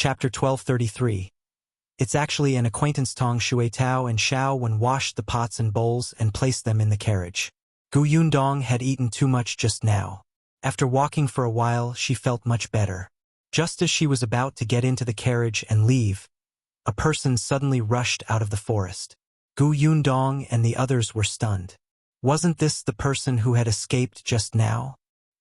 Chapter 1233. It's actually an acquaintance. Tong Shui Tao and Shao when washed the pots and bowls and placed them in the carriage. Yundong had eaten too much just now. After walking for a while, she felt much better. Just as she was about to get into the carriage and leave, a person suddenly rushed out of the forest. Yundong and the others were stunned. Wasn't this the person who had escaped just now?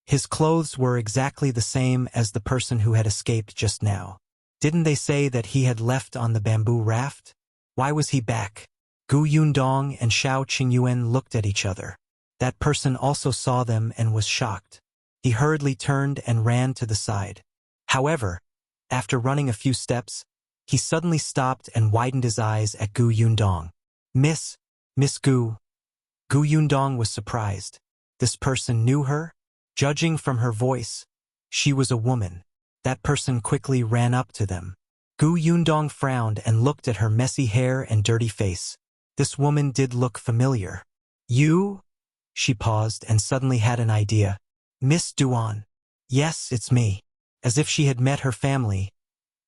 His clothes were exactly the same as the person who had escaped just now. Didn't they say that he had left on the bamboo raft? Why was he back? Yundong and Shao Qingyuan looked at each other. That person also saw them and was shocked. He hurriedly turned and ran to the side. However, after running a few steps, he suddenly stopped and widened his eyes at Yundong. Miss Gu. Yundong was surprised. This person knew her? Judging from her voice, she was a woman. That person quickly ran up to them. Yundong frowned and looked at her messy hair and dirty face. This woman did look familiar. You? She paused and suddenly had an idea. Miss Duan. Yes, it's me. As if she had met her family,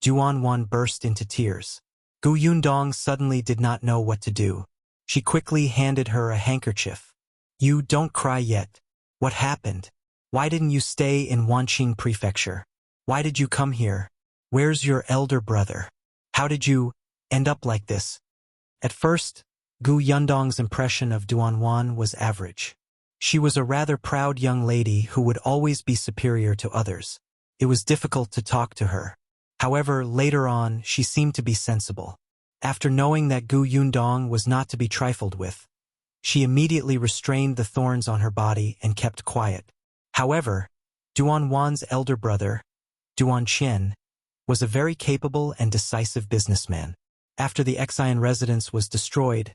Duan burst into tears. Yundong suddenly did not know what to do. She quickly handed her a handkerchief. You don't cry yet. What happened? Why didn't you stay in Wanqing Prefecture? Why did you come here? Where's your elder brother? How did you end up like this? At first, Yundong's impression of Duan was average. She was a rather proud young lady who would always be superior to others. It was difficult to talk to her. However, later on, she seemed to be sensible. After knowing that Yundong was not to be trifled with, she immediately restrained the thorns on her body and kept quiet. However, Duan's elder brother, Qian, was a very capable and decisive businessman. After the Qian residence was destroyed,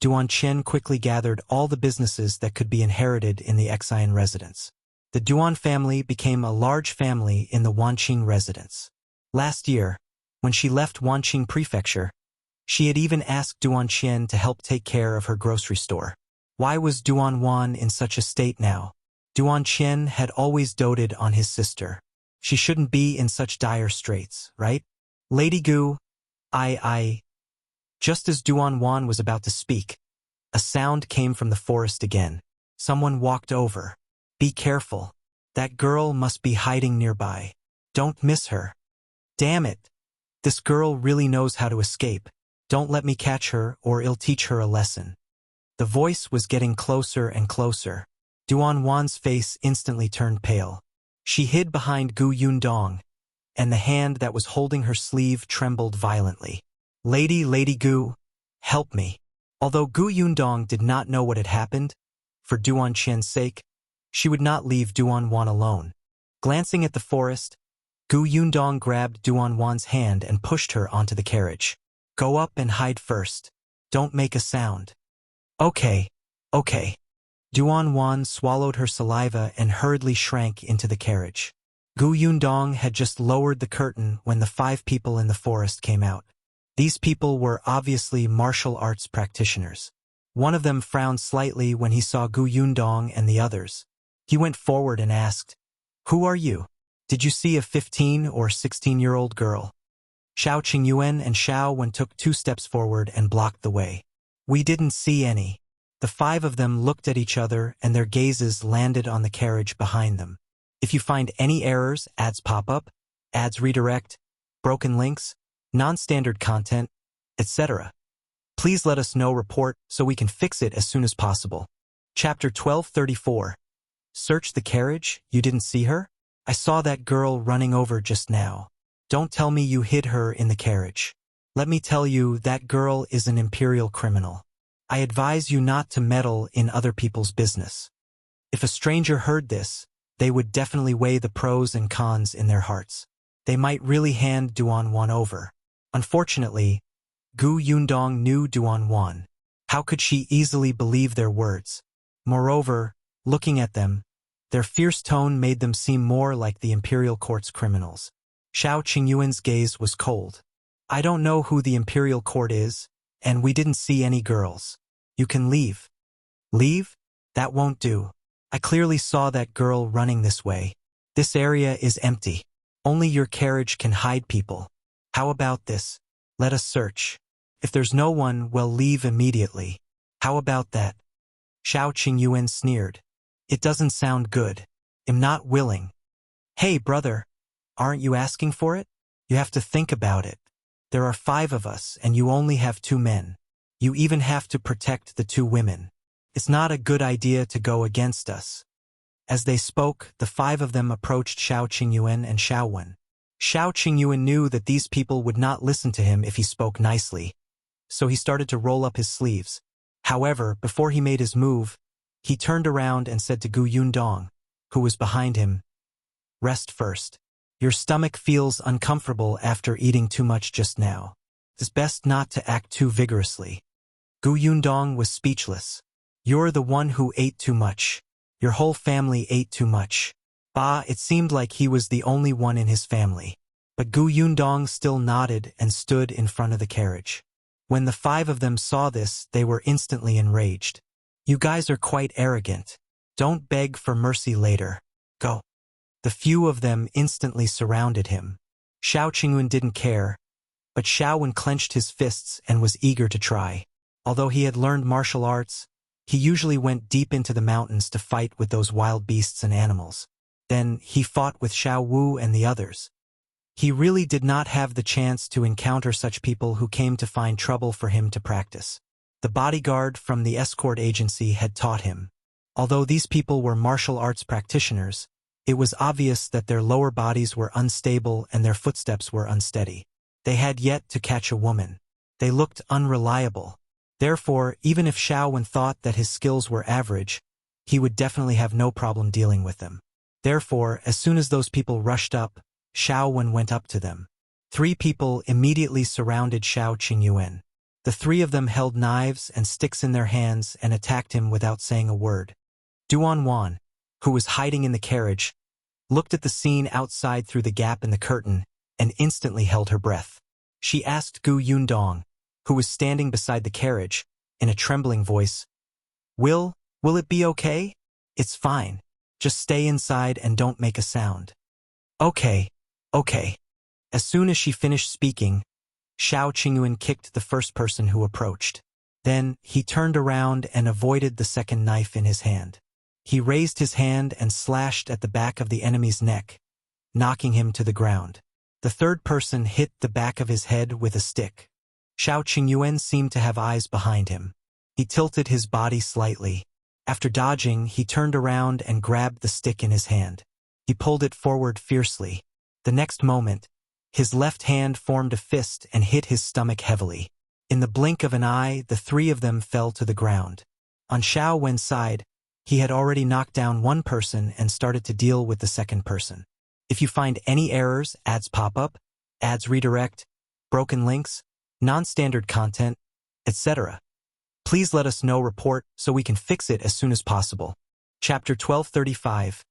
Qian quickly gathered all the businesses that could be inherited in the Qian residence. The Duan family became a large family in the Wanqing residence. Last year, when she left Wanqing Prefecture, she had even asked Qian to help take care of her grocery store. Why was Duan in such a state now? Qian had always doted on his sister. She shouldn't be in such dire straits, right? Lady Gu, Just as Duan was about to speak, a sound came from the forest again. Someone walked over. Be careful. That girl must be hiding nearby. Don't miss her. Damn it. This girl really knows how to escape. Don't let me catch her or I'll teach her a lesson. The voice was getting closer and closer. Duan's face instantly turned pale. She hid behind Yundong, and the hand that was holding her sleeve trembled violently. Lady Gu, help me. Although Yundong did not know what had happened, for Qian's sake, she would not leave Duan alone. Glancing at the forest, Yundong grabbed Duan's hand and pushed her onto the carriage. Go up and hide first. Don't make a sound. Okay. Duan swallowed her saliva and hurriedly shrank into the carriage. Yundong had just lowered the curtain when the 5 people in the forest came out. These people were obviously martial arts practitioners. One of them frowned slightly when he saw Yundong and the others. He went forward and asked, Who are you? Did you see a 15 or 16-year-old girl? Shao Qingyuan and Shao took 2 steps forward and blocked the way. We didn't see any. The 5 of them looked at each other and their gazes landed on the carriage behind them. If you find any errors, ads pop up, ads redirect, broken links, non-standard content, etc., please let us know. Report so we can fix it as soon as possible. Chapter 1234. Search the carriage? You didn't see her? I saw that girl running over just now. Don't tell me you hid her in the carriage. Let me tell you, that girl is an imperial criminal. I advise you not to meddle in other people's business. If a stranger heard this, they would definitely weigh the pros and cons in their hearts. They might really hand Duan over. Unfortunately, Yundong knew Duan. How could she easily believe their words? Moreover, looking at them, their fierce tone made them seem more like the imperial court's criminals. Shao Qingyuan's gaze was cold. I don't know who the imperial court is, and we didn't see any girls. You can leave. Leave? That won't do. I clearly saw that girl running this way. This area is empty. Only your carriage can hide people. How about this? Let us search. If there's no one, we'll leave immediately. How about that? Shao Qingyuan sneered. It doesn't sound good. I'm not willing. Hey, brother. Aren't you asking for it? You have to think about it. There are 5 of us, and you only have 2 men. You even have to protect the 2 women. It's not a good idea to go against us. As they spoke, the 5 of them approached Shao Qingyuan and Shao Wen. Shao Qingyuan knew that these people would not listen to him if he spoke nicely, so he started to roll up his sleeves. However, before he made his move, he turned around and said to Yundong, who was behind him, "Rest first. Your stomach feels uncomfortable after eating too much just now. It's best not to act too vigorously." Yundong was speechless. "You're the one who ate too much. Your whole family ate too much." It seemed like he was the only one in his family. But Yundong still nodded and stood in front of the carriage. When the 5 of them saw this, they were instantly enraged. "You guys are quite arrogant. Don't beg for mercy later. Go." The few of them instantly surrounded him. Shao Qingyuan didn't care, but Shao Wen clenched his fists and was eager to try. Although he had learned martial arts, he usually went deep into the mountains to fight with those wild beasts and animals. Then he fought with Shao Wu and the others. He really did not have the chance to encounter such people who came to find trouble for him to practice. The bodyguard from the escort agency had taught him. Although these people were martial arts practitioners, it was obvious that their lower bodies were unstable and their footsteps were unsteady. They had yet to catch a woman. They looked unreliable. Therefore, even if Shao Wen thought that his skills were average, he would definitely have no problem dealing with them. Therefore, as soon as those people rushed up, Shao Wen went up to them. 3 people immediately surrounded Shao Qingyuan. The 3 of them held knives and sticks in their hands and attacked him without saying a word. Duan, who was hiding in the carriage, looked at the scene outside through the gap in the curtain and instantly held her breath. She asked Yundong, who was standing beside the carriage, in a trembling voice, Will it be okay? It's fine. Just stay inside and don't make a sound." Okay. As soon as she finished speaking, Shao Qingyuan kicked the first person who approached. Then he turned around and avoided the second knife in his hand. He raised his hand and slashed at the back of the enemy's neck, knocking him to the ground. The third person hit the back of his head with a stick. Shao Qingyuan seemed to have eyes behind him. He tilted his body slightly. After dodging, he turned around and grabbed the stick in his hand. He pulled it forward fiercely. The next moment, his left hand formed a fist and hit his stomach heavily. In the blink of an eye, the 3 of them fell to the ground. On Shao Wen's side, he had already knocked down 1 person and started to deal with the second person. If you find any errors, ads pop up, ads redirect, broken links, non-standard content, etc., please let us know report so we can fix it as soon as possible. Chapter 1235.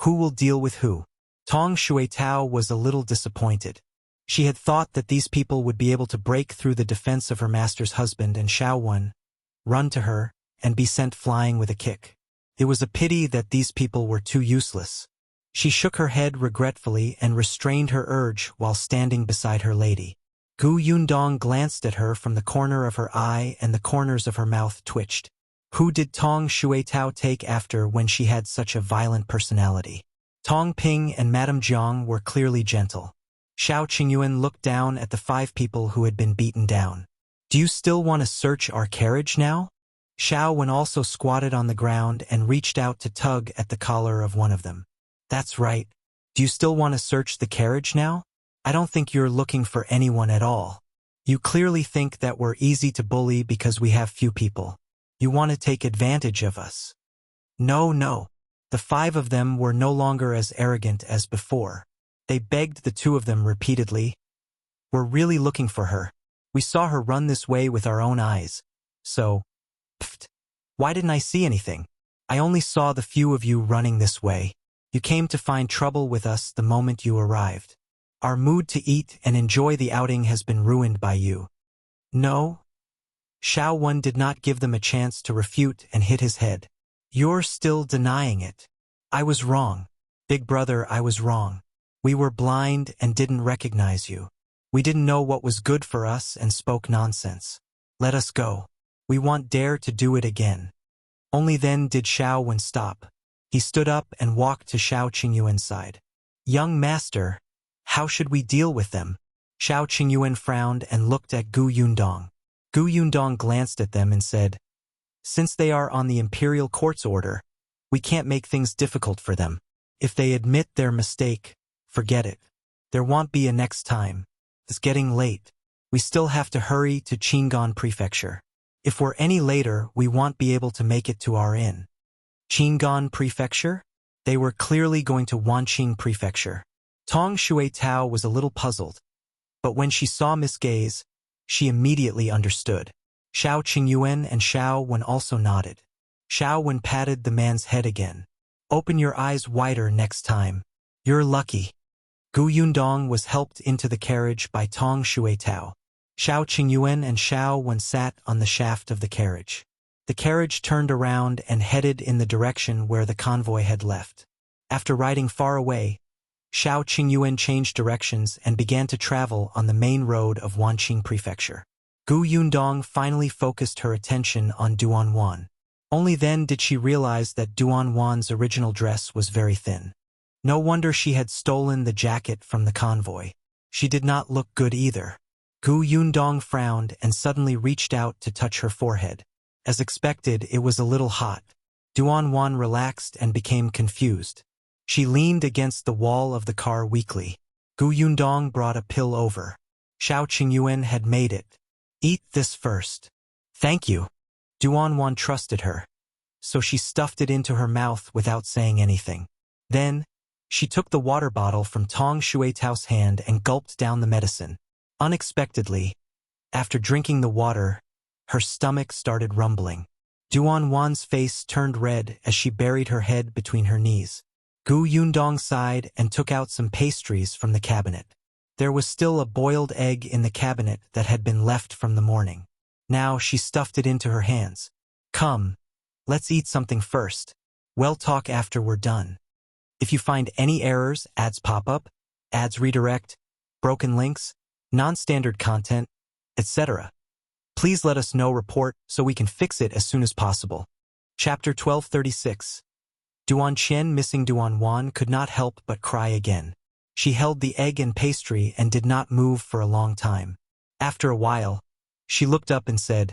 Who will deal with who? Tong Xuetao was a little disappointed. She had thought that these people would be able to break through the defense of her master's husband and Shao Wen, run to her, and be sent flying with a kick. It was a pity that these people were too useless. She shook her head regretfully and restrained her urge while standing beside her lady. Yundong glanced at her from the corner of her eye and the corners of her mouth twitched. Who did Tong Xuetao take after when she had such a violent personality? Tong Ping and Madame Jiang were clearly gentle. Shao Qingyuan looked down at the 5 people who had been beaten down. Do you still want to search our carriage now? Shao Wen also squatted on the ground and reached out to tug at the collar of one of them. That's right. Do you still want to search the carriage now? I don't think you're looking for anyone at all. You clearly think that we're easy to bully because we have few people. You want to take advantage of us. No. The 5 of them were no longer as arrogant as before. They begged the 2 of them repeatedly. We're really looking for her. We saw her run this way with our own eyes. So, why didn't I see anything? I only saw the few of you running this way. You came to find trouble with us the moment you arrived. Our mood to eat and enjoy the outing has been ruined by you. No? Shao Wen did not give them a chance to refute and hit his head. You're still denying it. I was wrong. Big brother, I was wrong. We were blind and didn't recognize you. We didn't know what was good for us and spoke nonsense. Let us go. We won't dare to do it again. Only then did Shao Wen stop. He stood up and walked to Shao Qingyuan's side. Young master, how should we deal with them? Shao Qingyuan frowned and looked at Gu Yundong. Gu Yundong glanced at them and said, since they are on the imperial court's order, we can't make things difficult for them. If they admit their mistake, forget it. There won't be a next time. It's getting late. We still have to hurry to Qingyuan Prefecture. If we're any later, we won't be able to make it to our inn. Qingyuan Prefecture? They were clearly going to Wanqing Prefecture. Tong Shui Tao was a little puzzled, but when she saw Miss Gaze, she immediately understood. Shao Qingyuan and Shao Wen also nodded. Shao Wen patted the man's head again. Open your eyes wider next time. You're lucky. Gu Yundong was helped into the carriage by Tong Shui Tao. Shao Qingyuan and Shao Wen sat on the shaft of the carriage. The carriage turned around and headed in the direction where the convoy had left. After riding far away, Shao Qingyuan changed directions and began to travel on the main road of Wanqing Prefecture. Gu Yundong finally focused her attention on Duan. Only then did she realize that Duan's original dress was very thin. No wonder she had stolen the jacket from the convoy. She did not look good either. Gu Yundong frowned and suddenly reached out to touch her forehead. As expected, it was a little hot. Duan relaxed and became confused. She leaned against the wall of the car weakly. Gu Yundong brought a pill over. Shao Qingyuan had made it. Eat this first. Thank you. Duan trusted her, so she stuffed it into her mouth without saying anything. Then, she took the water bottle from Tong Shui Tao's hand and gulped down the medicine. Unexpectedly, after drinking the water, her stomach started rumbling. Duan's face turned red as she buried her head between her knees. Gu Yundong sighed and took out some pastries from the cabinet. There was still a boiled egg in the cabinet that had been left from the morning. Now she stuffed it into her hands. Come, let's eat something first. We'll talk after we're done. If you find any errors, ads pop up, ads redirect, broken links, non-standard content, etc., please let us know report so we can fix it as soon as possible. Chapter 1236. Duan Qian missing Duan could not help but cry again. She held the egg and pastry and did not move for a long time. After a while, she looked up and said,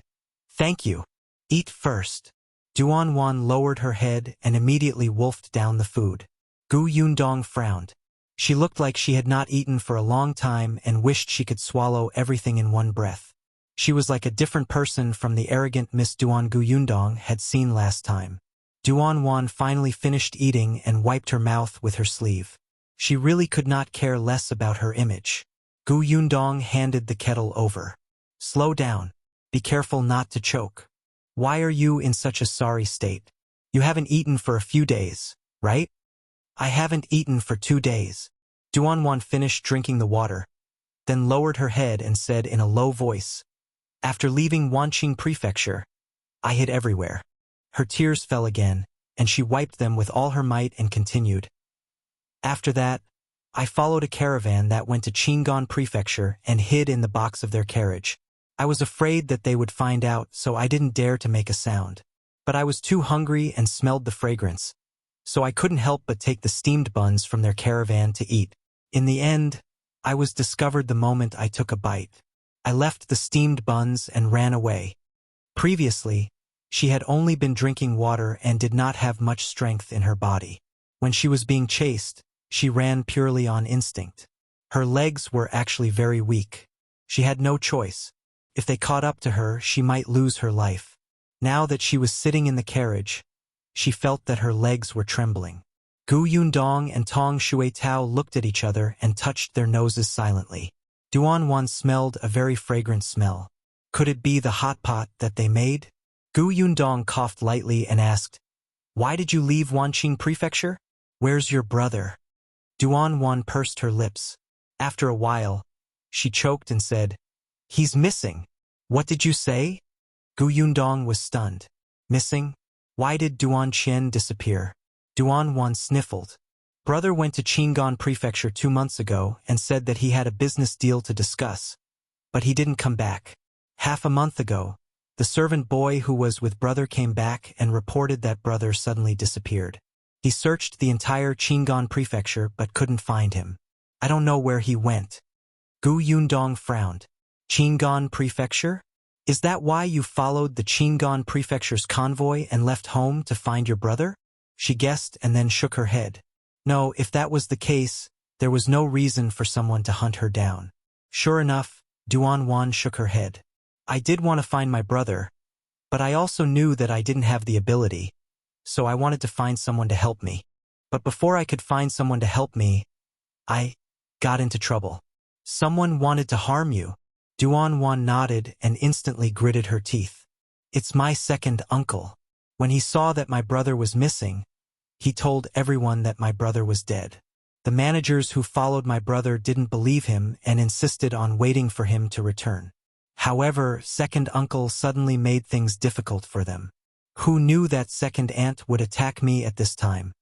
Thank you. Eat first. Duan lowered her head and immediately wolfed down the food. Gu Yundong frowned. She looked like she had not eaten for a long time and wished she could swallow everything in one breath. She was like a different person from the arrogant Miss Duan Gu Yundong had seen last time. Duan finally finished eating and wiped her mouth with her sleeve. She really could not care less about her image. Gu Yundong handed the kettle over. Slow down. Be careful not to choke. Why are you in such a sorry state? You haven't eaten for a few days, right? I haven't eaten for 2 days. Duan finished drinking the water, then lowered her head and said in a low voice, After leaving Wanqing Prefecture, I hid everywhere. Her tears fell again, and she wiped them with all her might and continued. After that, I followed a caravan that went to Qingyuan Prefecture and hid in the box of their carriage. I was afraid that they would find out, so I didn't dare to make a sound. But I was too hungry and smelled the fragrance, so I couldn't help but take the steamed buns from their caravan to eat. In the end, I was discovered the moment I took a bite. I left the steamed buns and ran away. Previously, she had only been drinking water and did not have much strength in her body. When she was being chased, she ran purely on instinct. Her legs were actually very weak. She had no choice. If they caught up to her, she might lose her life. Now that she was sitting in the carriage, she felt that her legs were trembling. Gu Yundong and Tong Shui Tao looked at each other and touched their noses silently. Duan smelled a very fragrant smell. Could it be the hot pot that they made? Gu Yundong coughed lightly and asked, Why did you leave Wanqing Prefecture? Where's your brother? Duan pursed her lips. After a while, she choked and said, He's missing. What did you say? Gu Yundong was stunned. Missing? Why did Duan Qian disappear? Duan sniffled. Brother went to Qingyuan Prefecture 2 months ago and said that he had a business deal to discuss, but he didn't come back. Half a month ago, the servant boy who was with brother came back and reported that brother suddenly disappeared. He searched the entire Qingyuan Prefecture but couldn't find him. I don't know where he went. Yundong frowned. Qingyuan Prefecture? Is that why you followed the Qingyuan Prefecture's convoy and left home to find your brother? She guessed and then shook her head. No, if that was the case, there was no reason for someone to hunt her down. Sure enough, Duan shook her head. I did want to find my brother, but I also knew that I didn't have the ability, so I wanted to find someone to help me. But before I could find someone to help me, I got into trouble. Someone wanted to harm you. Duan nodded and instantly gritted her teeth. It's my second uncle. When he saw that my brother was missing, he told everyone that my brother was dead. The managers who followed my brother didn't believe him and insisted on waiting for him to return. However, second uncle suddenly made things difficult for them. Who knew that second aunt would attack me at this time?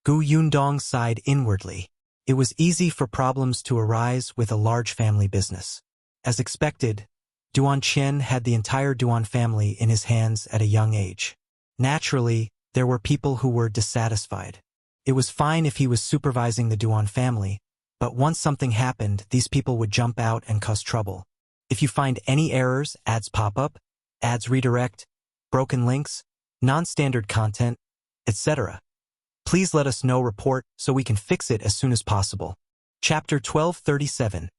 Yundong sighed inwardly. It was easy for problems to arise with a large family business. As expected, Duan Qian had the entire Duan family in his hands at a young age. Naturally, there were people who were dissatisfied. It was fine if he was supervising the Duan family, but once something happened, these people would jump out and cause trouble. If you find any errors, ads pop up, ads redirect, broken links, non-standard content, etc., please let us know report so we can fix it as soon as possible. Chapter 1237.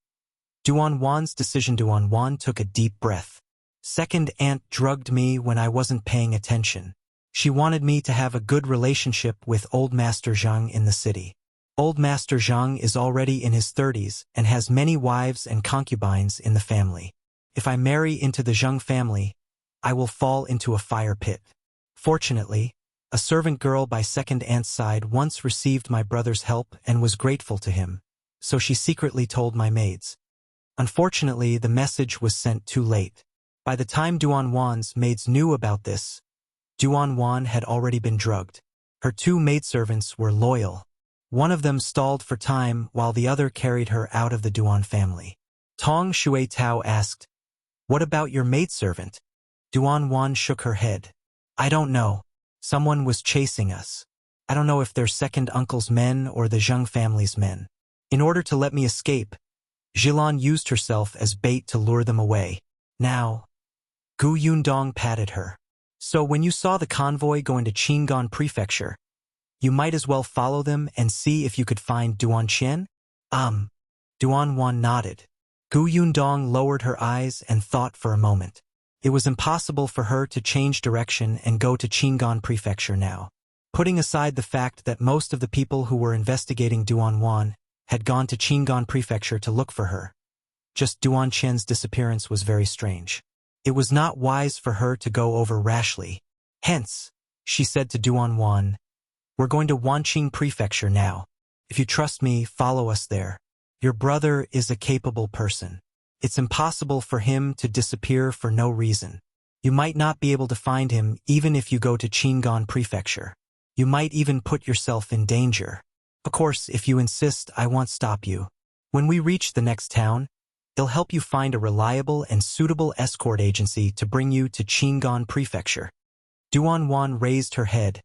Duan's decision. Duan took a deep breath. Second aunt drugged me when I wasn't paying attention. She wanted me to have a good relationship with Old Master Zhang in the city. Old Master Zhang is already in his 30s and has many wives and concubines in the family. If I marry into the Zhang family, I will fall into a fire pit. Fortunately, a servant girl by second aunt's side once received my brother's help and was grateful to him, so she secretly told my maids. Unfortunately, the message was sent too late. By the time Duan's maids knew about this, Duan had already been drugged. Her 2 maidservants were loyal. One of them stalled for time while the other carried her out of the Duan family. Tong Shui Tao asked, "What about your maidservant?" Duan shook her head. "I don't know. Someone was chasing us. I don't know if they're second uncle's men or the Zhang family's men. In order to let me escape, Zhilan used herself as bait to lure them away. Now." Yundong patted her. "So when you saw the convoy going to Qingyuan Prefecture, you might as well follow them and see if you could find Duan Qian?" Duan nodded. Yundong lowered her eyes and thought for a moment. It was impossible for her to change direction and go to Qingyuan Prefecture now. Putting aside the fact that most of the people who were investigating Duan had gone to Qingyuan Prefecture to look for her, just Duan Qian's disappearance was very strange. It was not wise for her to go over rashly. Hence, she said to Duan, "We're going to Wanqing Prefecture now. If you trust me, follow us there. Your brother is a capable person. It's impossible for him to disappear for no reason. You might not be able to find him even if you go to Qingyuan Prefecture. You might even put yourself in danger. Of course, if you insist, I won't stop you. When we reach the next town, they'll help you find a reliable and suitable escort agency to bring you to Qingyuan Prefecture." Duan raised her head,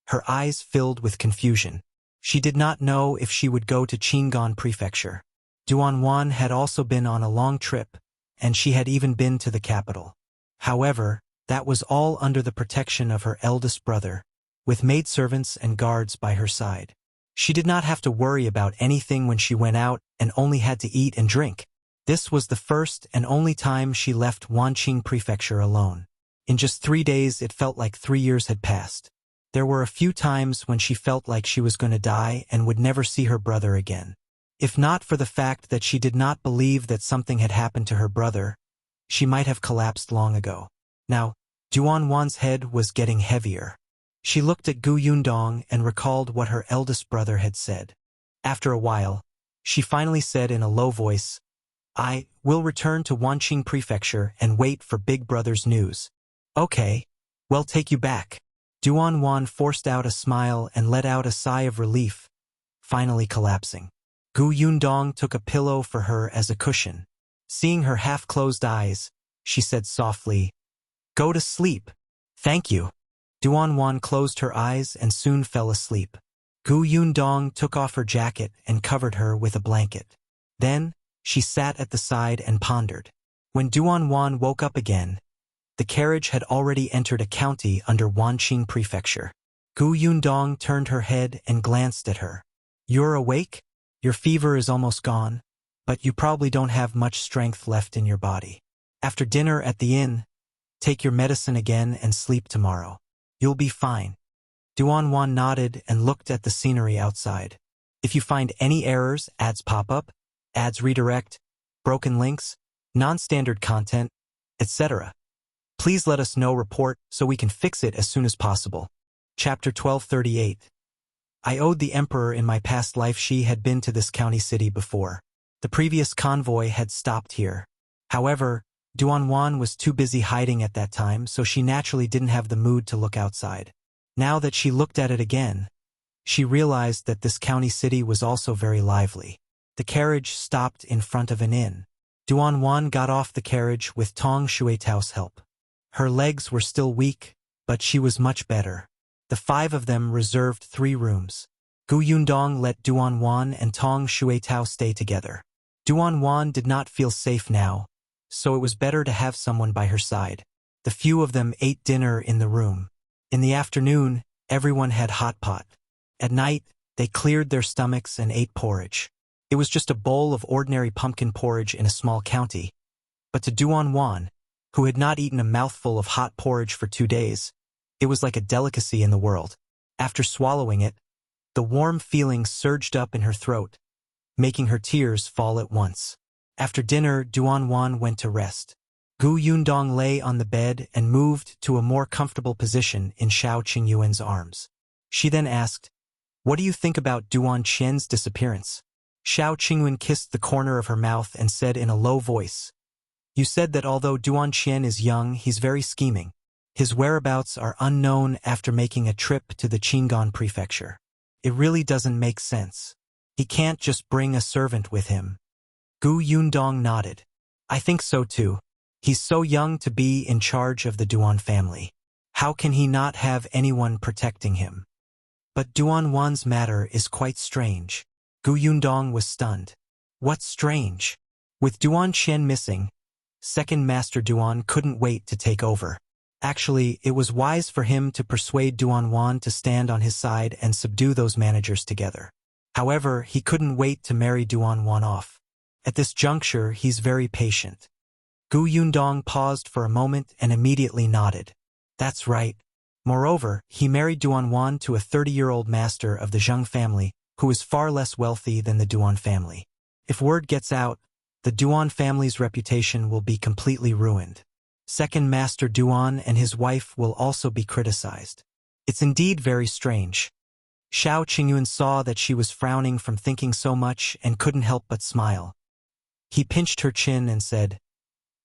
her eyes filled with confusion. She did not know if she would go to Qingyuan Prefecture. Duan had also been on a long trip, and she had even been to the capital. However, that was all under the protection of her eldest brother, with maidservants and guards by her side. She did not have to worry about anything when she went out and only had to eat and drink. This was the first and only time she left Wanqing Prefecture alone. In just 3 days, it felt like 3 years had passed. There were a few times when she felt like she was going to die and would never see her brother again. If not for the fact that she did not believe that something had happened to her brother, she might have collapsed long ago. Now, Duan's head was getting heavier. She looked at Yundong and recalled what her eldest brother had said. After a while, she finally said in a low voice, "I will return to Wanqing Prefecture and wait for Big Brother's news." "Okay, we'll take you back." Duan forced out a smile and let out a sigh of relief, finally collapsing. Gu Yundong took a pillow for her as a cushion. Seeing her half-closed eyes, she said softly, "Go to sleep." "Thank you." Duan closed her eyes and soon fell asleep. Gu Yundong took off her jacket and covered her with a blanket. Then, she sat at the side and pondered. When Duan woke up again, the carriage had already entered a county under Wanqing Prefecture. Gu Yundong turned her head and glanced at her. "You're awake? Your fever is almost gone, but you probably don't have much strength left in your body. After dinner at the inn, take your medicine again and sleep tomorrow. You'll be fine." Duan nodded and looked at the scenery outside. "If you find any errors, ads pop up, ads redirect, broken links, non-standard content, etc. Please let us know report so we can fix it as soon as possible." Chapter 1238. I owed the Emperor in my past life. She had been to this county city before. The previous convoy had stopped here. However, Duan was too busy hiding at that time, so she naturally didn't have the mood to look outside. Now that she looked at it again, she realized that this county city was also very lively. The carriage stopped in front of an inn. Duan got off the carriage with Tong Shuetao's help. Her legs were still weak, but she was much better. The 5 of them reserved 3 rooms. Gu Yundong let Duan and Tong Shuetao stay together. Duan did not feel safe now, so it was better to have someone by her side. The few of them ate dinner in the room. In the afternoon, everyone had hot pot. At night, they cleared their stomachs and ate porridge. It was just a bowl of ordinary pumpkin porridge in a small county. But to Duan, who had not eaten a mouthful of hot porridge for 2 days, it was like a delicacy in the world. After swallowing it, the warm feeling surged up in her throat, making her tears fall at once. After dinner, Duan went to rest. Gu Yundong lay on the bed and moved to a more comfortable position in Shao Qingyuan's arms. She then asked, "What do you think about Duan Qian's disappearance?" Shao Qingyuan kissed the corner of her mouth and said in a low voice, "You said that although Duan Qian is young, he's very scheming. His whereabouts are unknown after making a trip to the Qingyuan Prefecture. It really doesn't make sense. He can't just bring a servant with him." Gu Yundong nodded. "I think so too. He's so young to be in charge of the Duan family. How can he not have anyone protecting him?" But Duan's matter is quite strange. Gu Yundong was stunned. "What's strange?" With Duan Qian missing, Second Master Duan couldn't wait to take over. Actually, it was wise for him to persuade Duan to stand on his side and subdue those managers together. However, he couldn't wait to marry Duan off. At this juncture, he's very patient. Gu Yundong paused for a moment and immediately nodded. "That's right. Moreover, he married Duan to a 30-year-old master of the Zheng family, who is far less wealthy than the Duan family. If word gets out, the Duan family's reputation will be completely ruined. Second Master Duan and his wife will also be criticized. It's indeed very strange." Shao Qingyuan saw that she was frowning from thinking so much and couldn't help but smile. He pinched her chin and said,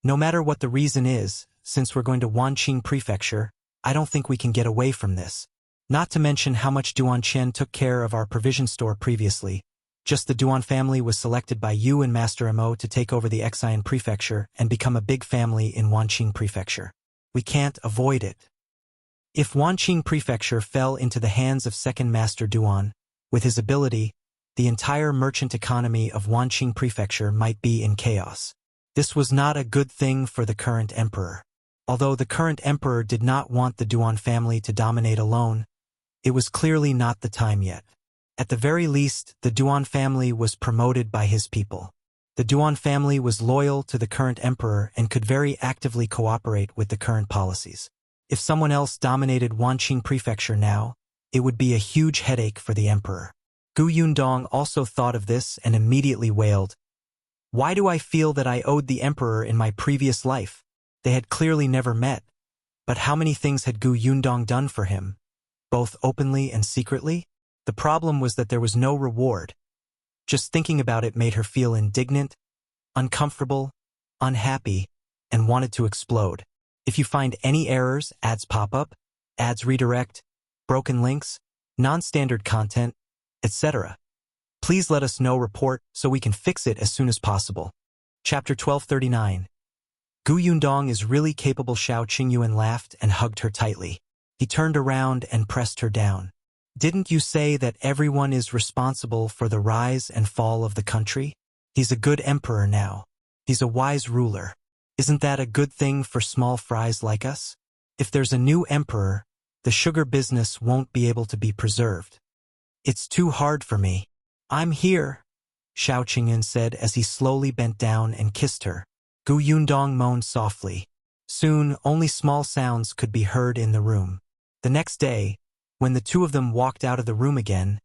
"No matter what the reason is, since we're going to Wanqing Prefecture, I don't think we can get away from this. Not to mention how much Duan Qian took care of our provision store previously. Just the Duan family was selected by you and Master Mo to take over the Qian Prefecture and become a big family in Wanqing Prefecture. We can't avoid it." If Wanqing Prefecture fell into the hands of Second Master Duan, with his ability, the entire merchant economy of Wanqing Prefecture might be in chaos. This was not a good thing for the current emperor. Although the current emperor did not want the Duan family to dominate alone, it was clearly not the time yet. At the very least, the Duan family was promoted by his people. The Duan family was loyal to the current emperor and could very actively cooperate with the current policies. If someone else dominated Wanqing Prefecture now, it would be a huge headache for the emperor. Gu Yundong also thought of this and immediately wailed, "Why do I feel that I owed the emperor in my previous life?" They had clearly never met, but how many things had Gu Yundong done for him, both openly and secretly? The problem was that there was no reward. Just thinking about it made her feel indignant, uncomfortable, unhappy, and wanted to explode. If you find any errors, ads pop up, ads redirect, broken links, non-standard content, etc. Please let us know report so we can fix it as soon as possible. Chapter 1239. Gu Yundong is really capable. Shao Qingyuan laughed and hugged her tightly. He turned around and pressed her down. Didn't you say that everyone is responsible for the rise and fall of the country? He's a good emperor now. He's a wise ruler. Isn't that a good thing for small fries like us? If there's a new emperor, the sugar business won't be able to be preserved. It's too hard for me. I'm here, Shao Qingyuan said as he slowly bent down and kissed her. Gu Yundong moaned softly. Soon, only small sounds could be heard in the room. The next day, when the two of them walked out of the room again,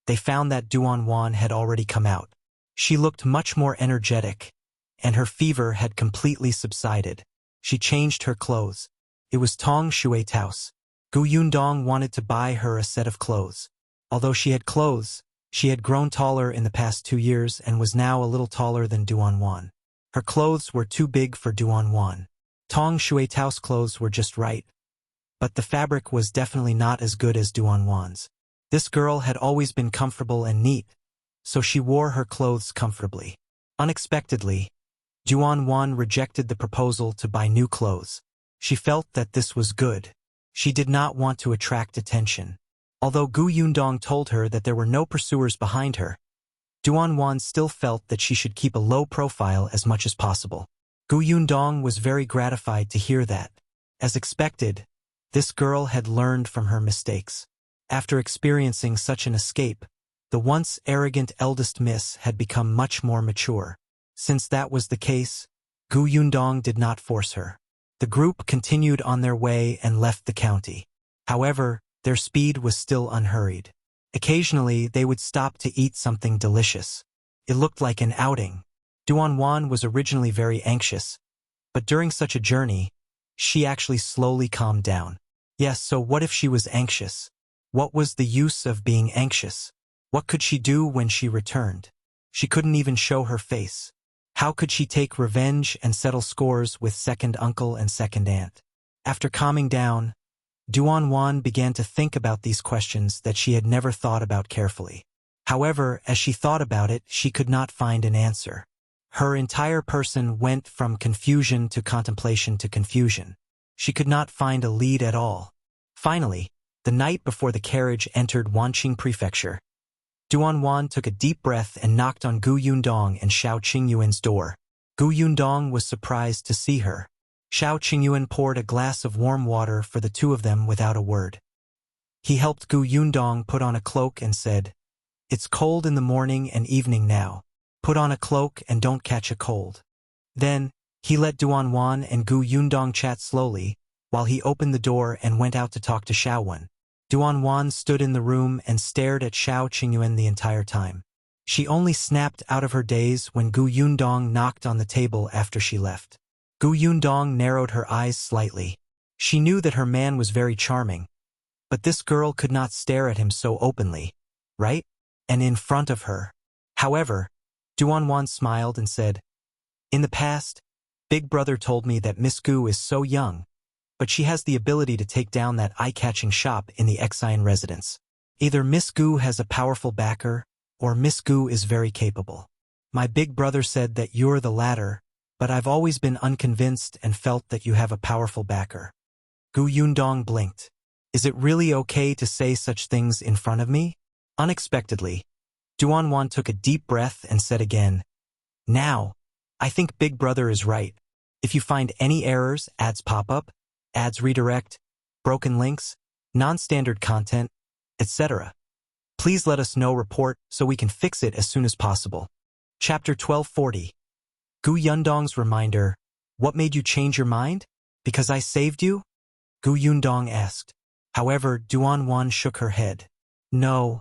they found that Duan had already come out. She looked much more energetic, and her fever had completely subsided. She changed her clothes. It was Tong Shui's house. Gu Yundong wanted to buy her a set of clothes. Although she had clothes, she had grown taller in the past 2 years and was now a little taller than Duan. Her clothes were too big for Duan. Tong Shui's house clothes were just right, but the fabric was definitely not as good as Duan's. This girl had always been comfortable and neat, so she wore her clothes comfortably. Unexpectedly, Duan rejected the proposal to buy new clothes. She felt that this was good. She did not want to attract attention. Although Gu Yundong told her that there were no pursuers behind her, Duan still felt that she should keep a low profile as much as possible. Gu Yundong was very gratified to hear that. As expected, this girl had learned from her mistakes. After experiencing such an escape, the once arrogant eldest miss had become much more mature. Since that was the case, Gu Yundong did not force her. The group continued on their way and left the county. However, their speed was still unhurried. Occasionally, they would stop to eat something delicious. It looked like an outing. Duan was originally very anxious, but during such a journey, she actually slowly calmed down. Yes, so what if she was anxious? What was the use of being anxious? What could she do when she returned? She couldn't even show her face. How could she take revenge and settle scores with second uncle and second aunt? After calming down, Duan began to think about these questions that she had never thought about carefully. However, as she thought about it, she could not find an answer. Her entire person went from confusion to contemplation to confusion. She could not find a lead at all. Finally, the night before the carriage entered Wanqing Prefecture, Duan took a deep breath and knocked on Gu Yundong and Shao Qingyuan's door. Gu Yundong was surprised to see her. Shao Qingyuan poured a glass of warm water for the two of them without a word. He helped Gu Yundong put on a cloak and said, "It's cold in the morning and evening now. Put on a cloak and don't catch a cold." Then, he let Duan and Gu Yundong chat slowly, while he opened the door and went out to talk to Shaowen. Duan stood in the room and stared at Shao Qingyuan the entire time. She only snapped out of her daze when Gu Yundong knocked on the table after she left. Gu Yundong narrowed her eyes slightly. She knew that her man was very charming, but this girl could not stare at him so openly, right? And in front of her. However, Duan smiled and said, "In the past, Big Brother told me that Miss Gu is so young, but she has the ability to take down that eye-catching shop in the Qian residence. Either Miss Gu has a powerful backer, or Miss Gu is very capable. My big brother said that you're the latter, but I've always been unconvinced and felt that you have a powerful backer." Gu Yundong blinked. Is it really okay to say such things in front of me? Unexpectedly, Duan took a deep breath and said again, "Now, I think Big Brother is right. If you find any errors, ads pop up, ads redirect, broken links, non-standard content, etc. Please let us know report so we can fix it as soon as possible." Chapter 1240. Gu Yundong's reminder. What made you change your mind? Because I saved you? Gu Yundong asked. However, Duan shook her head. No,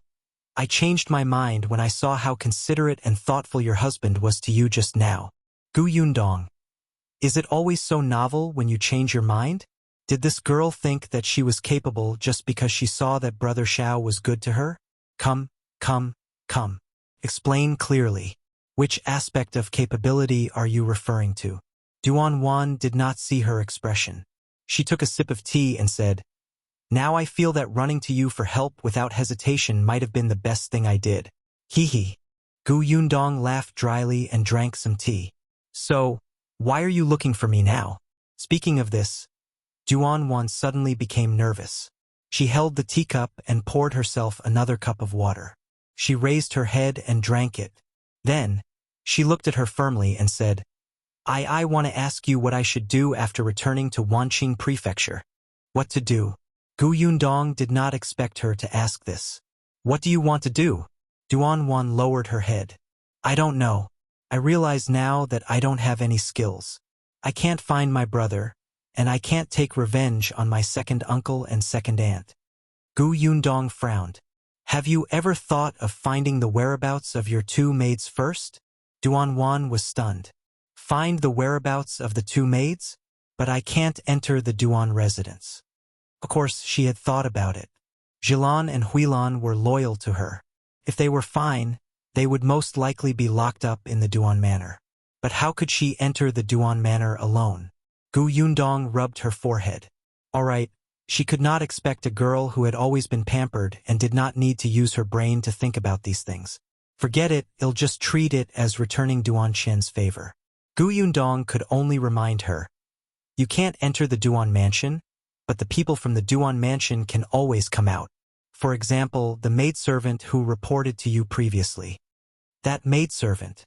I changed my mind when I saw how considerate and thoughtful your husband was to you just now. Gu Yundong. Is it always so novel when you change your mind? Did this girl think that she was capable just because she saw that Brother Shao was good to her? Come. Explain clearly. Which aspect of capability are you referring to? Duan did not see her expression. She took a sip of tea and said, "Now I feel that running to you for help without hesitation might have been the best thing I did." Hee hee. Gu Yundong laughed dryly and drank some tea. So, why are you looking for me now? Speaking of this, Duan suddenly became nervous. She held the teacup and poured herself another cup of water. She raised her head and drank it. Then, she looked at her firmly and said, I want to ask you what I should do after returning to Wanqing Prefecture. What to do? Gu Yundong did not expect her to ask this. What do you want to do? Duan lowered her head. I don't know. I realize now that I don't have any skills. I can't find my brother, and I can't take revenge on my second uncle and second aunt. Gu Yundong frowned. Have you ever thought of finding the whereabouts of your two maids first? Duan was stunned. Find the whereabouts of the two maids? But I can't enter the Duan residence. Of course, she had thought about it. Jilan and Huilan were loyal to her. If they were fine, they would most likely be locked up in the Duan Manor. But how could she enter the Duan Manor alone? Gu Yundong rubbed her forehead. All right, she could not expect a girl who had always been pampered and did not need to use her brain to think about these things. Forget it, I'll just treat it as returning Duan Qian's favor. Gu Yundong could only remind her. You can't enter the Duan mansion, but the people from the Duan mansion can always come out. For example, the maidservant who reported to you previously. That maidservant.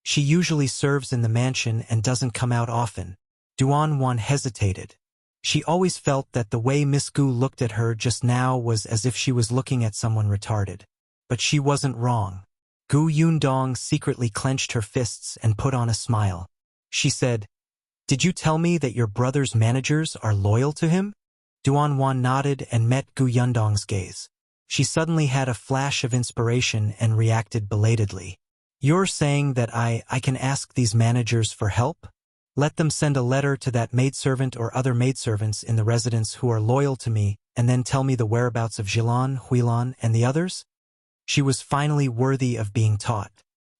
She usually serves in the mansion and doesn't come out often. Duan hesitated. She always felt that the way Miss Gu looked at her just now was as if she was looking at someone retarded. But she wasn't wrong. Gu Yundong secretly clenched her fists and put on a smile. She said, Did you tell me that your brother's managers are loyal to him? Duan nodded and met Gu Yundong's gaze. She suddenly had a flash of inspiration and reacted belatedly. You're saying that I can ask these managers for help? Let them send a letter to that maidservant or other maidservants in the residence who are loyal to me, and then tell me the whereabouts of Jilan, Huilan, and the others? She was finally worthy of being taught.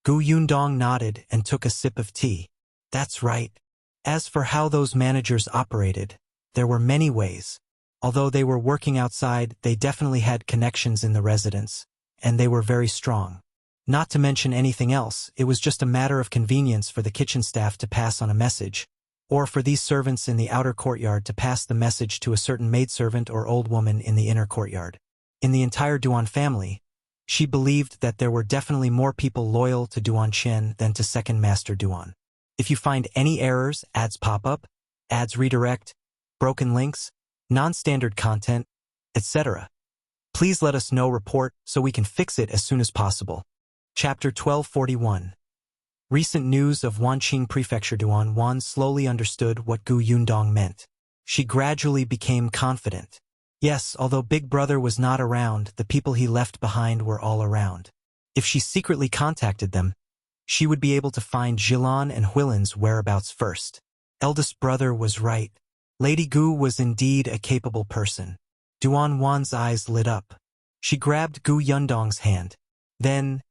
Gu Yundong nodded and took a sip of tea. That's right. As for how those managers operated, there were many ways. Although they were working outside, they definitely had connections in the residence, and they were very strong. Not to mention anything else, it was just a matter of convenience for the kitchen staff to pass on a message, or for these servants in the outer courtyard to pass the message to a certain maidservant or old woman in the inner courtyard. In the entire Duan family, she believed that there were definitely more people loyal to Duan Qian than to Second Master Duan. If you find any errors, ads pop up, ads redirect, broken links, non-standard content, etc., please let us know report so we can fix it as soon as possible. Chapter 1241. Recent news of Wanqing Prefecture. Duan slowly understood what Gu Yundong meant. She gradually became confident. Yes, although Big Brother was not around, the people he left behind were all around. If she secretly contacted them, she would be able to find Jilan and Huilan's whereabouts first. Eldest brother was right. Lady Gu was indeed a capable person. Duan's eyes lit up. She grabbed Gu Yundong's hand. Then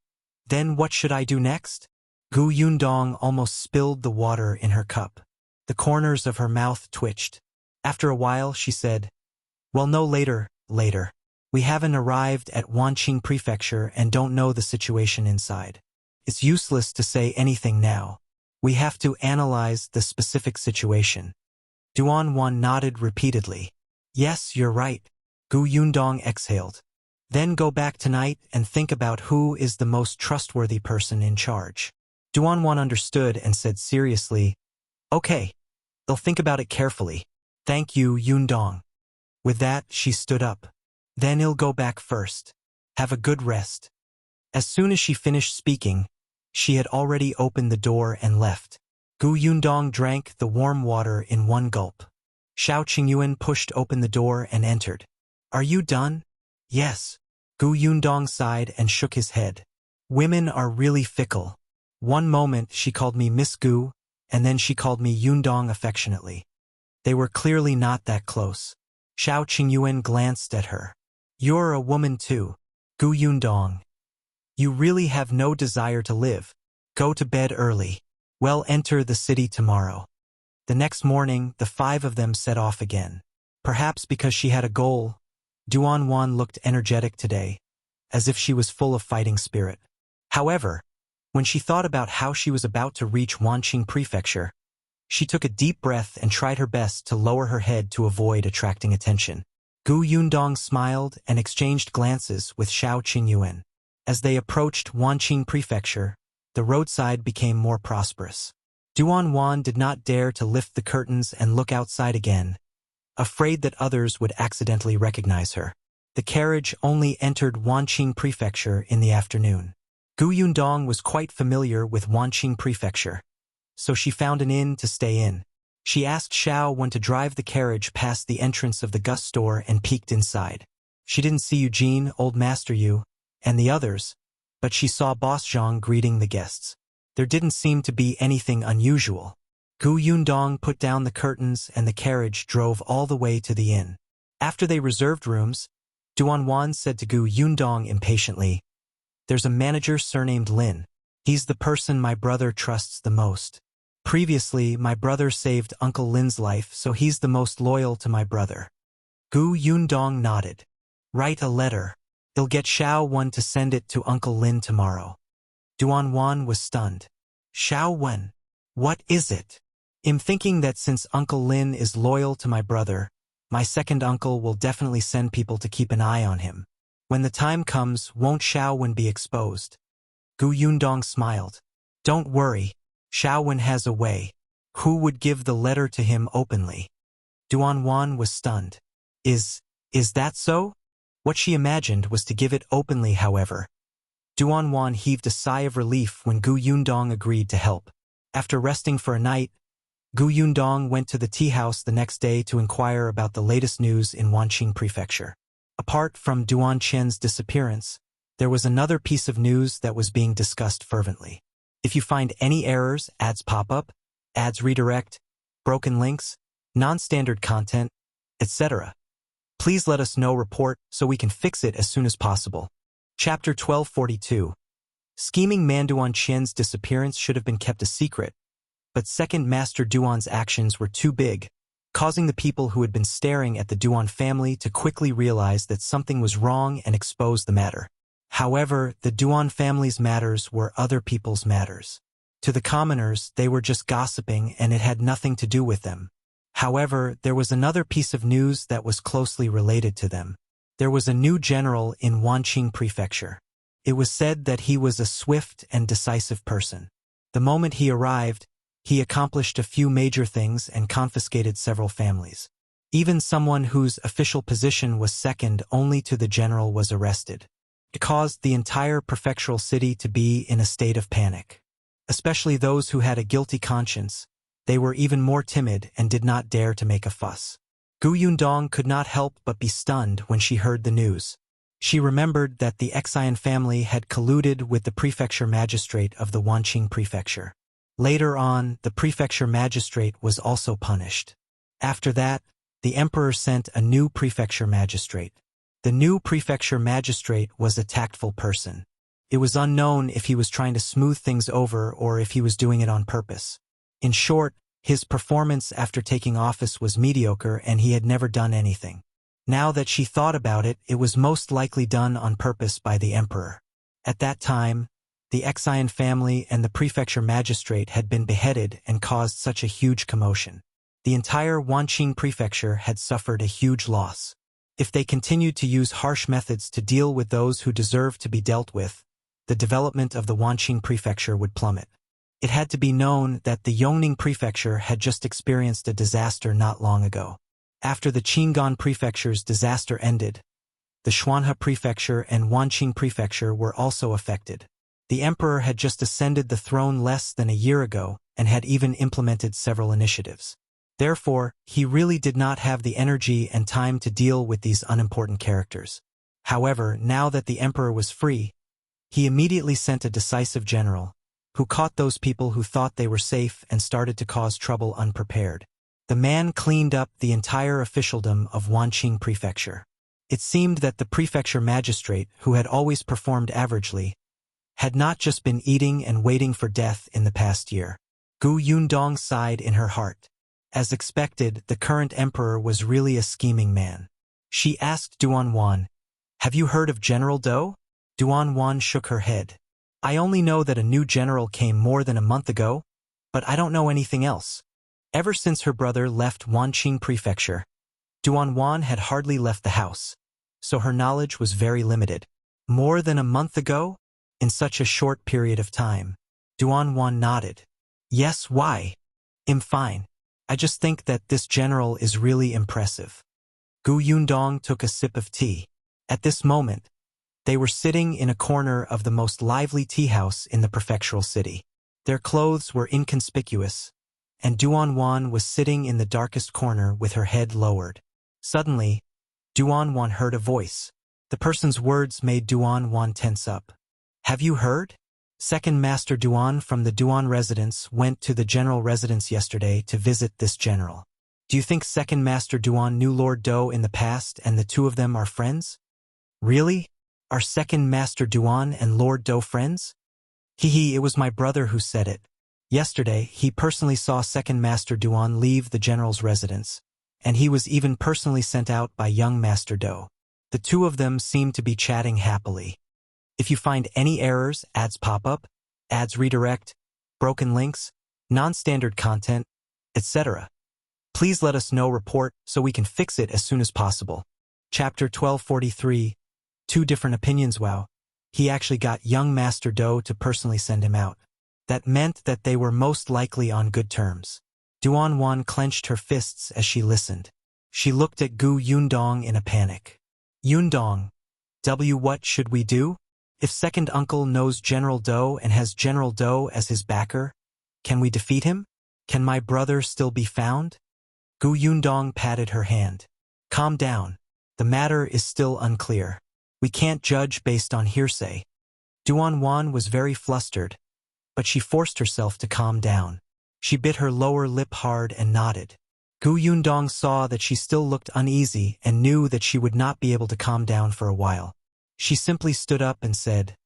what should I do next? Gu Yundong almost spilled the water in her cup. The corners of her mouth twitched. After a while, she said, Well, no, later. We haven't arrived at Wanqing Prefecture and don't know the situation inside. It's useless to say anything now. We have to analyze the specific situation. Duan nodded repeatedly. Yes, you're right. Gu Yundong exhaled. Then go back tonight and think about who is the most trustworthy person in charge. Duan understood and said seriously, Okay, they'll think about it carefully. Thank you, Yundong. With that, she stood up. Then I'll go back first. Have a good rest. As soon as she finished speaking, she had already opened the door and left. Gu Yundong drank the warm water in one gulp. Shao Qingyuan pushed open the door and entered. Are you done? Yes. Gu Yundong sighed and shook his head. Women are really fickle. One moment she called me Miss Gu, and then she called me Yundong affectionately. They were clearly not that close. Shao Qingyuan glanced at her. You're a woman too. Gu Yundong. You really have no desire to live. Go to bed early. Well, enter the city tomorrow. The next morning, the five of them set off again. Perhaps because she had a goal, Duan looked energetic today, as if she was full of fighting spirit. However, when she thought about how she was about to reach Wanqing Prefecture, she took a deep breath and tried her best to lower her head to avoid attracting attention. Yundong smiled and exchanged glances with Shao Qingyuan. As they approached Wanqing Prefecture, the roadside became more prosperous. Duan did not dare to lift the curtains and look outside again, afraid that others would accidentally recognize her. The carriage only entered Wanqing Prefecture in the afternoon. Yundong was quite familiar with Wanqing Prefecture, so she found an inn to stay in. She asked Shao when to drive the carriage past the entrance of the Gus store and peeked inside. She didn't see Eugene, Old Master Yu, and the others, but she saw Boss Zhang greeting the guests. There didn't seem to be anything unusual. Yundong put down the curtains and the carriage drove all the way to the inn. After they reserved rooms, Duan said to Yundong impatiently, "There's a manager surnamed Lin. He's the person my brother trusts the most. Previously, my brother saved Uncle Lin's life, so he's the most loyal to my brother." Yundong nodded. "Write a letter. He'll get Shao Wen to send it to Uncle Lin tomorrow." Duan was stunned. "Shao Wen? What is it?" "I'm thinking that since Uncle Lin is loyal to my brother, my second uncle will definitely send people to keep an eye on him. When the time comes, won't Shao Wen be exposed?" Yundong smiled. "Don't worry. Shao Wen has a way. Who would give the letter to him openly?" Duan was stunned. Is that so?" What she imagined was to give it openly, however. Duan heaved a sigh of relief when Yundong agreed to help. After resting for a night, Yundong went to the tea house the next day to inquire about the latest news in Wanqing Prefecture. Apart from Duan Qian's disappearance, there was another piece of news that was being discussed fervently. If you find any errors, ads pop up, ads redirect, broken links, non-standard content, etc., please let us know report so we can fix it as soon as possible. Chapter 1242. Scheming man Duan Qian's disappearance should have been kept a secret, but Second Master Duan's actions were too big, causing the people who had been staring at the Duan family to quickly realize that something was wrong and expose the matter. However, the Duan family's matters were other people's matters. To the commoners, they were just gossiping and it had nothing to do with them. However, there was another piece of news that was closely related to them. There was a new general in Wanqing Prefecture. It was said that he was a swift and decisive person. The moment he arrived, he accomplished a few major things and confiscated several families. Even someone whose official position was second only to the general was arrested. It caused the entire prefectural city to be in a state of panic. Especially those who had a guilty conscience, they were even more timid and did not dare to make a fuss. Yundong could not help but be stunned when she heard the news. She remembered that the Qian family had colluded with the prefecture magistrate of the Wanqing Prefecture. Later on, the prefecture magistrate was also punished. After that, the emperor sent a new prefecture magistrate. The new prefecture magistrate was a tactful person. It was unknown if he was trying to smooth things over or if he was doing it on purpose. In short, his performance after taking office was mediocre and he had never done anything. Now that she thought about it, it was most likely done on purpose by the emperor. At that time, the Qian family and the prefecture magistrate had been beheaded and caused such a huge commotion. The entire Wanqing Prefecture had suffered a huge loss. If they continued to use harsh methods to deal with those who deserved to be dealt with, the development of the Wanqing Prefecture would plummet. It had to be known that the Yongning Prefecture had just experienced a disaster not long ago. After the Qingyuan Prefecture's disaster ended, the Xuanhe Prefecture and Wanqing Prefecture were also affected. The emperor had just ascended the throne less than a year ago and had even implemented several initiatives. Therefore, he really did not have the energy and time to deal with these unimportant characters. However, now that the emperor was free, he immediately sent a decisive general, who caught those people who thought they were safe and started to cause trouble unprepared. The man cleaned up the entire officialdom of Wanqing Prefecture. It seemed that the prefecture magistrate, who had always performed averagely, had not just been eating and waiting for death in the past year. Yundong sighed in her heart. As expected, the current emperor was really a scheming man. She asked Duan, "Have you heard of General Dou?" Duan shook her head. I only know that a new general came more than a month ago, but I don't know anything else. Ever since her brother left Wanqing Prefecture, Duan had hardly left the house, so her knowledge was very limited. More than a month ago? In such a short period of time. Duan nodded. Yes, why? I'm fine. I just think that this general is really impressive. Yundong took a sip of tea. At this moment, they were sitting in a corner of the most lively tea house in the prefectural city. Their clothes were inconspicuous, and Duan was sitting in the darkest corner with her head lowered. Suddenly, Duan heard a voice. The person's words made Duan tense up. Have you heard? Second Master Duan from the Duan residence went to the general residence yesterday to visit this general. Do you think Second Master Duan knew Lord Do in the past and the two of them are friends? Really? Are Second Master Duan and Lord Do friends? It was my brother who said it. Yesterday, he personally saw Second Master Duan leave the general's residence, and he was even personally sent out by young Master Do. The two of them seemed to be chatting happily. If you find any errors, ads pop up, ads redirect, broken links, non-standard content, etc., please let us know report so we can fix it as soon as possible. Chapter 1243, Two Different Opinions. Wow, he actually got young Master Do to personally send him out. That meant that they were most likely on good terms. Duan clenched her fists as she listened. She looked at Yundong in a panic. Yundong, what should we do? If second uncle knows General Do and has General Do as his backer, can we defeat him? Can my brother still be found? Yundong patted her hand. Calm down. The matter is still unclear. We can't judge based on hearsay. Duan was very flustered, but she forced herself to calm down. She bit her lower lip hard and nodded. Yundong saw that she still looked uneasy and knew that she would not be able to calm down for a while. She simply stood up and said,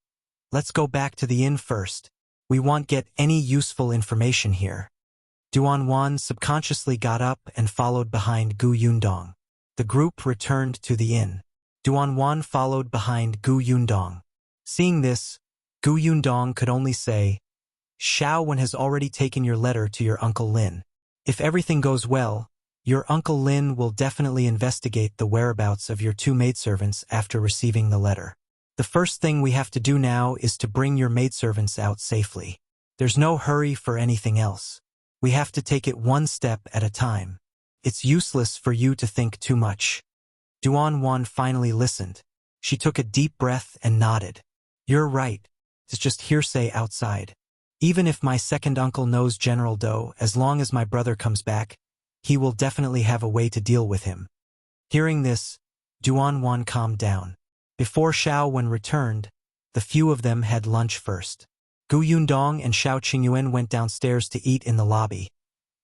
Let's go back to the inn first. We won't get any useful information here. Duan subconsciously got up and followed behind Yundong. The group returned to the inn. Duan followed behind Yundong. Seeing this, Yundong could only say, Shao has already taken your letter to your Uncle Lin. If everything goes well, your Uncle Lin will definitely investigate the whereabouts of your two maidservants after receiving the letter. The first thing we have to do now is to bring your maidservants out safely. There's no hurry for anything else. We have to take it one step at a time. It's useless for you to think too much. Duan finally listened. She took a deep breath and nodded. You're right. It's just hearsay outside. Even if my second uncle knows General Do, as long as my brother comes back, he will definitely have a way to deal with him. Hearing this, Duan calmed down. Before Shao returned, the few of them had lunch first. Yundong and Shao Qingyuan went downstairs to eat in the lobby,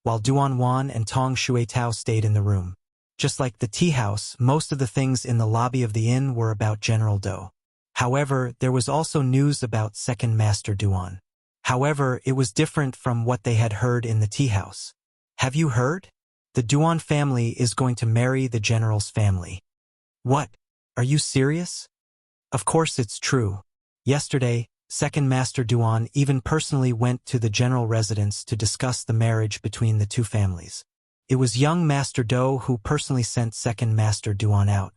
while Duan and Tong Xuetao stayed in the room. Just like the tea house, most of the things in the lobby of the inn were about General Do. However, there was also news about Second Master Duan. However, it was different from what they had heard in the tea house. Have you heard? The Duan family is going to marry the general's family. What? Are you serious? Of course it's true. Yesterday, Second Master Duan even personally went to the general residence to discuss the marriage between the two families. It was young Master Do who personally sent Second Master Duan out.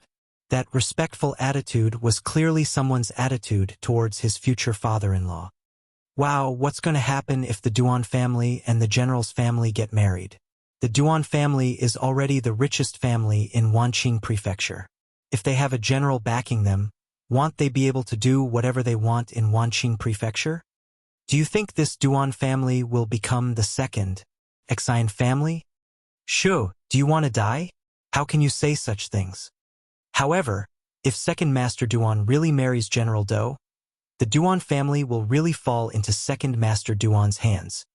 That respectful attitude was clearly someone's attitude towards his future father-in-law. Wow, what's going to happen if the Duan family and the general's family get married? The Duan family is already the richest family in Wanqing Prefecture. If they have a general backing them, won't they be able to do whatever they want in Wanqing Prefecture? Do you think this Duan family will become the second Qian family? Shoo, do you want to die? How can you say such things? However, if Second Master Duan really marries General Do, the Duan family will really fall into Second Master Duan's hands.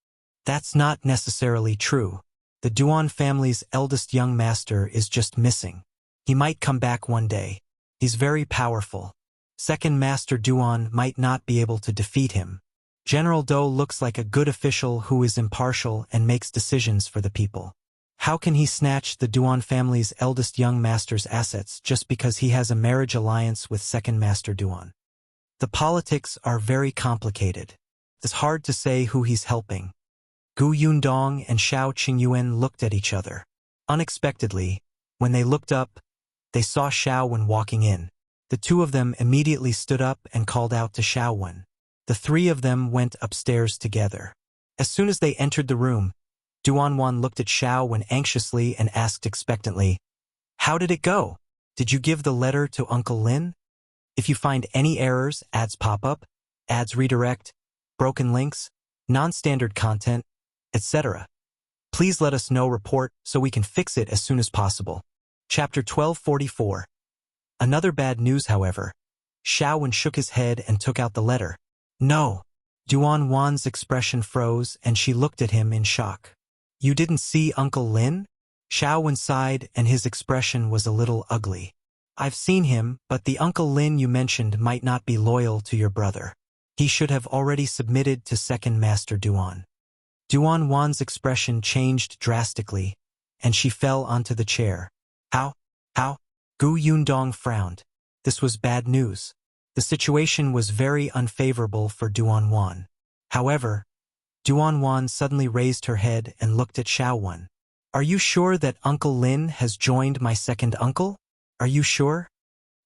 That's not necessarily true. The Duan family's eldest young master is just missing. He might come back one day. He's very powerful. Second Master Duan might not be able to defeat him. General Do looks like a good official who is impartial and makes decisions for the people. How can he snatch the Duan family's eldest young master's assets just because he has a marriage alliance with Second Master Duan? The politics are very complicated. It's hard to say who he's helping. Gu Yundong and Shao Qingyuan looked at each other. Unexpectedly, when they looked up, they saw Shao Wen walking in. The two of them immediately stood up and called out to Shao Wen. The three of them went upstairs together. As soon as they entered the room, Duan looked at Shao Wen anxiously and asked expectantly, "How did it go? Did you give the letter to Uncle Lin? If you find any errors, ads pop up, ads redirect, broken links, non-standard content, etc. Please let us know report so we can fix it as soon as possible." Chapter 1244. Another bad news, however. Shao Wen shook his head and took out the letter. "No." Duan's expression froze and she looked at him in shock. "You didn't see Uncle Lin?" Shao Wen sighed and his expression was a little ugly. "I've seen him, but the Uncle Lin you mentioned might not be loyal to your brother. He should have already submitted to Second Master Duan." Duan's expression changed drastically, and she fell onto the chair. How? Gu Yundong frowned. This was bad news. The situation was very unfavorable for Duan. However, Duan suddenly raised her head and looked at Shao Wen. "Are you sure that Uncle Lin has joined my second uncle? Are you sure?"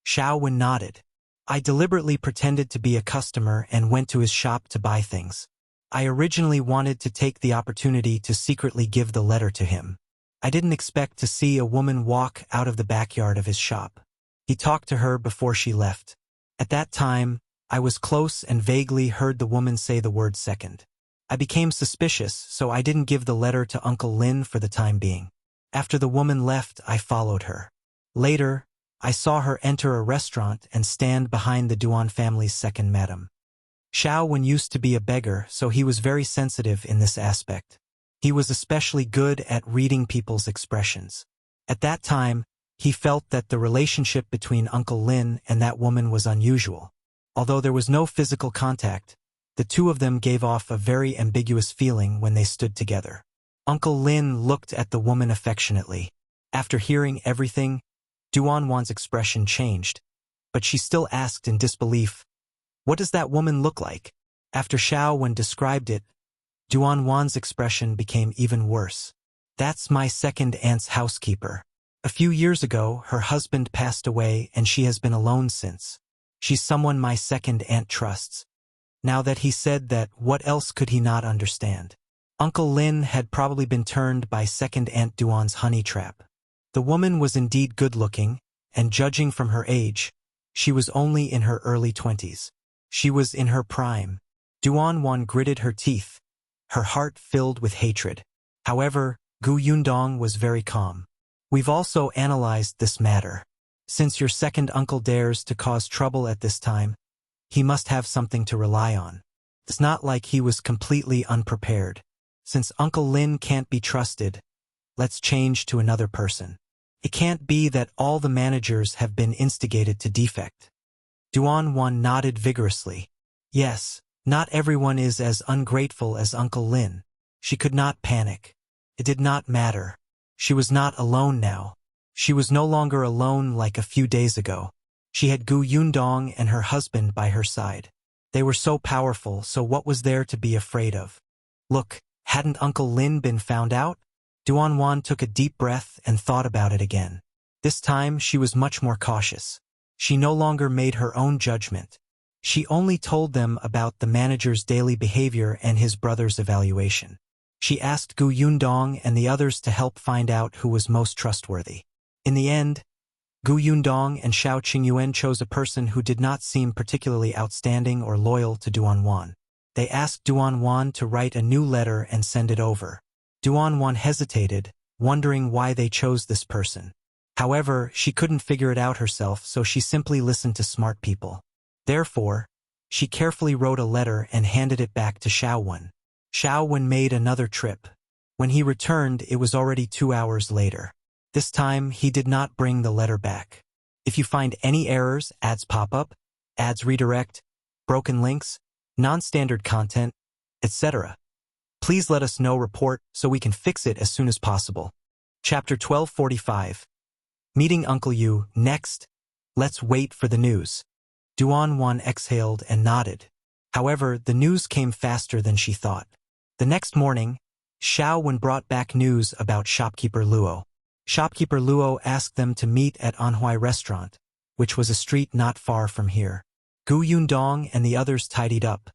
Shao Wen nodded. "I deliberately pretended to be a customer and went to his shop to buy things. I originally wanted to take the opportunity to secretly give the letter to him. I didn't expect to see a woman walk out of the backyard of his shop. He talked to her before she left. At that time, I was close and vaguely heard the woman say the word second. I became suspicious, so I didn't give the letter to Uncle Lin for the time being. After the woman left, I followed her. Later, I saw her enter a restaurant and stand behind the Duan family's second madam. Shao Wen used to be a beggar, so he was very sensitive in this aspect. He was especially good at reading people's expressions. At that time, he felt that the relationship between Uncle Lin and that woman was unusual. Although there was no physical contact, the two of them gave off a very ambiguous feeling when they stood together. Uncle Lin looked at the woman affectionately. After hearing everything, Duan's expression changed, but she still asked in disbelief, "What does that woman look like?" After Shao Wen described it, Duan's expression became even worse. "That's my second aunt's housekeeper. A few years ago, her husband passed away and she has been alone since. She's someone my second aunt trusts." Now that he said that, what else could he not understand? Uncle Lin had probably been turned by second aunt Duan's honey trap. The woman was indeed good-looking, and judging from her age, she was only in her early 20s. She was in her prime. Duan gritted her teeth, her heart filled with hatred. However, Gu Yundong was very calm. "We've also analyzed this matter. Since your second uncle dares to cause trouble at this time, he must have something to rely on. It's not like he was completely unprepared. Since Uncle Lin can't be trusted, let's change to another person. It can't be that all the managers have been instigated to defect." Duan nodded vigorously. Yes, not everyone is as ungrateful as Uncle Lin. She could not panic. It did not matter. She was not alone now. She was no longer alone like a few days ago. She had Gu Yundong and her husband by her side. They were so powerful, so what was there to be afraid of? Look, hadn't Uncle Lin been found out? Duan took a deep breath and thought about it again. This time she was much more cautious. She no longer made her own judgment. She only told them about the manager's daily behavior and his brother's evaluation. She asked Gu Yundong and the others to help find out who was most trustworthy. In the end, Gu Yundong and Shao Qingyuan chose a person who did not seem particularly outstanding or loyal to Duan. They asked Duan to write a new letter and send it over. Duan hesitated, wondering why they chose this person. However, she couldn't figure it out herself, so she simply listened to smart people. Therefore, she carefully wrote a letter and handed it back to Shao Wen. Shao Wen made another trip. When he returned, it was already 2 hours later. This time, he did not bring the letter back. If you find any errors, ads pop up, ads redirect, broken links, non-standard content, etc. Please let us know report so we can fix it as soon as possible. Chapter 1245. Meeting Uncle Yu. Next, let's wait for the news. Duan exhaled and nodded. However, the news came faster than she thought. The next morning, Shao brought back news about shopkeeper Luo. Shopkeeper Luo asked them to meet at Anhui Restaurant, which was a street not far from here. Yundong and the others tidied up,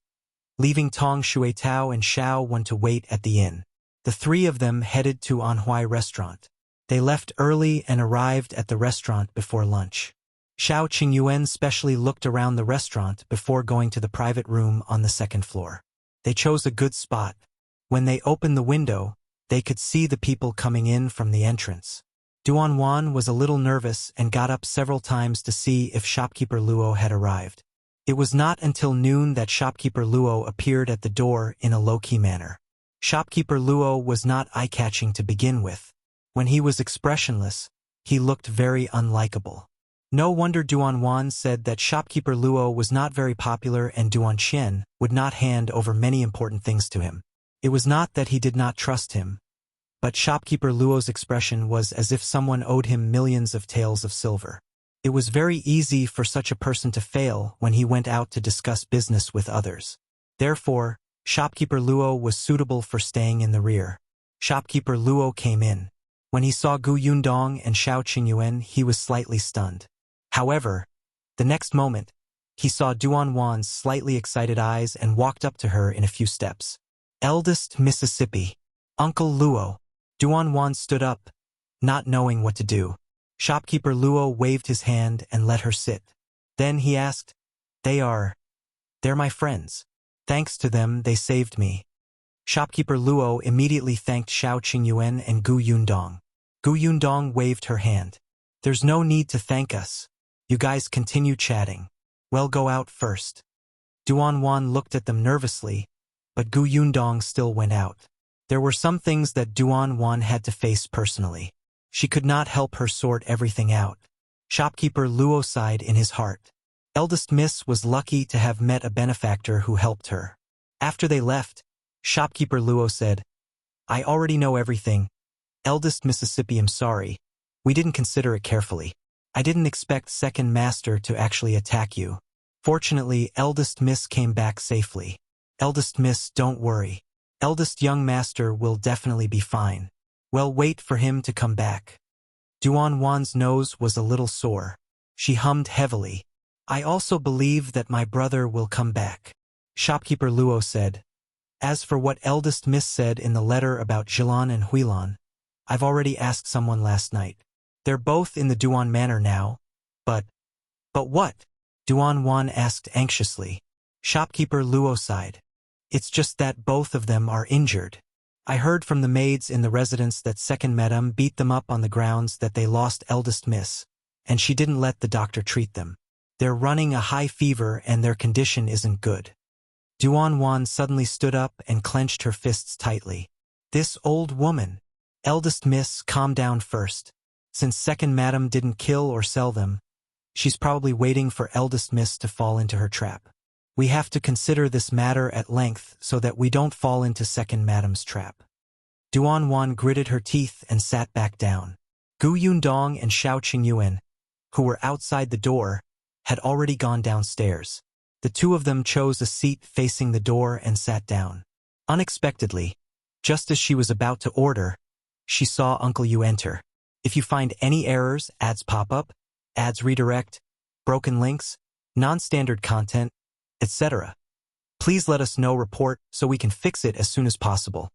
leaving Tong Xuetao and Shao to wait at the inn. The three of them headed to Anhui Restaurant. They left early and arrived at the restaurant before lunch. Shao Qingyuan specially looked around the restaurant before going to the private room on the second floor. They chose a good spot. When they opened the window, they could see the people coming in from the entrance. Duan was a little nervous and got up several times to see if shopkeeper Luo had arrived. It was not until noon that shopkeeper Luo appeared at the door in a low-key manner. Shopkeeper Luo was not eye-catching to begin with. When he was expressionless, he looked very unlikable. No wonder Duan said that shopkeeper Luo was not very popular and Qian would not hand over many important things to him. It was not that he did not trust him, but shopkeeper Luo's expression was as if someone owed him millions of taels of silver. It was very easy for such a person to fail when he went out to discuss business with others. Therefore, shopkeeper Luo was suitable for staying in the rear. Shopkeeper Luo came in. When he saw Yundong and Shao Qingyuan, he was slightly stunned. However, the next moment, he saw Duan's slightly excited eyes and walked up to her in a few steps. Eldest Mississippi, Uncle Luo. Duan stood up, not knowing what to do. Shopkeeper Luo waved his hand and let her sit. Then he asked, They're my friends. Thanks to them, they saved me. Shopkeeper Luo immediately thanked Shao Qingyuan and Yundong. Yundong waved her hand. There's no need to thank us. You guys continue chatting. Well, go out first. Duan looked at them nervously, but Yundong still went out. There were some things that Duan had to face personally. She could not help her sort everything out. Shopkeeper Luo sighed in his heart. Eldest Miss was lucky to have met a benefactor who helped her. After they left, shopkeeper Luo said, I already know everything. Eldest Mississippi, I'm sorry. We didn't consider it carefully. I didn't expect second master to actually attack you. Fortunately, eldest Miss came back safely. Eldest Miss, don't worry. Eldest young master will definitely be fine. Well, wait for him to come back. Duan's nose was a little sore. She hummed heavily. I also believe that my brother will come back. Shopkeeper Luo said. As for what eldest Miss said in the letter about Jilan and Huilan, I've already asked someone last night. They're both in the Duan manor now. But what? Duan asked anxiously. Shopkeeper Luo sighed. It's just that both of them are injured. I heard from the maids in the residence that second madam beat them up on the grounds that they lost eldest Miss, and she didn't let the doctor treat them. They're running a high fever and their condition isn't good. Duan suddenly stood up and clenched her fists tightly. This old woman. Eldest Miss, calm down first. Since second madam didn't kill or sell them, she's probably waiting for eldest Miss to fall into her trap. We have to consider this matter at length so that we don't fall into second madam's trap. Duan gritted her teeth and sat back down. Yundong and Shao Qingyuan, who were outside the door, had already gone downstairs. The two of them chose a seat facing the door and sat down. Unexpectedly, just as she was about to order, she saw Uncle Yu enter. If you find any errors, ads pop up, ads redirect, broken links, non-standard content, etc., please let us know report so we can fix it as soon as possible.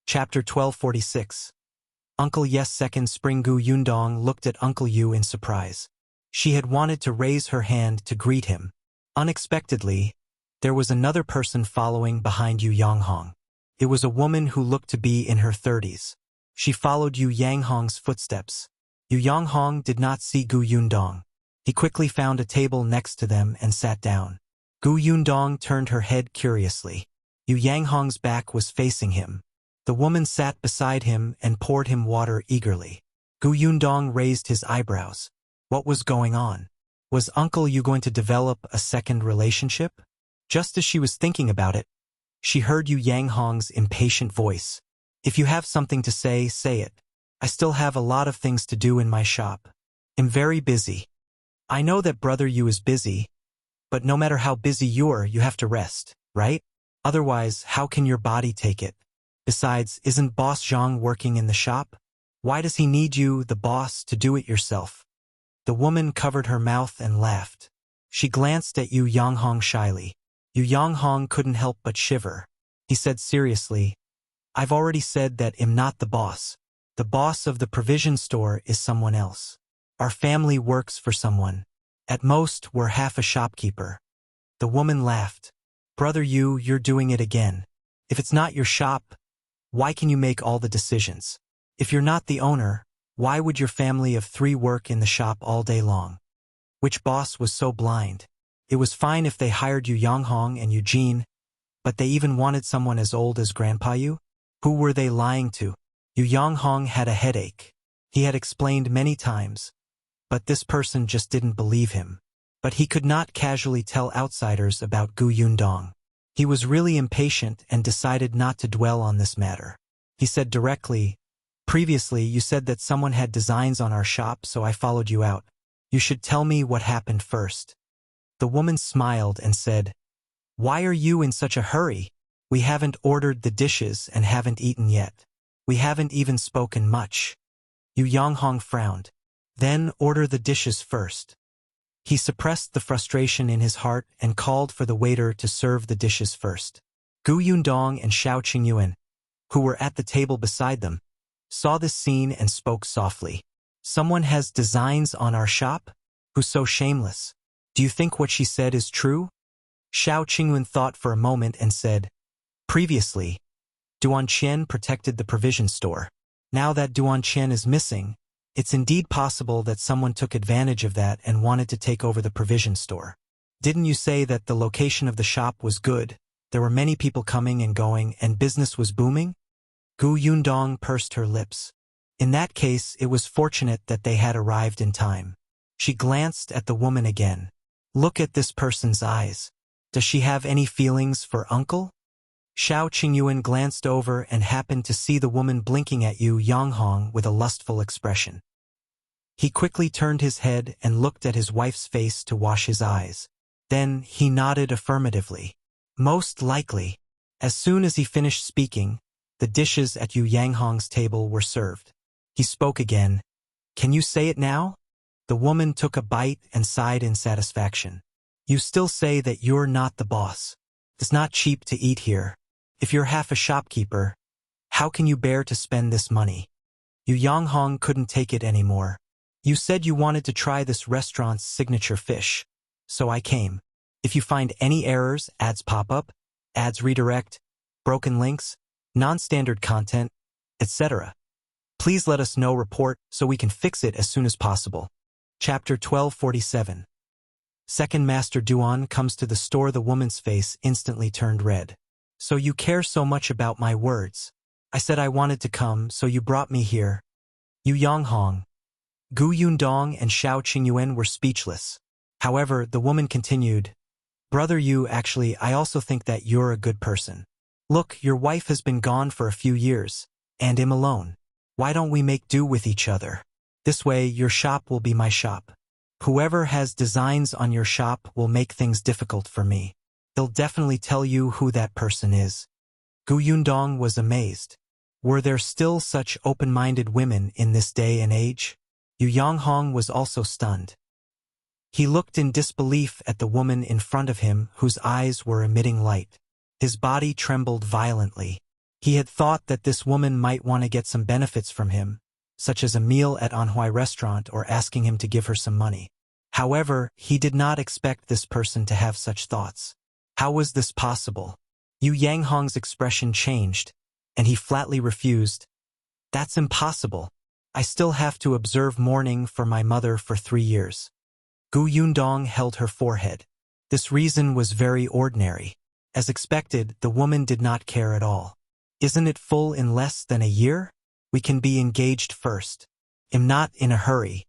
Chapter 1246. Uncle Yes. Second Spring. Yundong looked at Uncle Yu in surprise. She had wanted to raise her hand to greet him. Unexpectedly, there was another person following behind Yu Yanghong. It was a woman who looked to be in her 30s. She followed Yu Yanghong's footsteps. Yu Yanghong did not see Yundong. He quickly found a table next to them and sat down. Yundong turned her head curiously. Yu Yanghong's back was facing him. The woman sat beside him and poured him water eagerly. Yundong raised his eyebrows. What was going on? Was Uncle Yu going to develop a second relationship? Just as she was thinking about it, she heard Yu Yanghong's impatient voice. If you have something to say, say it. I still have a lot of things to do in my shop. I'm very busy. I know that brother Yu is busy, But no matter how busy you have to rest, right? Otherwise, how can your body take it? Besides, isn't Boss Zhang working in the shop? Why does he need you, the boss, to do it yourself? The woman covered her mouth and laughed. She glanced at Yu Yanghong shyly. Yu Yanghong couldn't help but shiver. He said seriously, I've already said that I'm not the boss. The boss of the provision store is someone else. Our family works for someone. At most, we're half a shopkeeper. The woman laughed. Brother Yu, you're doing it again. If it's not your shop, why can you make all the decisions? If you're not the owner, why would your family of 3 work in the shop all day long? Which boss was so blind? It was fine if they hired Yu Yanghong and Eugene, but they even wanted someone as old as Grandpa Yu? Who were they lying to? Yu Yanghong had a headache. He had explained many times, but this person just didn't believe him. But he could not casually tell outsiders about Gu Yundong. He was really impatient and decided not to dwell on this matter. He said directly, Previously, you said that someone had designs on our shop, so I followed you out. You should tell me what happened first. The woman smiled and said, Why are you in such a hurry? We haven't ordered the dishes and haven't eaten yet. We haven't even spoken much. Yu Yanghong frowned. Then order the dishes first. He suppressed the frustration in his heart and called for the waiter to serve the dishes first. Gu Yundong and Shao Qingyuan, who were at the table beside them, saw this scene and spoke softly. Someone has designs on our shop? Who's so shameless? Do you think what she said is true? Shao Qingyuan thought for a moment and said, Previously, Duan Qian protected the provision store. Now that Duan Qian is missing, it's indeed possible that someone took advantage of that and wanted to take over the provision store. Didn't you say that the location of the shop was good? There were many people coming and going and business was booming? Gu Yundong pursed her lips. In that case, it was fortunate that they had arrived in time. She glanced at the woman again. Look at this person's eyes. Does she have any feelings for uncle? Shao Qingyuan glanced over and happened to see the woman blinking at Yu Yanghong with a lustful expression. He quickly turned his head and looked at his wife's face to wash his eyes. Then he nodded affirmatively. Most likely. As soon as he finished speaking, the dishes at Yu Yanghong's table were served. He spoke again. Can you say it now? The woman took a bite and sighed in satisfaction. You still say that you're not the boss. It's not cheap to eat here. If you're half a shopkeeper, how can you bear to spend this money? Yu Yanghong couldn't take it anymore. You said you wanted to try this restaurant's signature fish. So I came. If you find any errors, ads pop up, ads redirect, broken links, non-standard content, etc., please let us know report so we can fix it as soon as possible. Chapter 1247. Second Master Duan comes to the store. The woman's face instantly turned red. So you care so much about my words. I said I wanted to come, so you brought me here. Yu Yanghong, Gu Yundong and Shao Qingyuan were speechless. However, the woman continued, Brother Yu, actually, I also think that you're a good person. Look, your wife has been gone for a few years, and I'm alone. Why don't we make do with each other? This way, your shop will be my shop. Whoever has designs on your shop will make things difficult for me. They'll definitely tell you who that person is. Gu Yundong was amazed. Were there still such open-minded women in this day and age? Yu Yanghong was also stunned. He looked in disbelief at the woman in front of him whose eyes were emitting light. His body trembled violently. He had thought that this woman might want to get some benefits from him, such as a meal at Anhui restaurant or asking him to give her some money. However, he did not expect this person to have such thoughts. How was this possible? Yu Yanghong's expression changed, and he flatly refused. That's impossible. I still have to observe mourning for my mother for 3 years. Gu Yundong held her forehead. This reason was very ordinary. As expected, the woman did not care at all. Isn't it full in less than a year? We can be engaged first. I'm not in a hurry.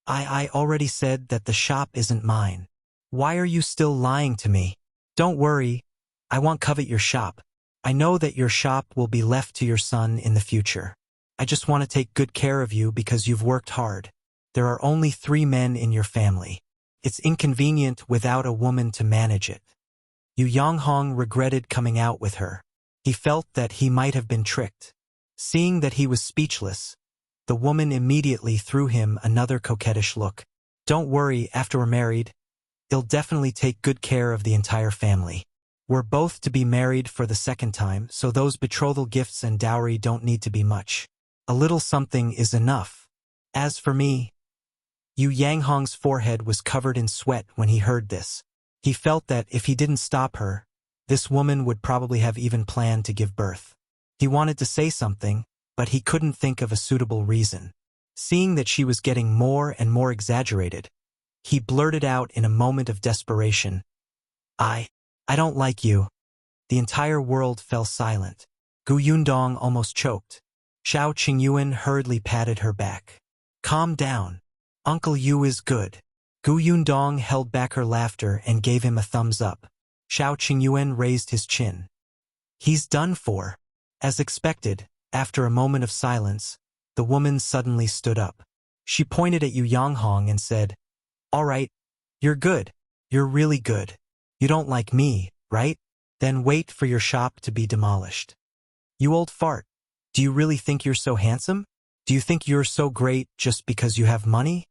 I already said that the shop isn't mine. Why are you still lying to me? Don't worry. I won't covet your shop. I know that your shop will be left to your son in the future. I just want to take good care of you because you've worked hard. There are only 3 men in your family. It's inconvenient without a woman to manage it. Yu Yanghong regretted coming out with her. He felt that he might have been tricked. Seeing that he was speechless, the woman immediately threw him another coquettish look. Don't worry, after we're married, he'll definitely take good care of the entire family. We're both to be married for the second time, so those betrothal gifts and dowry don't need to be much. A little something is enough. As for me, Yu Yanghong's forehead was covered in sweat when he heard this. He felt that if he didn't stop her, this woman would probably have even planned to give birth. He wanted to say something, but he couldn't think of a suitable reason. Seeing that she was getting more and more exaggerated, he blurted out in a moment of desperation, I don't like you. The entire world fell silent. Gu Yundong almost choked. Shao Qingyuan hurriedly patted her back. Calm down. Uncle Yu is good. Gu Yundong held back her laughter and gave him a thumbs up. Shao Qingyuan raised his chin. He's done for. As expected, after a moment of silence, the woman suddenly stood up. She pointed at Yu Yanghong and said, All right, you're good. You're really good. You don't like me, right? Then wait for your shop to be demolished. You old fart. Do you really think you're so handsome? Do you think you're so great just because you have money?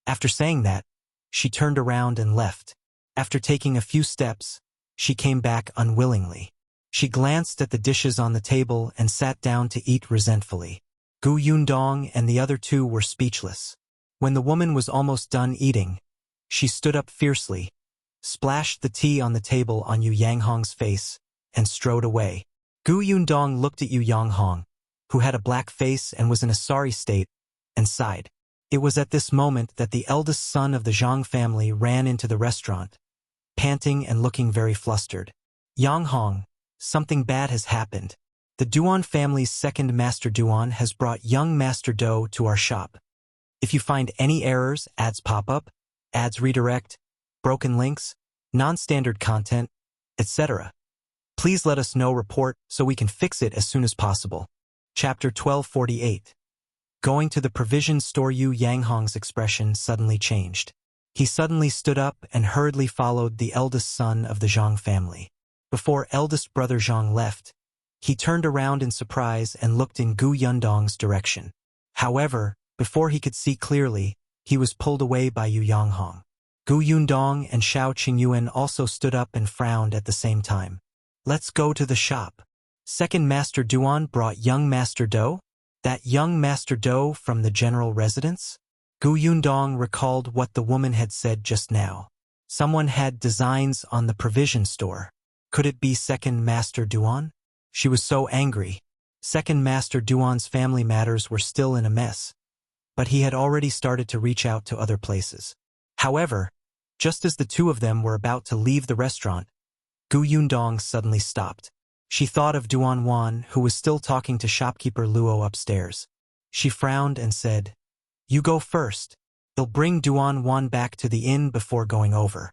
After saying that, she turned around and left. After taking a few steps, she came back unwillingly. She glanced at the dishes on the table and sat down to eat resentfully. Gu Yundong and the other two were speechless. When the woman was almost done eating, she stood up fiercely, splashed the tea on the table on Yu Yanghong's face, and strode away. Gu Yundong looked at Yu Yanghong, who had a black face and was in a sorry state, and sighed. It was at this moment that the eldest son of the Zhang family ran into the restaurant, panting and looking very flustered. Yanghong, something bad has happened. The Duan family's second Master Duan has brought young Master Do to our shop. If you find any errors, ads pop up, ads redirect, broken links, non-standard content, etc., please let us know. Report so we can fix it as soon as possible. Chapter 1248. Going to the provision store. Yu Yanghong's expression suddenly changed. He suddenly stood up and hurriedly followed the eldest son of the Zhang family. Before eldest brother Zhang left, he turned around in surprise and looked in Gu Yundong's direction. However, before he could see clearly, he was pulled away by Yu Yanghong. Gu Yundong and Shao Qingyuan also stood up and frowned at the same time. Let's go to the shop. Second Master Duan brought young Master Do? That young Master Do from the general residence? Gu Yundong recalled what the woman had said just now. Someone had designs on the provision store. Could it be Second Master Duan? She was so angry. Second Master Duan's family matters were still in a mess, but he had already started to reach out to other places. However, just as the two of them were about to leave the restaurant, Gu Yundong suddenly stopped. She thought of Duan Wan, who was still talking to shopkeeper Luo upstairs. She frowned and said, You go first. They'll bring Duan Wan back to the inn before going over.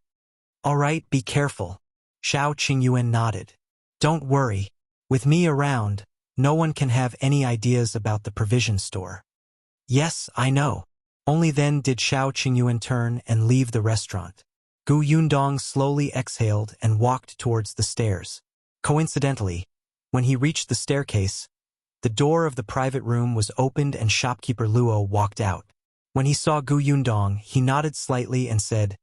All right, be careful. Shao Qingyuan nodded. Don't worry. With me around, no one can have any ideas about the provision store. Yes, I know. Only then did Shao Qingyuan turn and leave the restaurant. Gu Yundong slowly exhaled and walked towards the stairs. Coincidentally, when he reached the staircase, the door of the private room was opened and shopkeeper Luo walked out. When he saw Gu Yundong, he nodded slightly and said,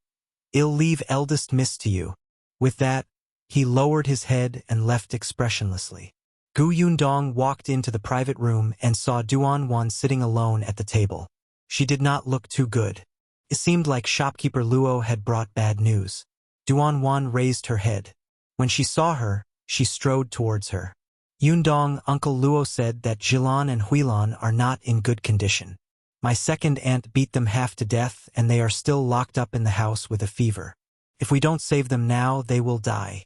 I'll leave eldest miss to you. With that, he lowered his head and left expressionlessly. Gu Yundong walked into the private room and saw Duan Wan sitting alone at the table. She did not look too good. It seemed like shopkeeper Luo had brought bad news. Duan Wan raised her head. When she saw her, she strode towards her. Yundong, Uncle Luo said that Jilan and Huilan are not in good condition. My second aunt beat them half to death and they are still locked up in the house with a fever. If we don't save them now, they will die.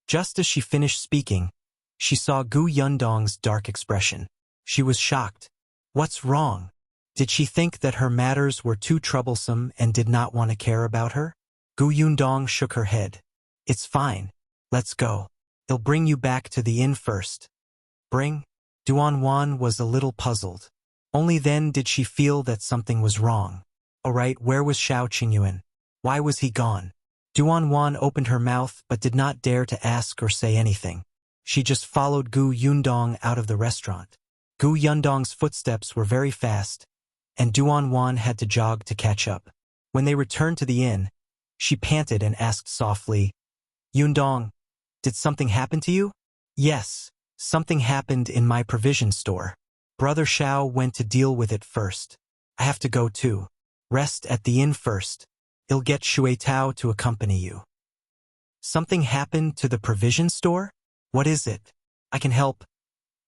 Just as she finished speaking, she saw Gu Yundong's dark expression. She was shocked. What's wrong? Did she think that her matters were too troublesome and did not want to care about her? Gu Yundong shook her head. It's fine. Let's go. They'll bring you back to the inn first. Bring? Duan Wan was a little puzzled. Only then did she feel that something was wrong. All right, where was Shao Qingyuan? Why was he gone? Duan opened her mouth but did not dare to ask or say anything. She just followed Gu Yundong out of the restaurant. Gu Yundong's footsteps were very fast, and Duan had to jog to catch up. When they returned to the inn, she panted and asked softly, "Yundong, did something happen to you?" "Yes, something happened in my provision store. Brother Shao went to deal with it first. I have to go too. Rest at the inn first. I'll get Shui Tao to accompany you." "Something happened to the provision store? What is it? I can help."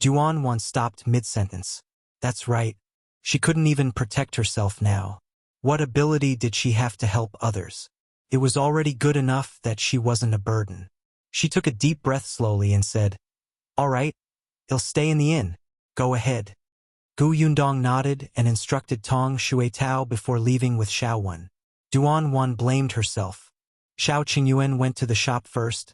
Duan stopped mid-sentence. That's right. She couldn't even protect herself now. What ability did she have to help others? It was already good enough that she wasn't a burden. She took a deep breath slowly and said, "All right, I'll stay in the inn. Go ahead." Gu Yundong nodded and instructed Tong Shui Tao before leaving with Shao. Duan blamed herself. Shao Qingyuan went to the shop first,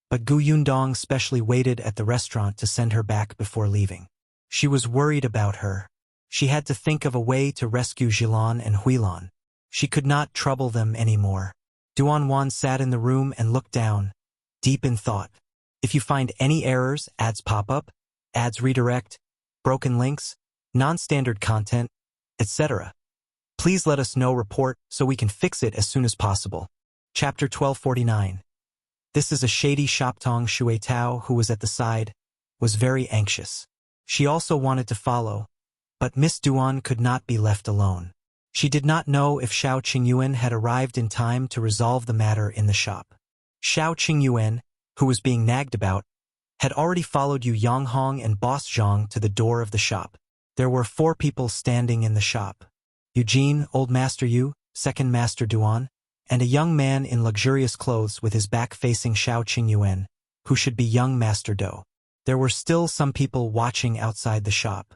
but Gu Yundong specially waited at the restaurant to send her back before leaving. She was worried about her. She had to think of a way to rescue Jilan and Huilan. She could not trouble them anymore. Duan sat in the room and looked down, deep in thought. If you find any errors, ads pop up, ads redirect, broken links, non-standard content, etc., please let us know. Report so we can fix it as soon as possible. Chapter 1249. This is a shady shop. Tong Shui Tao, who was at the side, was very anxious. She also wanted to follow, but Miss Duan could not be left alone. She did not know if Shao Qingyuan had arrived in time to resolve the matter in the shop. Shao Qingyuan, who was being nagged about, had already followed Yu Yanghong and Boss Zhang to the door of the shop. There were 4 people standing in the shop. Eugene, Old Master Yu, Second Master Duan, and a young man in luxurious clothes with his back facing Shao Qingyuan, who should be young Master Do. There were still some people watching outside the shop.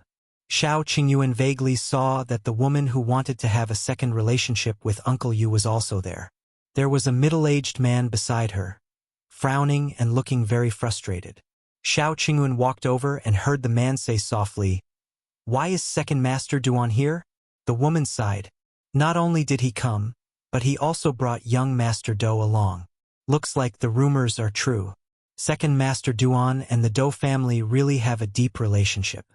Shao Qingyuan vaguely saw that the woman who wanted to have a second relationship with Uncle Yu was also there. There was a middle-aged man beside her, frowning and looking very frustrated. Shao Qingyuan walked over and heard the man say softly, "Why is Second Master Duan here?" The woman sighed. Not only did he come, but he also brought young Master Do along. Looks like the rumors are true. Second Master Duan and the Do family really have a deep relationship.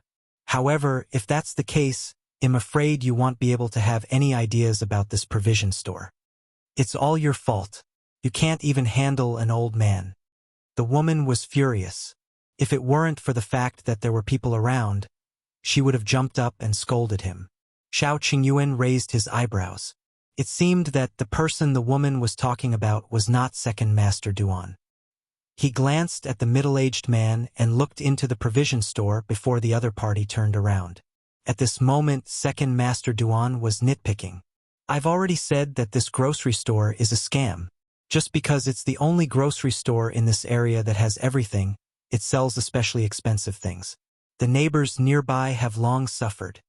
However, if that's the case, I'm afraid you won't be able to have any ideas about this provision store. It's all your fault. You can't even handle an old man. The woman was furious. If it weren't for the fact that there were people around, she would have jumped up and scolded him. Shao Qingyuan raised his eyebrows. It seemed that the person the woman was talking about was not Second Master Duan. He glanced at the middle-aged man and looked into the provision store before the other party turned around. At this moment, Second Master Duan was nitpicking. "I've already said that this grocery store is a scam. Just because it's the only grocery store in this area that has everything, it sells especially expensive things. The neighbors nearby have long suffered."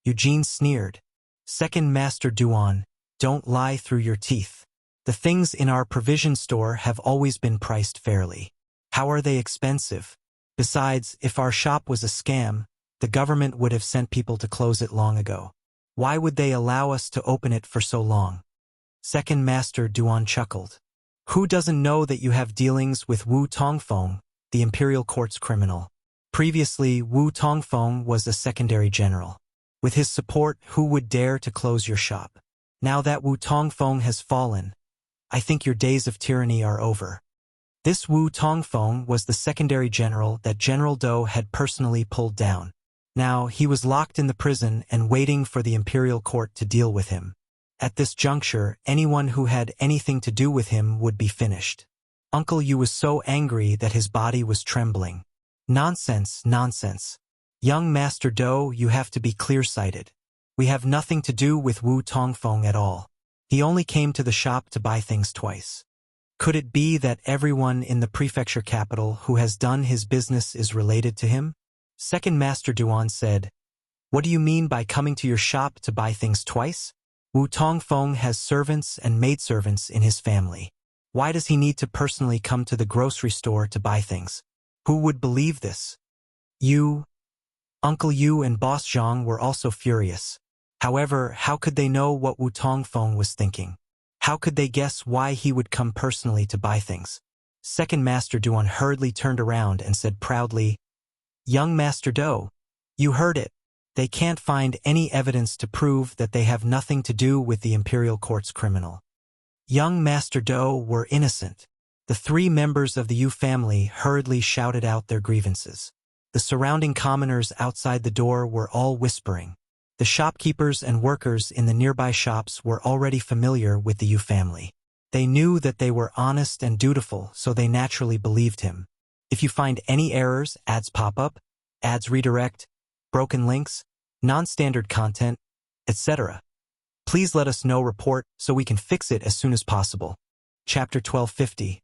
Eugene sneered. "Second Master Duan, don't lie through your teeth. The things in our provision store have always been priced fairly. How are they expensive? Besides, if our shop was a scam, the government would have sent people to close it long ago. Why would they allow us to open it for so long?" Second Master Duan chuckled. "Who doesn't know that you have dealings with Wu Tongfeng, the Imperial Court's criminal? Previously, Wu Tongfeng was a secondary general. With his support, who would dare to close your shop? Now that Wu Tongfeng has fallen, I think your days of tyranny are over." This Wu Tongfeng was the secondary general that General Do had personally pulled down. Now, he was locked in the prison and waiting for the Imperial Court to deal with him. At this juncture, anyone who had anything to do with him would be finished. Uncle Yu was so angry that his body was trembling. "Nonsense, nonsense. Young Master Do, you have to be clear-sighted. We have nothing to do with Wu Tongfeng at all. He only came to the shop to buy things twice. Could it be that everyone in the prefecture capital who has done his business is related to him?" Second Master Duan said, "What do you mean by coming to your shop to buy things twice? Wu Tongfeng has servants and maidservants in his family. Why does he need to personally come to the grocery store to buy things? Who would believe this?" Uncle Yu and Boss Zhang were also furious. However, how could they know what Wu Tongfeng was thinking? How could they guess why he would come personally to buy things? Second Master Duan hurriedly turned around and said proudly, "Young Master Do, you heard it. They can't find any evidence to prove that they have nothing to do with the imperial court's criminal." Young Master Do were innocent. The three members of the Yu family hurriedly shouted out their grievances. The surrounding commoners outside the door were all whispering. The shopkeepers and workers in the nearby shops were already familiar with the Yu family. They knew that they were honest and dutiful, so they naturally believed him. If you find any errors, ads pop up, ads redirect, broken links, non-standard content, etc., please let us know report so we can fix it as soon as possible. Chapter 1250.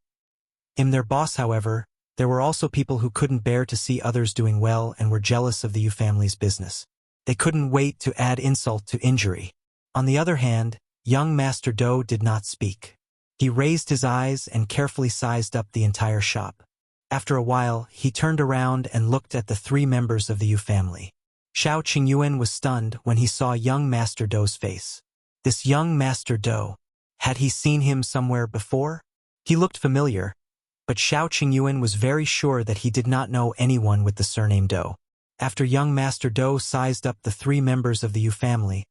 In their boss, however, there were also people who couldn't bear to see others doing well and were jealous of the Yu family's business. They couldn't wait to add insult to injury. On the other hand, young Master Do did not speak. He raised his eyes and carefully sized up the entire shop. After a while, he turned around and looked at the three members of the Yu family. Shao Qingyuan was stunned when he saw young Master Do's face. This young Master Do, had he seen him somewhere before? He looked familiar, but Shao Qingyuan was very sure that he did not know anyone with the surname Do. After young Master Do sized up the three members of the Yu family,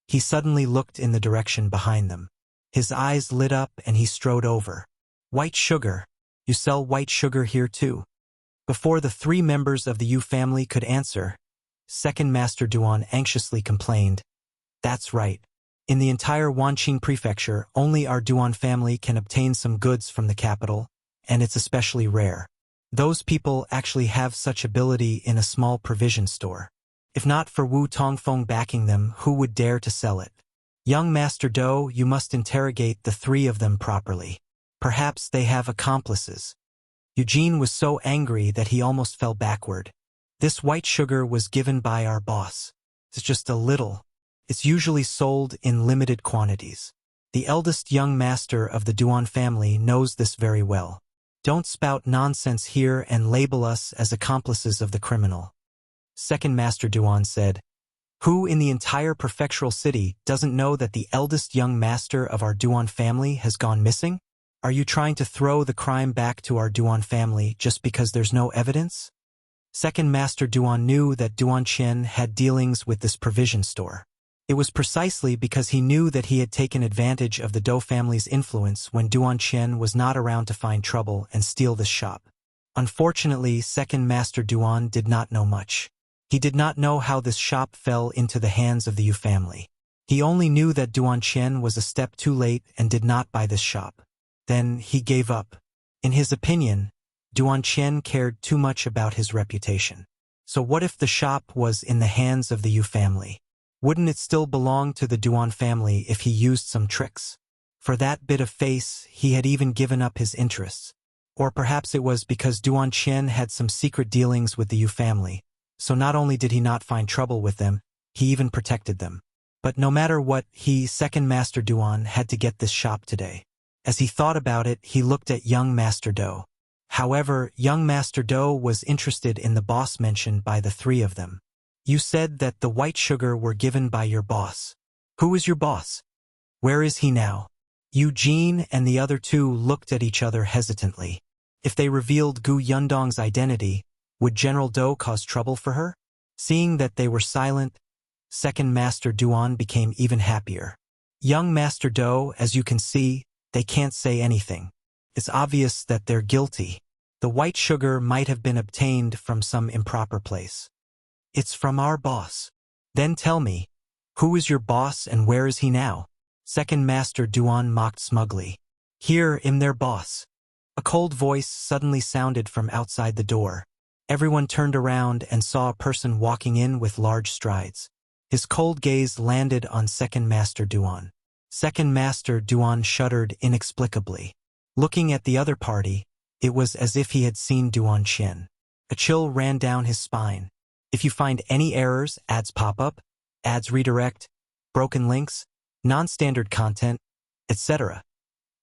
he suddenly looked in the direction behind them. His eyes lit up and he strode over. "White sugar. You sell white sugar here too?" Before the three members of the Yu family could answer, Second Master Duan anxiously complained, "That's right. In the entire Wanqing Prefecture, only our Duan family can obtain some goods from the capital, and it's especially rare. Those people actually have such ability in a small provision store. If not for Wu Tongfeng backing them, who would dare to sell it? Young Master Do, you must interrogate the three of them properly. Perhaps they have accomplices." Eugene was so angry that he almost fell backward. "This white sugar was given by our boss. It's just a little. It's usually sold in limited quantities. The eldest young master of the Duan family knows this very well. Don't spout nonsense here and label us as accomplices of the criminal." Second Master Duan said, "Who in the entire prefectural city doesn't know that the eldest young master of our Duan family has gone missing? Are you trying to throw the crime back to our Duan family just because there's no evidence?" Second Master Duan knew that Duan Qian had dealings with this provision store. It was precisely because he knew that he had taken advantage of the Do family's influence when Duan Qian was not around to find trouble and steal this shop. Unfortunately, Second Master Duan did not know much. He did not know how this shop fell into the hands of the Yu family. He only knew that Duan Qian was a step too late and did not buy this shop. Then he gave up. In his opinion, Duan Qian cared too much about his reputation. So what if the shop was in the hands of the Yu family? Wouldn't it still belong to the Duan family if he used some tricks? For that bit of face, he had even given up his interests. Or perhaps it was because Duan Qian had some secret dealings with the Yu family. So not only did he not find trouble with them, he even protected them. But no matter what, Second Master Duan had to get this shop today. As he thought about it, he looked at young Master Do. However, young Master Do was interested in the boss mentioned by the three of them. "You said that the white sugar were given by your boss. Who is your boss? Where is he now?" Eugene and the other two looked at each other hesitantly. If they revealed Gu Yundong's identity, would General Do cause trouble for her? Seeing that they were silent, Second Master Duan became even happier. "Young Master Do, as you can see, they can't say anything. It's obvious that they're guilty. The white sugar might have been obtained from some improper place. It's from our boss. Then tell me, who is your boss and where is he now?" Second Master Duan mocked smugly. "Here, in their boss." A cold voice suddenly sounded from outside the door. Everyone turned around and saw a person walking in with large strides. His cold gaze landed on Second Master Duan. Second Master Duan shuddered inexplicably. Looking at the other party, it was as if he had seen Duan Qian. A chill ran down his spine. If you find any errors, ads pop up, ads redirect, broken links, non-standard content, etc.,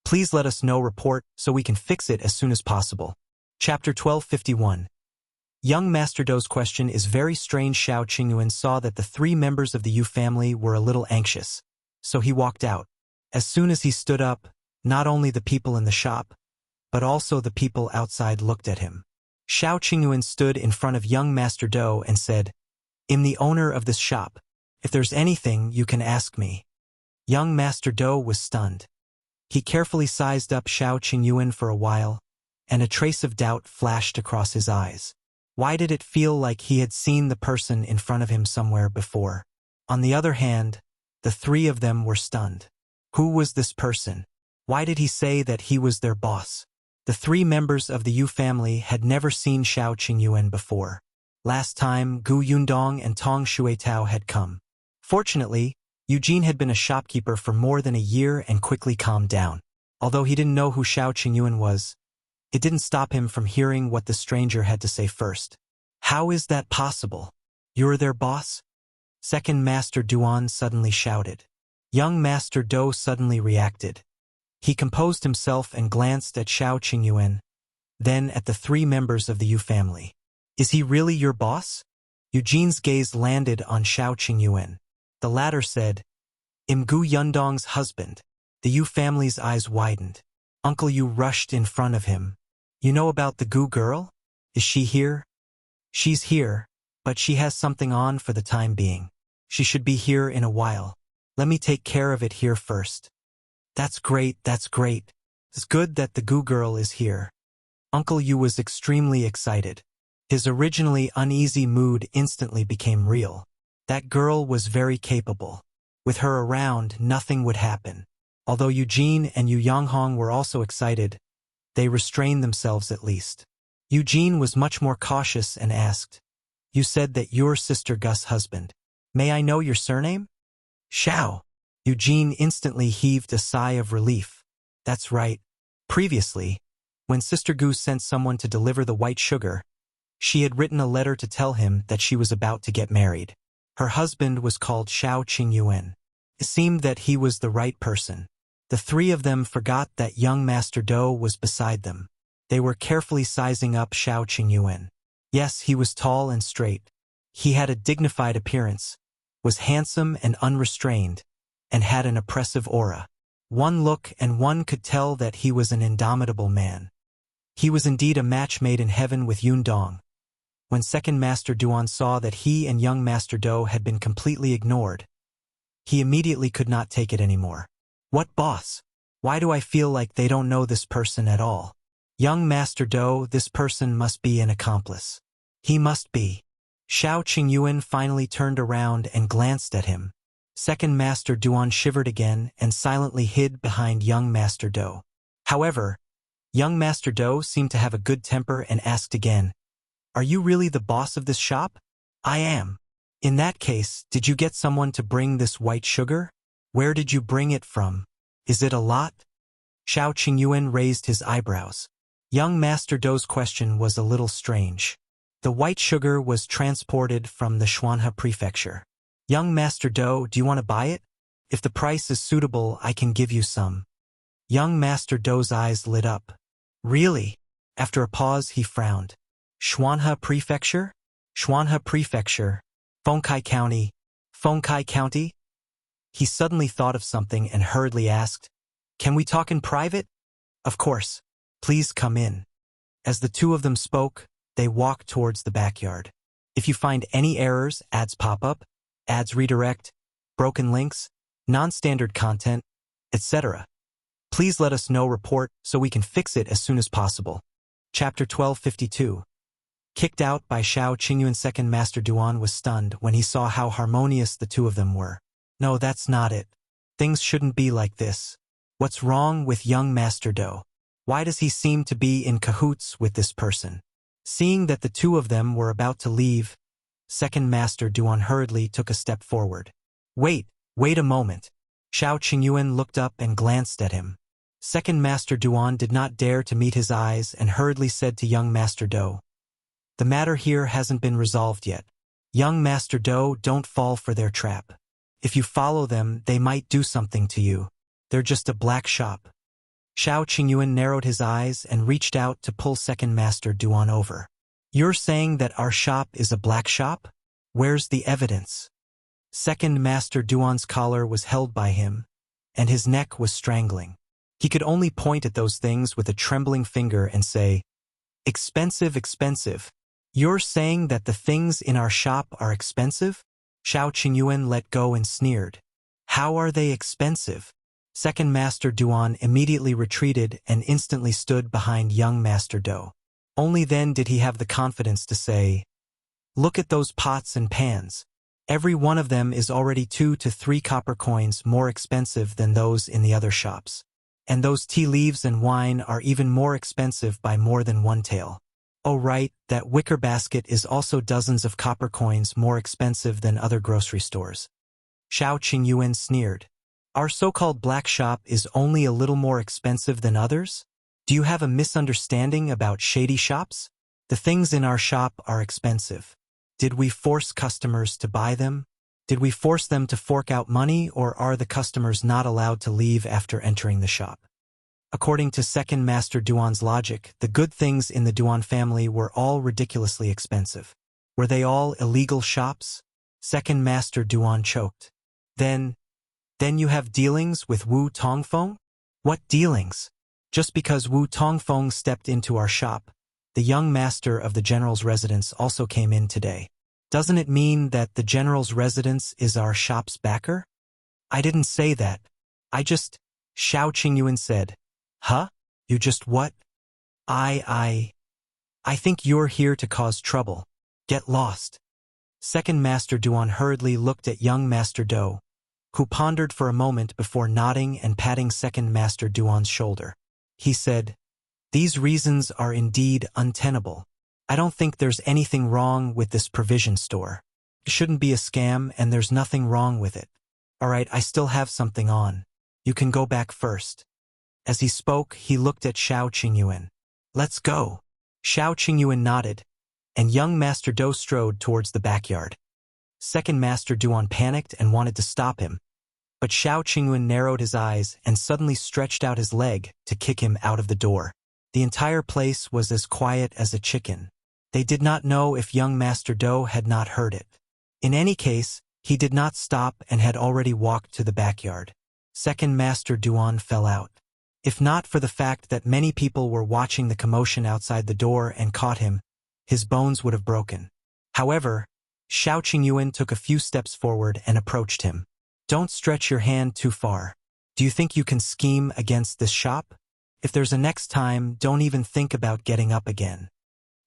please let us know report so we can fix it as soon as possible. Chapter 1251. Young Master Do's question is very strange. Shao Qingyuan saw that the three members of the Yu family were a little anxious, so he walked out. As soon as he stood up, not only the people in the shop, but also the people outside looked at him. Shao Qingyuan stood in front of young Master Do and said, "I'm the owner of this shop. If there's anything, you can ask me." Young Master Do was stunned. He carefully sized up Shao Qingyuan for a while, and a trace of doubt flashed across his eyes. Why did it feel like he had seen the person in front of him somewhere before? On the other hand, the three of them were stunned. Who was this person? Why did he say that he was their boss? The three members of the Yu family had never seen Shao Qingyuan before. Last time, Gu Yundong and Tong Shuitao had come. Fortunately, Eugene had been a shopkeeper for more than a year and quickly calmed down. Although he didn't know who Shao Qingyuan was, it didn't stop him from hearing what the stranger had to say first. "How is that possible? You're their boss?" Second Master Duan suddenly shouted. Young Master Do suddenly reacted. He composed himself and glanced at Shao Qingyuan, then at the three members of the Yu family. "Is he really your boss?" Eugene's gaze landed on Shao Qingyuan. The latter said, "I'm Gu Yundong's husband." The Yu family's eyes widened. Uncle Yu rushed in front of him. "You know about the Gu girl? Is she here?" "She's here, but she has something on for the time being. She should be here in a while. Let me take care of it here first." That's great. It's good that the Gu girl is here." Uncle Yu was extremely excited. His originally uneasy mood instantly became real. That girl was very capable. With her around, nothing would happen. Although Eugene and Yu Yanghong were also excited, they restrained themselves at least. Eugene was much more cautious and asked, "You said that you're Sister Gus' husband. May I know your surname?" "Shao." Eugene instantly heaved a sigh of relief. That's right. Previously, when Sister Gu sent someone to deliver the white sugar, she had written a letter to tell him that she was about to get married. Her husband was called Shao Qingyuan. It seemed that he was the right person. The three of them forgot that young Master Do was beside them. They were carefully sizing up Shao Qingyuan. Yes, he was tall and straight. He had a dignified appearance, was handsome and unrestrained, and had an oppressive aura. One look and one could tell that he was an indomitable man. He was indeed a match made in heaven with Yundong. When Second Master Duan saw that he and young Master Do had been completely ignored, he immediately could not take it anymore. "What boss? Why do I feel like they don't know this person at all? Young Master Do, this person must be an accomplice. He must be." Shao Qingyuan finally turned around and glanced at him. Second Master Duan shivered again and silently hid behind young Master Do. However, young Master Do seemed to have a good temper and asked again, "Are you really the boss of this shop?" "I am." "In that case, did you get someone to bring this white sugar? Where did you bring it from? Is it a lot?" Shao Qingyuan raised his eyebrows. Young Master Do's question was a little strange. The white sugar was transported from the Shuanhe Prefecture. "Young Master Do, do you want to buy it? If the price is suitable, I can give you some." Young Master Do's eyes lit up. "Really?" After a pause, he frowned. "Shuanhe Prefecture? Shuanhe Prefecture. Fengkai County. Fengkai County?" He suddenly thought of something and hurriedly asked, "Can we talk in private?" "Of course. Please come in." As the two of them spoke, they walked towards the backyard. If you find any errors, ads pop up, ads redirect, broken links, non-standard content, etc., please let us know report so we can fix it as soon as possible. Chapter 1252. Kicked out by Shao Qingyuan, Second Master Duan was stunned when he saw how harmonious the two of them were. No, that's not it. Things shouldn't be like this. What's wrong with young Master Do? Why does he seem to be in cahoots with this person? Seeing that the two of them were about to leave, Second Master Duan hurriedly took a step forward. Wait a moment." Shao Qingyuan looked up and glanced at him. Second Master Duan did not dare to meet his eyes and hurriedly said to young Master Do, "The matter here hasn't been resolved yet. Young Master Do, don't fall for their trap. If you follow them, they might do something to you. They're just a black shop." Shao Qingyuan narrowed his eyes and reached out to pull Second Master Duan over. "You're saying that our shop is a black shop? Where's the evidence?" Second Master Duan's collar was held by him, and his neck was strangling. He could only point at those things with a trembling finger and say, "Expensive, expensive. You're saying that the things in our shop are expensive?" Shao Qingyuan let go and sneered. "How are they expensive?" Second Master Duan immediately retreated and instantly stood behind young Master Do. Only then did he have the confidence to say, "Look at those pots and pans. Every one of them is already 2 to 3 copper coins more expensive than those in the other shops. And those tea leaves and wine are even more expensive by more than 1 tael. Oh right, that wicker basket is also dozens of copper coins more expensive than other grocery stores." Shao Qingyuan sneered. "Our so-called black shop is only a little more expensive than others? Do you have a misunderstanding about shady shops? The things in our shop are expensive. Did we force customers to buy them? Did we force them to fork out money, or are the customers not allowed to leave after entering the shop?" According to Second Master Duan's logic, the good things in the Duan family were all ridiculously expensive. Were they all illegal shops? Second Master Duan choked. Then you have dealings with Wu Tongfeng? What dealings? Just because Wu Tongfeng stepped into our shop, the young master of the general's residence also came in today. Doesn't it mean that the general's residence is our shop's backer? I didn't say that. Shao Qingyuan said. Huh? You just what? I think you're here to cause trouble. Get lost. Second Master Duan hurriedly looked at young Master Do, who pondered for a moment before nodding and patting Second Master Duan's shoulder. He said, "These reasons are indeed untenable. I don't think there's anything wrong with this provision store. It shouldn't be a scam, and there's nothing wrong with it. All right, I still have something on. You can go back first." As he spoke, he looked at Shao Qingyuan. "Let's go." Shao Qingyuan nodded, and young Master Do strode towards the backyard. Second Master Duan panicked and wanted to stop him, but Shao Qingyuan narrowed his eyes and suddenly stretched out his leg to kick him out of the door. The entire place was as quiet as a chicken. They did not know if young Master Do had not heard it. In any case, he did not stop and had already walked to the backyard. Second Master Duan fell out. If not for the fact that many people were watching the commotion outside the door and caught him, his bones would have broken. However, Shao Qingyuan took a few steps forward and approached him. "Don't stretch your hand too far. Do you think you can scheme against this shop? If there's a next time, don't even think about getting up again."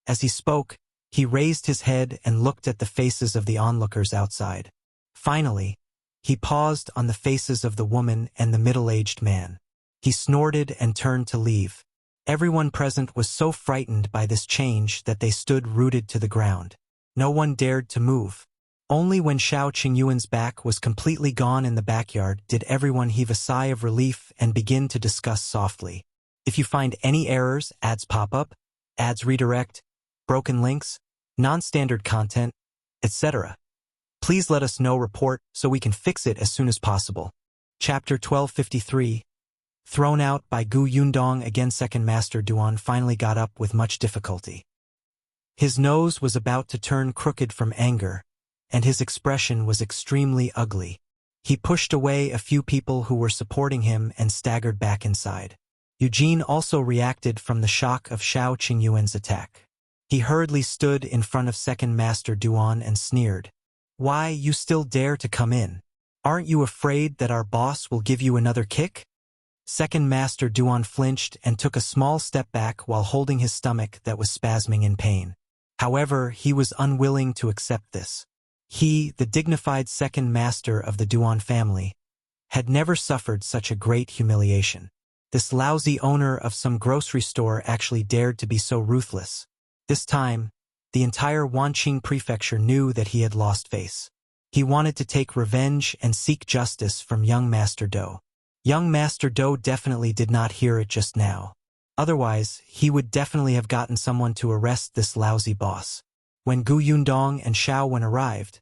As he spoke, he raised his head and looked at the faces of the onlookers outside. Finally, he paused on the faces of the woman and the middle-aged man. He snorted and turned to leave. Everyone present was so frightened by this change that they stood rooted to the ground. No one dared to move. Only when Shao Qingyuan's back was completely gone in the backyard did everyone heave a sigh of relief and begin to discuss softly. If you find any errors, ads pop up, ads redirect, broken links, non-standard content, etc., please let us know. Report so we can fix it as soon as possible. Chapter 1253. Thrown out by Yundong again. Second Master Duan finally got up with much difficulty. His nose was about to turn crooked from anger, and his expression was extremely ugly. He pushed away a few people who were supporting him and staggered back inside. Eugene also reacted from the shock of Shao Qingyuan's attack. He hurriedly stood in front of Second Master Duan and sneered. "Why, you still dare to come in? Aren't you afraid that our boss will give you another kick?" Second Master Duan flinched and took a small step back while holding his stomach that was spasming in pain. However, he was unwilling to accept this. He, the dignified second master of the Duan family, had never suffered such a great humiliation. This lousy owner of some grocery store actually dared to be so ruthless. This time, the entire Wanqing Prefecture knew that he had lost face. He wanted to take revenge and seek justice from young Master Do. Young Master Do definitely did not hear it just now. Otherwise, he would definitely have gotten someone to arrest this lousy boss. When Yundong and Shao arrived,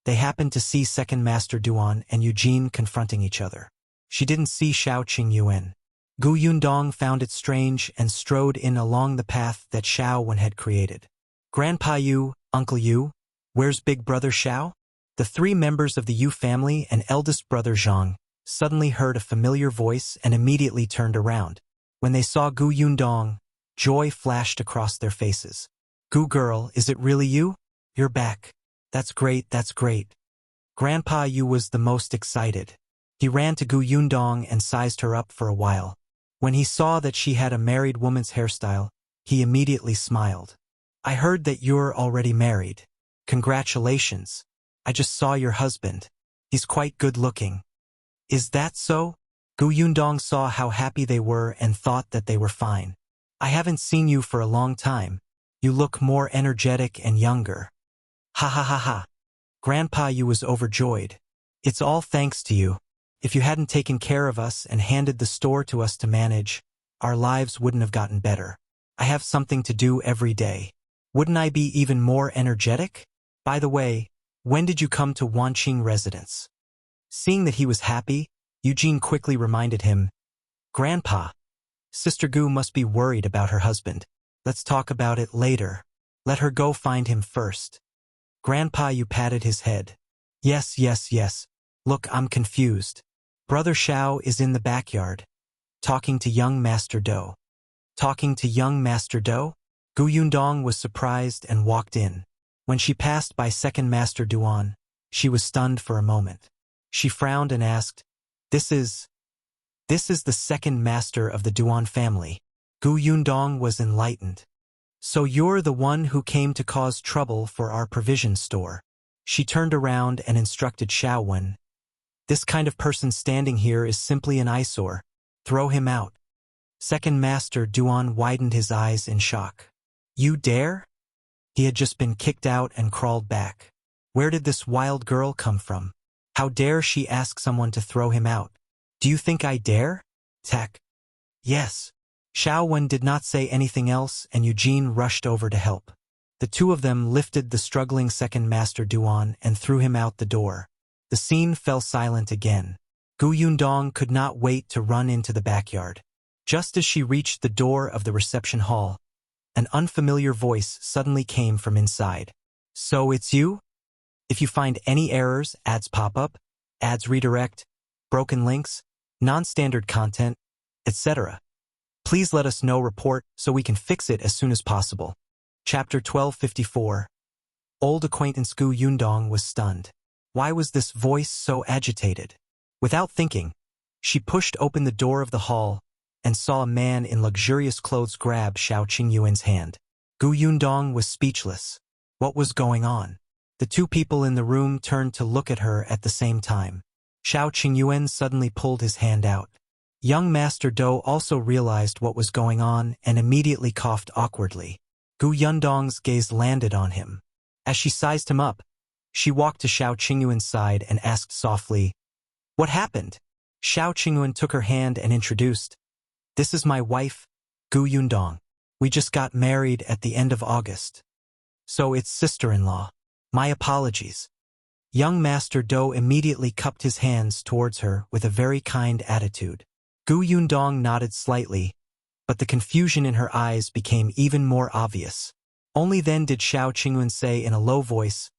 they happened to see Second Master Duan and Eugene confronting each other. She didn't see Shao Qingyuan. Yundong found it strange and strode in along the path that Shao had created. "Grandpa Yu, Uncle Yu, where's big brother Shao?" The 3 members of the Yu family and eldest brother Zhang suddenly heard a familiar voice and immediately turned around. When they saw Gu Yundong, joy flashed across their faces. "Gu girl, is it really you? You're back. That's great, that's great." Grandpa Yu was the most excited. He ran to Gu Yundong and sized her up for a while. When he saw that she had a married woman's hairstyle, he immediately smiled. "I heard that you're already married. Congratulations. I just saw your husband. He's quite good-looking." "Is that so?" Gu Yundong saw how happy they were and thought that they were fine. "I haven't seen you for a long time. You look more energetic and younger." "Ha ha ha ha." Grandpa Yu was overjoyed. "It's all thanks to you. If you hadn't taken care of us and handed the store to us to manage, our lives wouldn't have gotten better. I have something to do every day. Wouldn't I be even more energetic? By the way, when did you come to Wanqing residence?" Seeing that he was happy, Eugene quickly reminded him, "Grandpa, Sister Gu must be worried about her husband. Let's talk about it later. Let her go find him first." Grandpa Yu patted his head. Yes, yes, yes. Look, I'm confused. Brother Shao is in the backyard, talking to young Master Do." "Talking to young Master Do?" Gu Yundong was surprised and walked in. When she passed by second Master Duan, she was stunned for a moment. She frowned and asked, This is the second master of the Duan family." Gu Yundong was enlightened. "So you're the one who came to cause trouble for our provision store." She turned around and instructed Shao Wen. "This kind of person standing here is simply an eyesore. Throw him out." Second Master Duan widened his eyes in shock. "You dare?" He had just been kicked out and crawled back. Where did this wild girl come from? How dare she ask someone to throw him out? "Do you think I dare?" "Tech." "Yes." Shao Wen did not say anything else, and Eugene rushed over to help. The two of them lifted the struggling second Master Duan and threw him out the door. The scene fell silent again. Gu Yundong could not wait to run into the backyard. Just as she reached the door of the reception hall, an unfamiliar voice suddenly came from inside. "So it's you? If you find any errors, ads pop up, ads redirect, broken links, non-standard content, etc., please let us know report so we can fix it as soon as possible." Chapter 1254. Old acquaintance Gu Yundong was stunned. Why was this voice so agitated? Without thinking, she pushed open the door of the hall and saw a man in luxurious clothes grab Shao Qingyuan's hand. Gu Yundong was speechless. What was going on? The two people in the room turned to look at her at the same time. Shao Qingyuan suddenly pulled his hand out. Young Master Do also realized what was going on and immediately coughed awkwardly. Gu Yundong's gaze landed on him. As she sized him up, she walked to Shao Qingyuan's side and asked softly, "What happened?" Shao Qingyuan took her hand and introduced, "This is my wife, Gu Yundong. We just got married at the end of August. So it's sister-in-law. My apologies." Young Master Do immediately cupped his hands towards her with a very kind attitude. Gu Yundong nodded slightly, but the confusion in her eyes became even more obvious. Only then did Shao Qingyuan say in a low voice,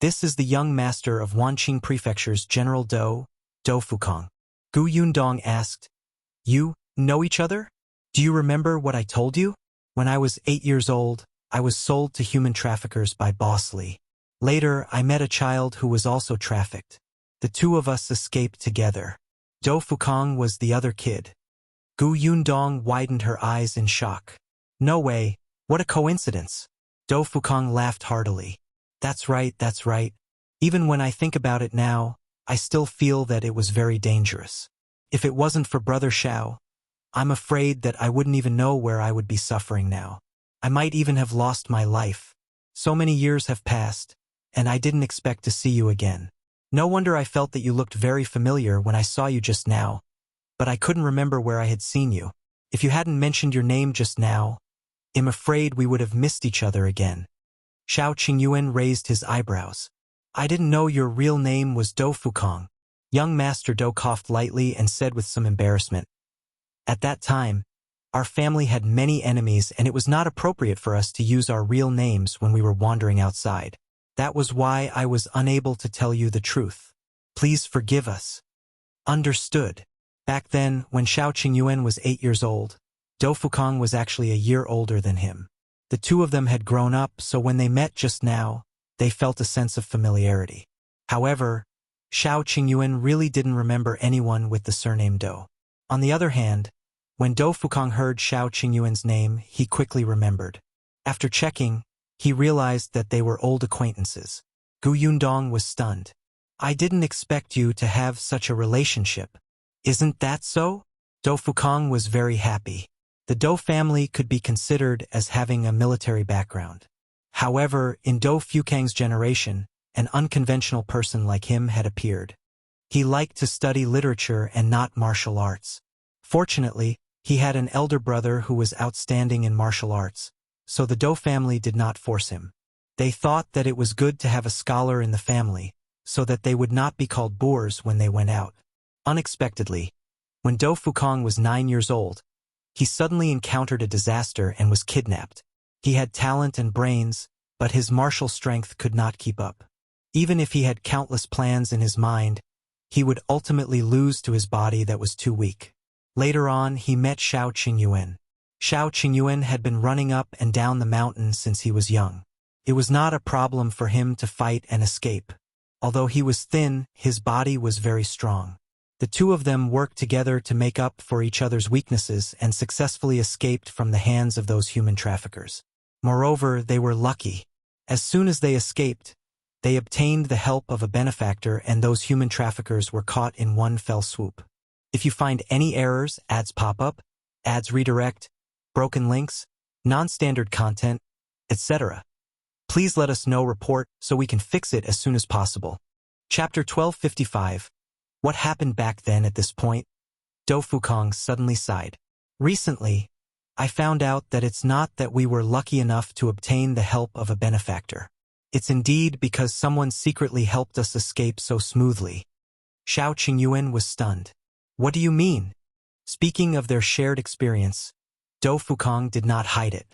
"This is the young master of Wanqing Prefecture's General Do Fukong." Gu Yundong asked, "You know each other? Do you remember what I told you? When I was 8 years old, I was sold to human traffickers by Boss Li. Later, I met a child who was also trafficked. The two of us escaped together. Do Fukong was the other kid." Gu Yundong widened her eyes in shock. "No way, what a coincidence." Do Fukong laughed heartily. That's right. Even when I think about it now, I still feel that it was very dangerous. If it wasn't for Brother Shao, I'm afraid that I wouldn't even know where I would be suffering now. I might even have lost my life. So many years have passed, and I didn't expect to see you again. No wonder I felt that you looked very familiar when I saw you just now, but I couldn't remember where I had seen you. If you hadn't mentioned your name just now, I'm afraid we would have missed each other again." Shao Qingyuan raised his eyebrows. "I didn't know your real name was Do Fukong." Young Master Do coughed lightly and said with some embarrassment, "At that time, our family had many enemies and it was not appropriate for us to use our real names when we were wandering outside. That was why I was unable to tell you the truth. Please forgive us." Understood. Back then, when Shao Qingyuan was 8 years old, Dou Fukong was actually a year older than him. The two of them had grown up, so when they met just now, they felt a sense of familiarity. However, Shao Qingyuan really didn't remember anyone with the surname Dou. On the other hand, when Dou Fukong heard Shao Qingyuan's name, he quickly remembered. After checking, he realized that they were old acquaintances. Yundong was stunned. I didn't expect you to have such a relationship. Isn't that so? Dou Fukong was very happy. The Dou family could be considered as having a military background. However, in Dou Fukang's generation, an unconventional person like him had appeared. He liked to study literature and not martial arts. Fortunately, he had an elder brother who was outstanding in martial arts, so the Dou family did not force him. They thought that it was good to have a scholar in the family, so that they would not be called boors when they went out. Unexpectedly, when Dou Fukong was 9 years old, he suddenly encountered a disaster and was kidnapped. He had talent and brains, but his martial strength could not keep up. Even if he had countless plans in his mind, he would ultimately lose to his body that was too weak. Later on, he met Shao Qingyuan. Shao Qingyuan had been running up and down the mountain since he was young. It was not a problem for him to fight and escape. Although he was thin, his body was very strong. The two of them worked together to make up for each other's weaknesses and successfully escaped from the hands of those human traffickers. Moreover, they were lucky. As soon as they escaped, they obtained the help of a benefactor, and those human traffickers were caught in one fell swoop. If you find any errors, ads pop up, ads redirect, broken links, non-standard content, etc., please let us know. Report so we can fix it as soon as possible. Chapter 1255. What happened back then? At this point, Dou Fukong suddenly sighed. Recently, I found out that it's not that we were lucky enough to obtain the help of a benefactor. It's indeed because someone secretly helped us escape so smoothly. Shao Qingyuan was stunned. What do you mean? Speaking of their shared experience, Dou Fukong did not hide it.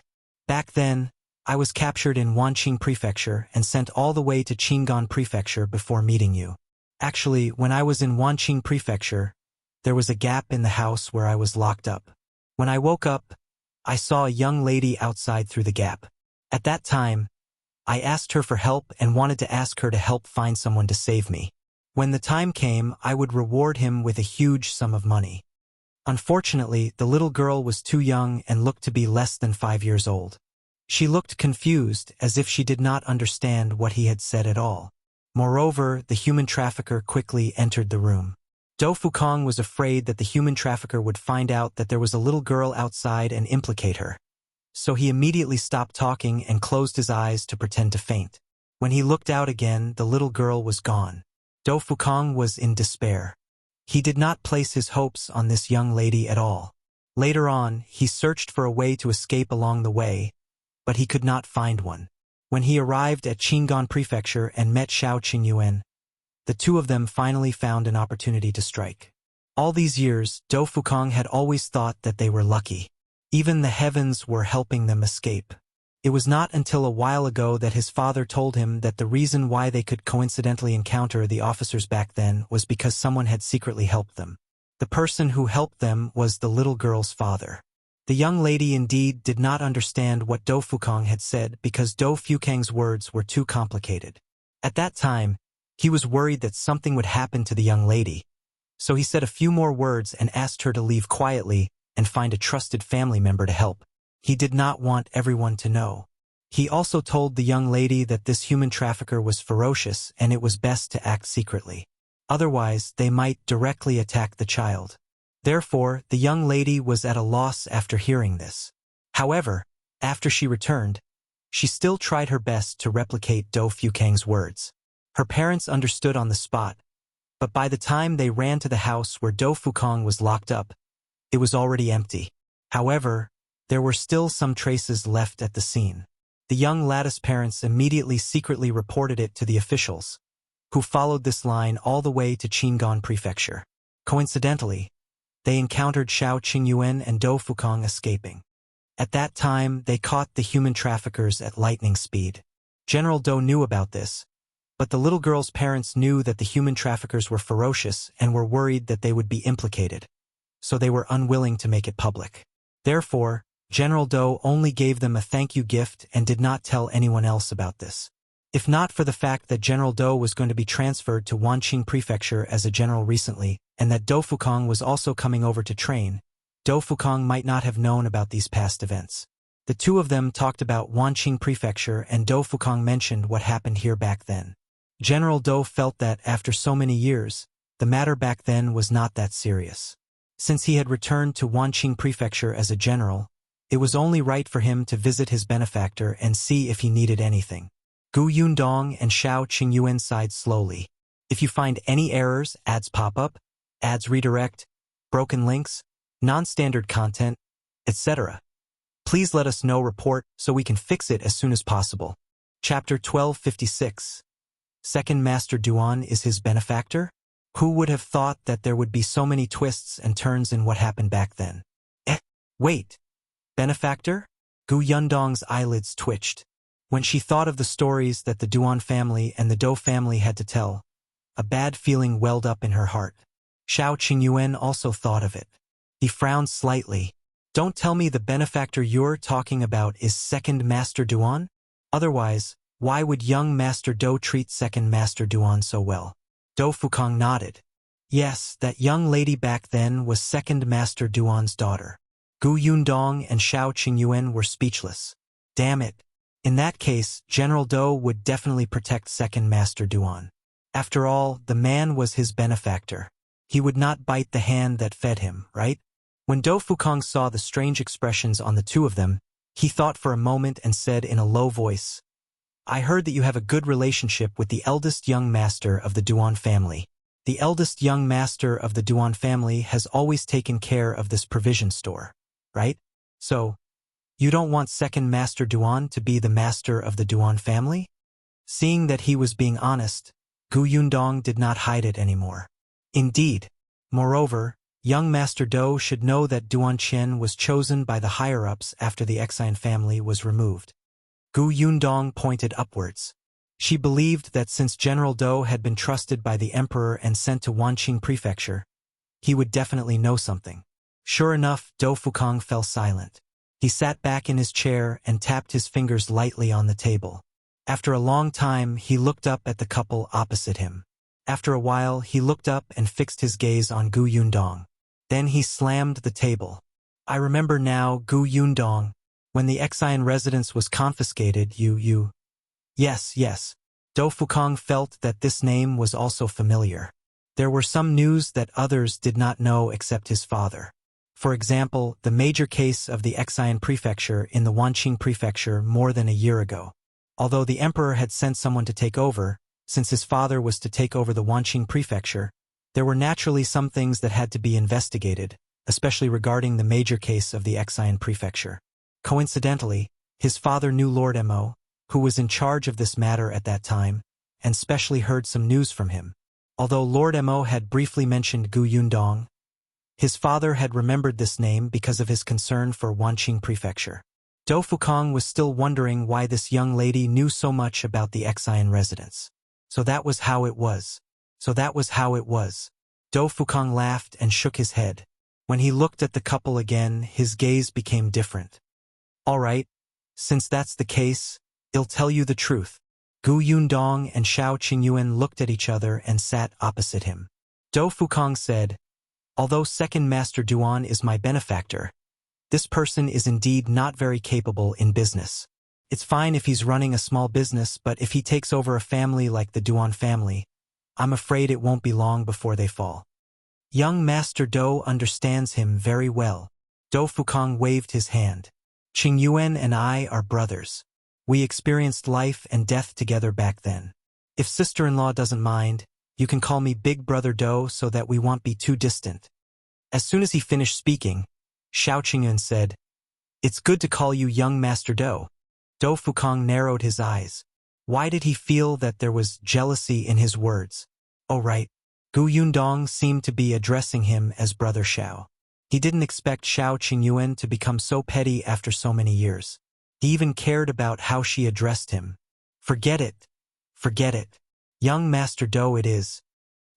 Back then, I was captured in Wanqing Prefecture and sent all the way to Qingyuan Prefecture before meeting you. Actually, when I was in Wanqing Prefecture, there was a gap in the house where I was locked up. When I woke up, I saw a young lady outside through the gap. At that time, I asked her for help and wanted to ask her to help find someone to save me. When the time came, I would reward him with a huge sum of money. Unfortunately, the little girl was too young and looked to be less than 5 years old. She looked confused, as if she did not understand what he had said at all. Moreover, the human trafficker quickly entered the room. Dou Fukong was afraid that the human trafficker would find out that there was a little girl outside and implicate her. So he immediately stopped talking and closed his eyes to pretend to faint. When he looked out again, the little girl was gone. Dou Fukong was in despair. He did not place his hopes on this young lady at all. Later on, he searched for a way to escape along the way, but he could not find one. When he arrived at Qingyuan Prefecture and met Shao Qingyuan, the two of them finally found an opportunity to strike. All these years, Dou Fukong had always thought that they were lucky. Even the heavens were helping them escape. It was not until a while ago that his father told him that the reason why they could coincidentally encounter the officers back then was because someone had secretly helped them. The person who helped them was the little girl's father. The young lady indeed did not understand what Dou Fukong had said because Dou Fukang's words were too complicated. At that time, he was worried that something would happen to the young lady, so he said a few more words and asked her to leave quietly and find a trusted family member to help. He did not want everyone to know. He also told the young lady that this human trafficker was ferocious and it was best to act secretly. Otherwise, they might directly attack the child. Therefore, the young lady was at a loss after hearing this. However, after she returned, she still tried her best to replicate Dou Fukang's words. Her parents understood on the spot, but by the time they ran to the house where Dou Fukong was locked up, it was already empty. However, there were still some traces left at the scene. The young lad's parents immediately secretly reported it to the officials, who followed this line all the way to Qingyuan Prefecture. Coincidentally, they encountered Shao Qingyuan and Dou Fukong escaping. At that time, they caught the human traffickers at lightning speed. General Dou knew about this, But the little girl's parents knew that the human traffickers were ferocious and were worried that they would be implicated, so they were unwilling to make it public. Therefore, General Dou only gave them a thank you gift and did not tell anyone else about this. If not for the fact that General Dou was going to be transferred to Wanqing Prefecture as a general recently, and that Dou Fukong was also coming over to train, Dou Fukong might not have known about these past events. The two of them talked about Wanqing Prefecture, and Dou Fukong mentioned what happened here back then. General Dou felt that, after so many years, the matter back then was not that serious. Since he had returned to Wanqing Prefecture as a general, it was only right for him to visit his benefactor and see if he needed anything. Gu Yundong and Shao Qingyuan sighed slowly. If you find any errors, ads pop up, ads redirect, broken links, non-standard content, etc., please let us know. Report so we can fix it as soon as possible. Chapter 1256. Second Master Duan is his benefactor? Who would have thought that there would be so many twists and turns in what happened back then? Wait. Benefactor? Gu Yundong's eyelids twitched. When she thought of the stories that the Duan family and the Dou family had to tell, a bad feeling welled up in her heart. Shao Qingyuan also thought of it. He frowned slightly. Don't tell me the benefactor you're talking about is Second Master Duan? Otherwise, why would young Master Dou treat Second Master Duan so well? Dou Fukong nodded. Yes, that young lady back then was Second Master Duan's daughter. Gu Yundong and Shao Qingyuan were speechless. Damn it. In that case, General Dou would definitely protect Second Master Duan. After all, the man was his benefactor. He would not bite the hand that fed him, right? When Dou Fukong saw the strange expressions on the two of them, he thought for a moment and said in a low voice, I heard that you have a good relationship with the eldest young master of the Duan family. The eldest young master of the Duan family has always taken care of this provision store, right? So, you don't want Second Master Duan to be the master of the Duan family? Seeing that he was being honest, Gu Yundong did not hide it anymore. Indeed. Moreover, young Master Dou should know that Duan Qian was chosen by the higher-ups after the Qian family was removed. Gu Yundong pointed upwards. She believed that since General Dou had been trusted by the emperor and sent to Wanqing Prefecture, he would definitely know something. Sure enough, Dou Fukong fell silent. He sat back in his chair and tapped his fingers lightly on the table. After a long time, he looked up at the couple opposite him. After a while, he looked up and fixed his gaze on Gu Yundong. Then he slammed the table. I remember now, Gu Yundong. When the Qian residence was confiscated, you... Yes. Dou Fukong felt that this name was also familiar. There were some news that others did not know except his father. For example, the major case of the Qian Prefecture in the Wanqing Prefecture more than a year ago. Although the emperor had sent someone to take over, since his father was to take over the Wanqing Prefecture, there were naturally some things that had to be investigated, especially regarding the major case of the Qian Prefecture. Coincidentally, his father knew Lord Mo, who was in charge of this matter at that time, and specially heard some news from him. Although Lord Mo had briefly mentioned Gu Yundong, his father had remembered this name because of his concern for Wanqing Prefecture. Dou Fukong was still wondering why this young lady knew so much about the Qian residence. So that was how it was. Dou Fukong laughed and shook his head. When he looked at the couple again, his gaze became different. All right, since that's the case, I'll tell you the truth. Gu Yundong and Shao Qingyuan looked at each other and sat opposite him. Dou Fukong said, Although Second Master Duan is my benefactor, this person is indeed not very capable in business. It's fine if he's running a small business, but if he takes over a family like the Duan family, I'm afraid it won't be long before they fall. Young Master Dou understands him very well. Dou Fukong waved his hand. Qingyuan and I are brothers. We experienced life and death together back then. If sister-in-law doesn't mind, you can call me Big Brother Dou so that we won't be too distant. As soon as he finished speaking, Shao Qingyuan said, It's good to call you young Master Dou. Dou Fukong narrowed his eyes. Why did he feel that there was jealousy in his words? Oh right. Gu Yundong seemed to be addressing him as Brother Shao. He didn't expect Shao Qingyuan to become so petty after so many years. He even cared about how she addressed him. Forget it. Young Master Do it is.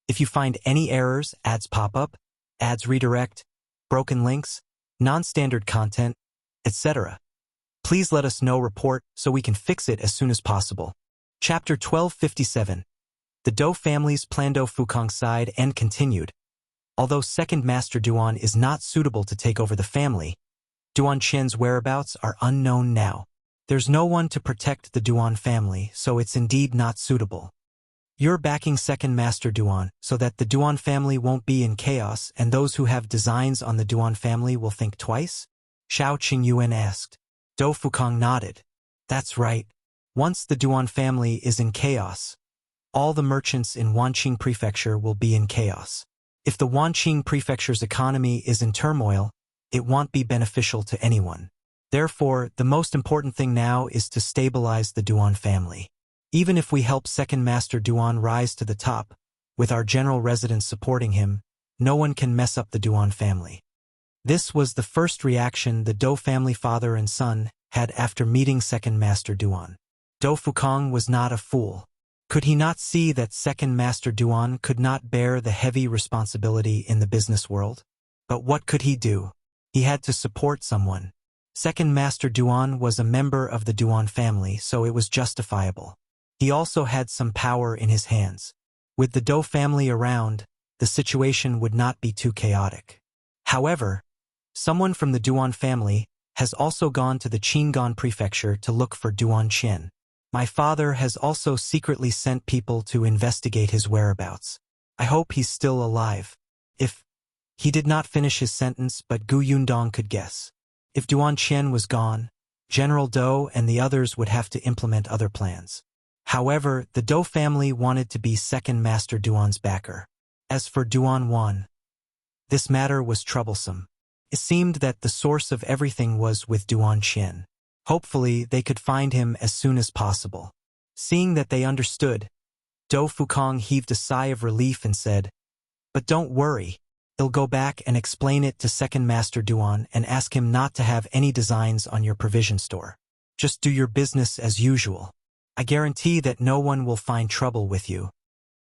If you find any errors, ads pop up, ads redirect, broken links, non-standard content, etc. Please let us know report so we can fix it as soon as possible. Chapter 1257. The Do family's plan. Do Fukong sighed and continued. Although second Master Duan is not suitable to take over the family, Duan Qian's whereabouts are unknown now. There's no one to protect the Duan family, so it's indeed not suitable. You're backing second Master Duan so that the Duan family won't be in chaos and those who have designs on the Duan family will think twice? Shao Qingyuan asked. Do Fukong nodded. That's right. Once the Duan family is in chaos, all the merchants in Wanqing Prefecture will be in chaos. If the Wanqing Prefecture's economy is in turmoil, it won't be beneficial to anyone. Therefore, the most important thing now is to stabilize the Duan family. Even if we help second Master Duan rise to the top, with our general residents supporting him, no one can mess up the Duan family. This was the first reaction the Do family father and son had after meeting second Master Duan. Do Fukong was not a fool. Could he not see that second Master Duan could not bear the heavy responsibility in the business world? But what could he do? He had to support someone. Second Master Duan was a member of the Duan family, so it was justifiable. He also had some power in his hands. With the Do family around, the situation would not be too chaotic. However, someone from the Duan family has also gone to the Qingyuan Prefecture to look for Duan Qian. My father has also secretly sent people to investigate his whereabouts. I hope he's still alive. If he did not finish his sentence, but Yundong could guess. If Duan Qian was gone, General Do and the others would have to implement other plans. However, the Do family wanted to be second Master Duan's backer. As for Duan Wan, this matter was troublesome. It seemed that the source of everything was with Duan Qian. Hopefully, they could find him as soon as possible. Seeing that they understood, Do Fukong heaved a sigh of relief and said, "But don't worry. I'll go back and explain it to second Master Duan and ask him not to have any designs on your provision store. Just do your business as usual. I guarantee that no one will find trouble with you.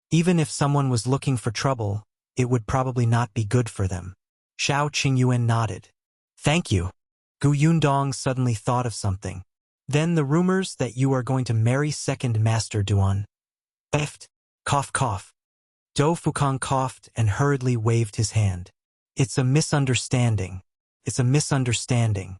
Even if someone was looking for trouble, it would probably not be good for them." Shao Qingyuan nodded. "Thank you." Yundong suddenly thought of something. "Then the rumors that you are going to marry second Master Duan." Eft. Cough cough. Do Fukong coughed and hurriedly waved his hand. "It's a misunderstanding. It's a misunderstanding."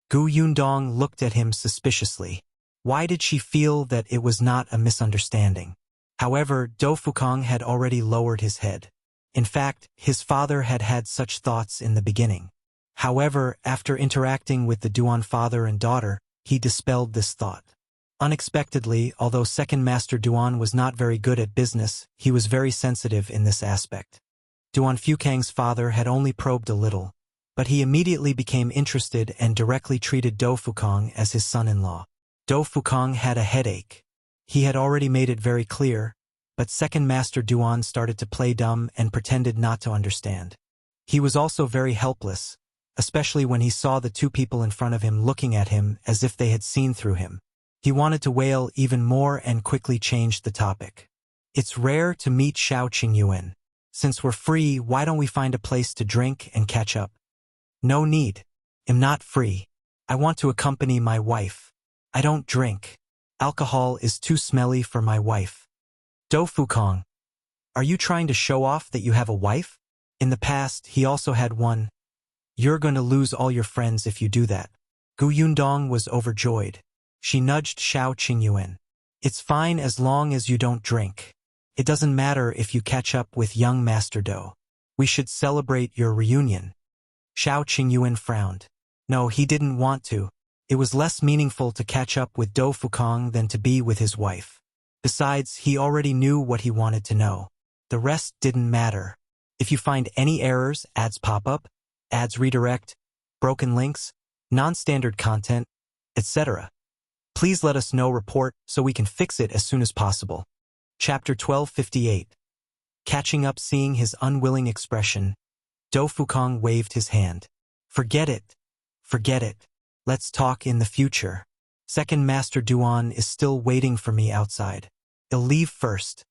Yundong looked at him suspiciously. Why did she feel that it was not a misunderstanding? However, Do Fukong had already lowered his head. In fact, his father had had such thoughts in the beginning. However, after interacting with the Duan father and daughter, he dispelled this thought. Unexpectedly, although second Master Duan was not very good at business, he was very sensitive in this aspect. Duan Fukang's father had only probed a little, but he immediately became interested and directly treated Do Fukong as his son-in-law. Do Fukong had a headache. He had already made it very clear, but second Master Duan started to play dumb and pretended not to understand. He was also very helpless, especially when he saw the two people in front of him looking at him as if they had seen through him. He wanted to wail even more and quickly changed the topic. "It's rare to meet Shao Qingyuan. Since we're free, why don't we find a place to drink and catch up?" "No need. I'm not free. I want to accompany my wife. I don't drink. Alcohol is too smelly for my wife." Do Fukong, are you trying to show off that you have a wife? In the past, he also had one. You're going to lose all your friends if you do that. Yundong was overjoyed. She nudged Shao Qingyuan. "It's fine as long as you don't drink. It doesn't matter if you catch up with young Master Do. We should celebrate your reunion." Shao Qingyuan frowned. No, he didn't want to. It was less meaningful to catch up with Do Fukong than to be with his wife. Besides, he already knew what he wanted to know. The rest didn't matter. If you find any errors, ads pop up, ads redirect, broken links, non-standard content, etc. Please let us know report so we can fix it as soon as possible. Chapter 1258. Catching up. Seeing his unwilling expression, Do Fukong waved his hand. "Forget it. Forget it. Let's talk in the future. Second Master Duan is still waiting for me outside. I'll leave first."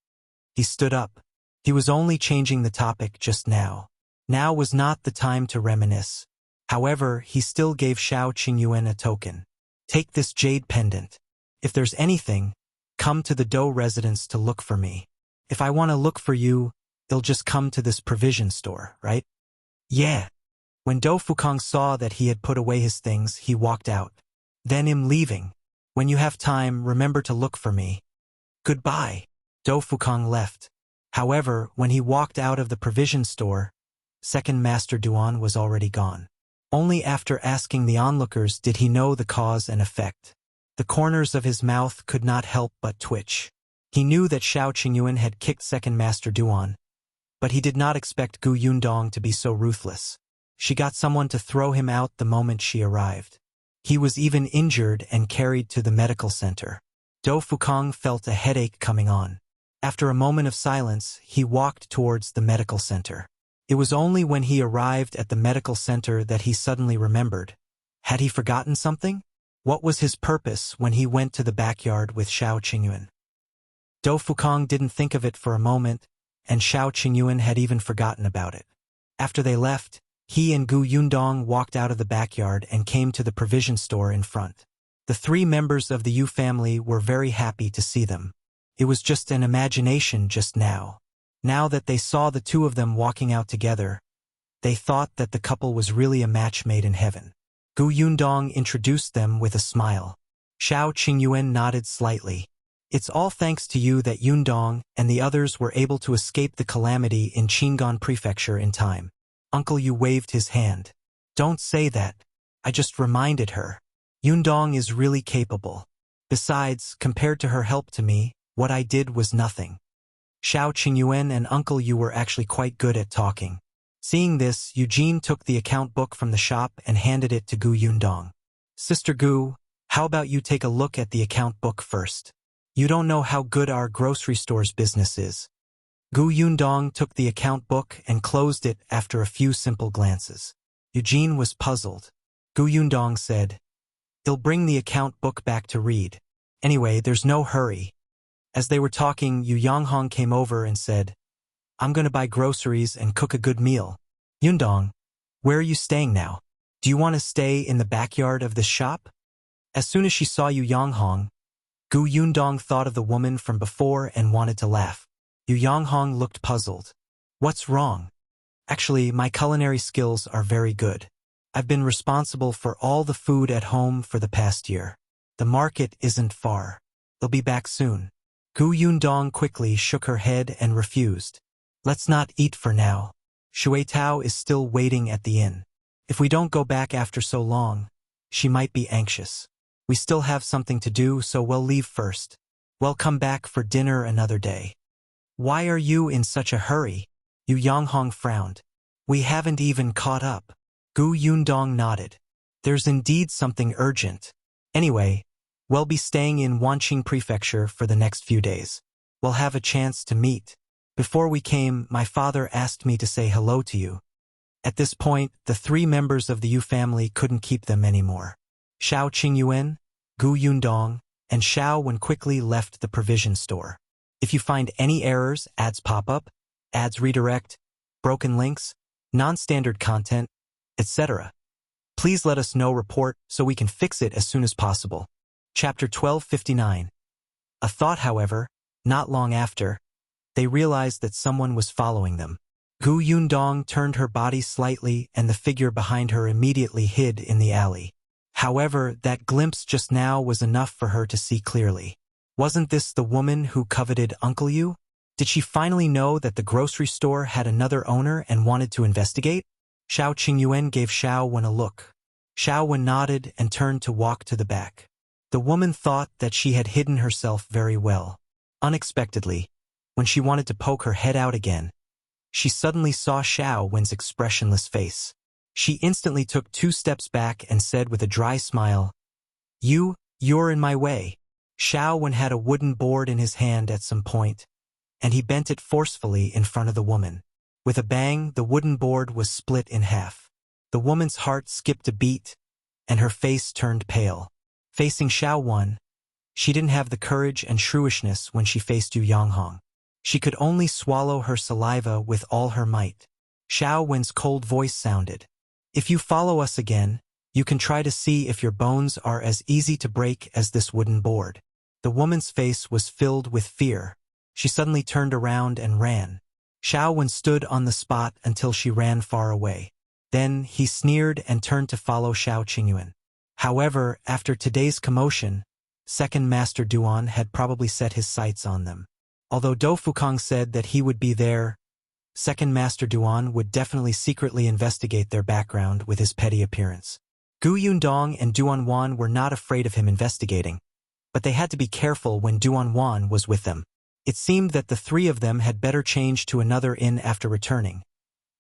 He stood up. He was only changing the topic just now. Now was not the time to reminisce. However, he still gave Shao Qingyuan a token. Take this jade pendant. If there's anything, come to the Dou residence to look for me. If I want to look for you, they'll just come to this provision store, right? Yeah. When Dou Fukong saw that he had put away his things, he walked out. Then him leaving. When you have time, remember to look for me. Goodbye. Dou Fukong left. However, when he walked out of the provision store, Second Master Duan was already gone. Only after asking the onlookers did he know the cause and effect. The corners of his mouth could not help but twitch. He knew that Shao Qingyuan had kicked Second Master Duan, but he did not expect Gu Yundong to be so ruthless. She got someone to throw him out the moment she arrived. He was even injured and carried to the medical center. Dou Fukong felt a headache coming on. After a moment of silence, he walked towards the medical center. It was only when he arrived at the medical center that he suddenly remembered. Had he forgotten something? What was his purpose when he went to the backyard with Shao Qingyuan? Dou Fukong didn't think of it for a moment, and Shao Qingyuan had even forgotten about it. After they left, he and Gu Yundong walked out of the backyard and came to the provision store in front. The three members of the Yu family were very happy to see them. It was just an imagination just now. Now that they saw the two of them walking out together, they thought that the couple was really a match made in heaven. Gu Yundong introduced them with a smile. Shao Qingyuan nodded slightly. It's all thanks to you that Yundong and the others were able to escape the calamity in Qingyuan Prefecture in time. Uncle Yu waved his hand. Don't say that. I just reminded her. Yundong is really capable. Besides, compared to her help to me, what I did was nothing. Shao Qingyuan and Uncle Yu were actually quite good at talking. Seeing this, Eugene took the account book from the shop and handed it to Gu Yundong. Sister Gu, how about you take a look at the account book first? You don't know how good our grocery store's business is. Gu Yundong took the account book and closed it after a few simple glances. Eugene was puzzled. Gu Yundong said, "He'll bring the account book back to read. Anyway, there's no hurry." As they were talking, Yu Yonghong came over and said, "I'm going to buy groceries and cook a good meal. Yundong, where are you staying now? Do you want to stay in the backyard of this shop?" As soon as she saw Yu Yonghong, Gu Yundong thought of the woman from before and wanted to laugh. Yu Yonghong looked puzzled. "What's wrong?" "Actually, my culinary skills are very good. I've been responsible for all the food at home for the past year. The market isn't far. They'll be back soon." Gu Yundong quickly shook her head and refused. "Let's not eat for now. Shui Tao is still waiting at the inn. If we don't go back after so long, she might be anxious. We still have something to do, so we'll leave first. We'll come back for dinner another day." "Why are you in such a hurry?" Yu Yonghong frowned. "We haven't even caught up." Gu Yundong nodded. "There's indeed something urgent. Anyway, we'll be staying in Wanqing Prefecture for the next few days. We'll have a chance to meet. Before we came, my father asked me to say hello to you." At this point, the three members of the Yu family couldn't keep them anymore. Shao Qingyuan, Gu Yundong, and Shao Wen quickly left the provision store. If you find any errors, ads pop up, ads redirect, broken links, non-standard content, etc., please let us know report so we can fix it as soon as possible. Chapter 1259. A thought, however, not long after, they realized that someone was following them. Gu Yundong turned her body slightly and the figure behind her immediately hid in the alley. However, that glimpse just now was enough for her to see clearly. Wasn't this the woman who coveted Uncle Yu? Did she finally know that the grocery store had another owner and wanted to investigate? Shao Qingyuan gave Shao Wen a look. Shao Wen nodded and turned to walk to the back. The woman thought that she had hidden herself very well. Unexpectedly, when she wanted to poke her head out again, she suddenly saw Shao Wen's expressionless face. She instantly took 2 steps back and said with a dry smile, You're in my way." Shao Wen had a wooden board in his hand at some point, and he bent it forcefully in front of the woman. With a bang, the wooden board was split in half. The woman's heart skipped a beat, and her face turned pale. Facing Shao Wen, she didn't have the courage and shrewishness when she faced Yu Yonghong. She could only swallow her saliva with all her might. Shao Wen's cold voice sounded. If you follow us again, you can try to see if your bones are as easy to break as this wooden board. The woman's face was filled with fear. She suddenly turned around and ran. Shao Wen stood on the spot until she ran far away. Then he sneered and turned to follow Qingyuan. However, after today's commotion, Second Master Duan had probably set his sights on them. Although Do Fukong said that he would be there, Second Master Duan would definitely secretly investigate their background with his petty appearance. Yundong and Duan were not afraid of him investigating, but they had to be careful when Duan was with them. It seemed that the three of them had better change to another inn after returning,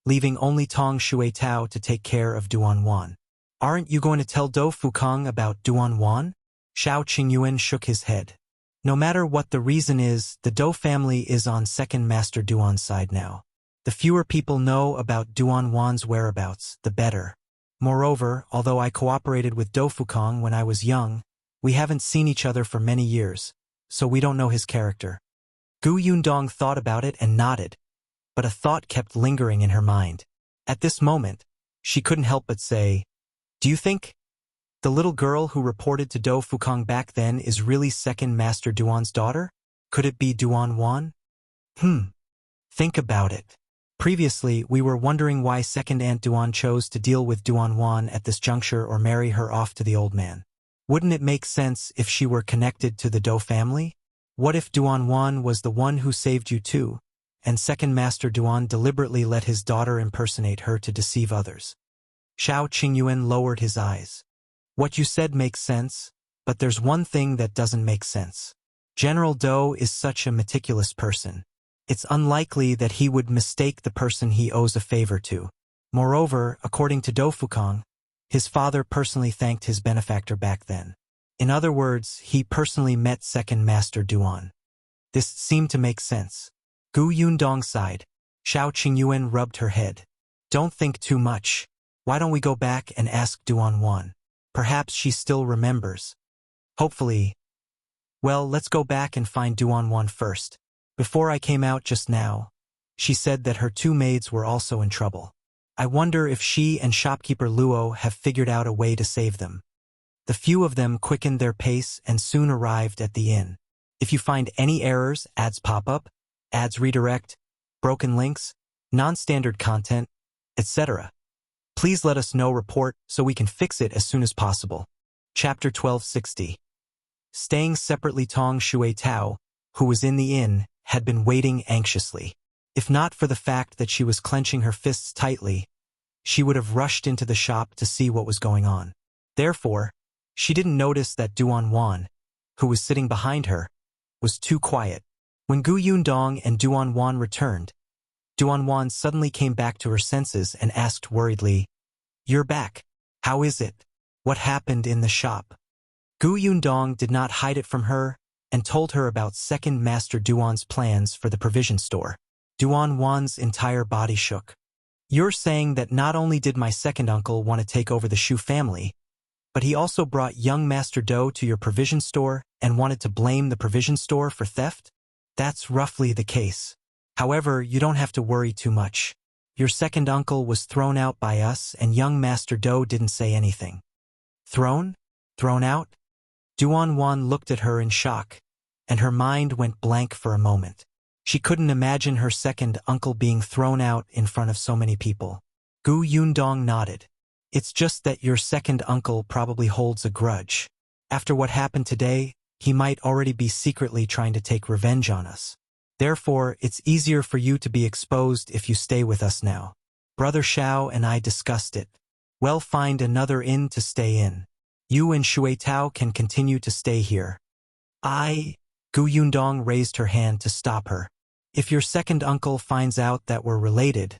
leaving only Tong Shui Tao to take care of Duan. Aren't you going to tell Do Fukong about Duan? Shao Qingyuan shook his head. No matter what the reason is, the Do family is on Second Master Duan's side now. The fewer people know about Duan's whereabouts, the better. Moreover, although I cooperated with Do Fukong when I was young, we haven't seen each other for many years, so we don't know his character. Yundong thought about it and nodded, but a thought kept lingering in her mind. At this moment, she couldn't help but say, "Do you think the little girl who reported to Do Fukong back then is really Second Master Duan's daughter? Could it be Duan? Think about it. Previously, we were wondering why Second Aunt Duan chose to deal with Duan at this juncture or marry her off to the old man. Wouldn't it make sense if she were connected to the Do family? What if Duan was the one who saved you too, and Second Master Duan deliberately let his daughter impersonate her to deceive others?" Shao Qingyuan lowered his eyes. "What you said makes sense, but there's one thing that doesn't make sense. General Do is such a meticulous person. It's unlikely that he would mistake the person he owes a favor to. Moreover, according to Do Fukong, his father personally thanked his benefactor back then. In other words, he personally met Second Master Duan. This seemed to make sense." Yundong sighed. Shao Qingyuan rubbed her head. "Don't think too much. Why don't we go back and ask Duan? Perhaps she still remembers. Hopefully. Well, let's go back and find Duan first. Before I came out just now, she said that her two maids were also in trouble. I wonder if she and shopkeeper Luo have figured out a way to save them." The few of them quickened their pace and soon arrived at the inn. If you find any errors, ads pop up, ads redirect, broken links, non-standard content, etc., please let us know. Report so we can fix it as soon as possible. Chapter 1260. Staying separately, Tong Shui Tao, who was in the inn, had been waiting anxiously. If not for the fact that she was clenching her fists tightly, she would have rushed into the shop to see what was going on. Therefore, she didn't notice that Duan, who was sitting behind her, was too quiet. When Yundong and Duan returned, Duan suddenly came back to her senses and asked worriedly, "You're back. How is it? What happened in the shop?" Yundong did not hide it from her and told her about Second Master Duan's plans for the provision store. Duan's entire body shook. "You're saying that not only did my second uncle want to take over the Shu family, but he also brought young Master Do to your provision store and wanted to blame the provision store for theft?" "That's roughly the case. However, you don't have to worry too much. Your second uncle was thrown out by us and young Master Do didn't say anything." "Thrown? Thrown out?" Duan looked at her in shock, and her mind went blank for a moment. She couldn't imagine her second uncle being thrown out in front of so many people. Yundong nodded. "It's just that your second uncle probably holds a grudge. After what happened today, he might already be secretly trying to take revenge on us. Therefore, it's easier for you to be exposed if you stay with us now. Brother Shao and I discussed it. We'll find another inn to stay in. You and Shui Tao can continue to stay here." Yundong raised her hand to stop her. "If your second uncle finds out that we're related,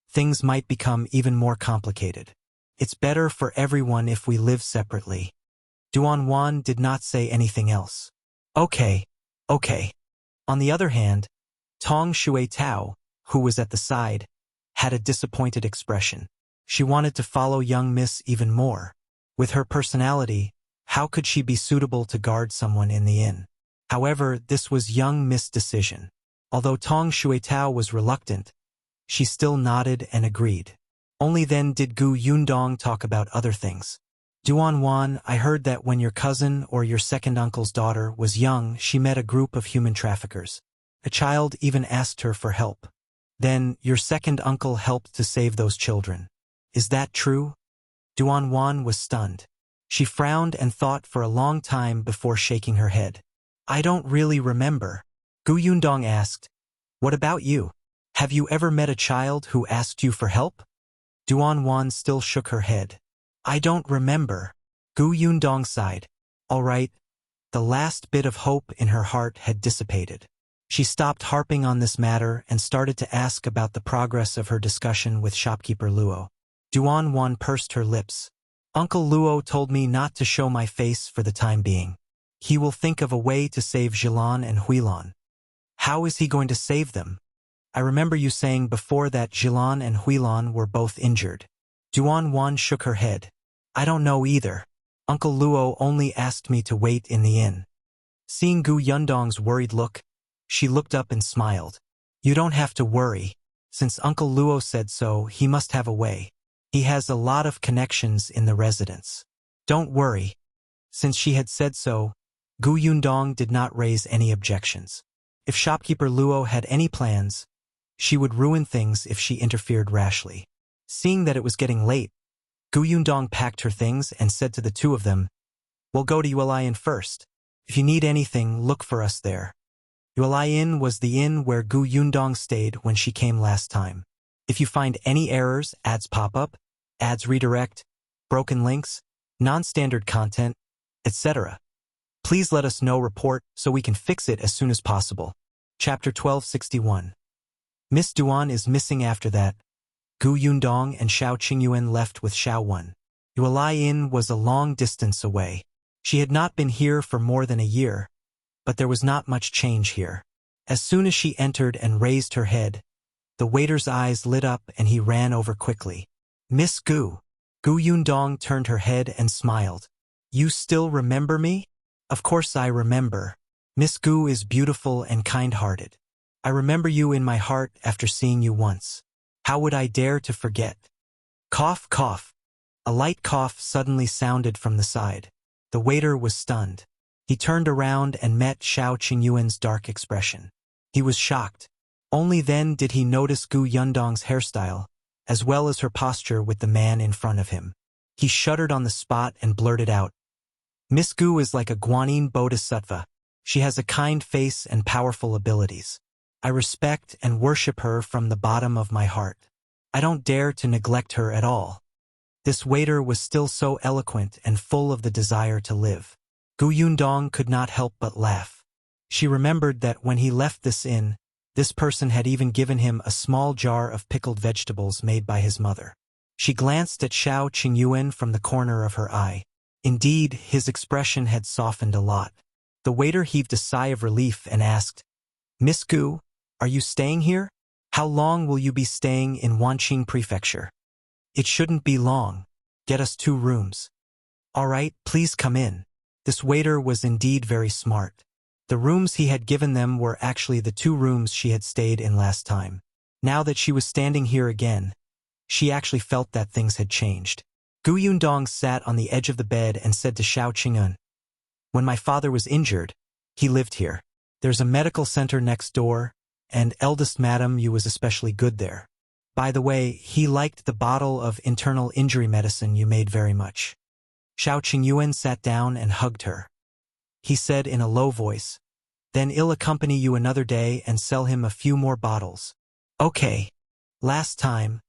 things might become even more complicated. It's better for everyone if we live separately." Duan did not say anything else. Okay. On the other hand, Tong Shui Tao, who was at the side, had a disappointed expression. She wanted to follow young Miss even more. With her personality, how could she be suitable to guard someone in the inn? However, this was young Miss' decision. Although Tong Xuetao was reluctant, she still nodded and agreed. Only then did Gu Yundong talk about other things. Duan, I heard that when your cousin or your second uncle's daughter was young, she met a group of human traffickers. A child even asked her for help. Then, your second uncle helped to save those children. Is that true? Duan was stunned. She frowned and thought for a long time before shaking her head. I don't really remember. Gu Yundong asked, what about you? Have you ever met a child who asked you for help? Duan still shook her head. I don't remember. Gu Yundong sighed. All right. The last bit of hope in her heart had dissipated. She stopped harping on this matter and started to ask about the progress of her discussion with shopkeeper Luo. Duan pursed her lips. Uncle Luo told me not to show my face for the time being. He will think of a way to save Jilan and Huilan. How is he going to save them? I remember you saying before that Jilan and Huilan were both injured. Duan shook her head. I don't know either. Uncle Luo only asked me to wait in the inn. Seeing Gu Yundong's worried look, she looked up and smiled. You don't have to worry. Since Uncle Luo said so, he must have a way. He has a lot of connections in the residence. Don't worry. Since she had said so, Gu Yundong did not raise any objections. If shopkeeper Luo had any plans, she would ruin things if she interfered rashly. Seeing that it was getting late, Gu Yundong packed her things and said to the two of them, We'll go to Yuelai Inn first. If you need anything, look for us there. Yuelai Inn was the inn where Gu Yundong stayed when she came last time. If you find any errors, ads pop up, ads redirect, broken links, non-standard content, etc., please let us know report so we can fix it as soon as possible. Chapter 1261. Miss Duan is missing. After that, Gu Yundong and Shao Qingyuan left with Shao Wan. Yuelai Inn was a long distance away. She had not been here for more than a year, but there was not much change here. As soon as she entered and raised her head, the waiter's eyes lit up and he ran over quickly. Miss Gu. Gu Yundong turned her head and smiled. You still remember me? Of course I remember. Miss Gu is beautiful and kind-hearted. I remember you in my heart after seeing you once. How would I dare to forget? Cough, cough. A light cough suddenly sounded from the side. The waiter was stunned. He turned around and met Shao Qingyuan's dark expression. He was shocked. Only then did he notice Gu Yundong's hairstyle, as well as her posture with the man in front of him. He shuddered on the spot and blurted out, Miss Gu is like a Guanyin bodhisattva. She has a kind face and powerful abilities. I respect and worship her from the bottom of my heart. I don't dare to neglect her at all. This waiter was still so eloquent and full of the desire to live. Gu Yundong could not help but laugh. She remembered that when he left this inn, this person had even given him a small jar of pickled vegetables made by his mother. She glanced at Shao Qingyuan from the corner of her eye. Indeed, his expression had softened a lot. The waiter heaved a sigh of relief and asked, Miss Gu, are you staying here? How long will you be staying in Wanqing Prefecture? It shouldn't be long. Get us 2 rooms. All right, please come in. This waiter was indeed very smart. The rooms he had given them were actually the 2 rooms she had stayed in last time. Now that she was standing here again, she actually felt that things had changed. Gu Yundong sat on the edge of the bed and said to Shao Qingyuan, When my father was injured, he lived here. There's a medical center next door, and eldest madam you was especially good there. By the way, he liked the bottle of internal injury medicine you made very much. Shao Qingyuan sat down and hugged her. He said in a low voice, Then I'll accompany you another day and sell him a few more bottles. Okay. Last time,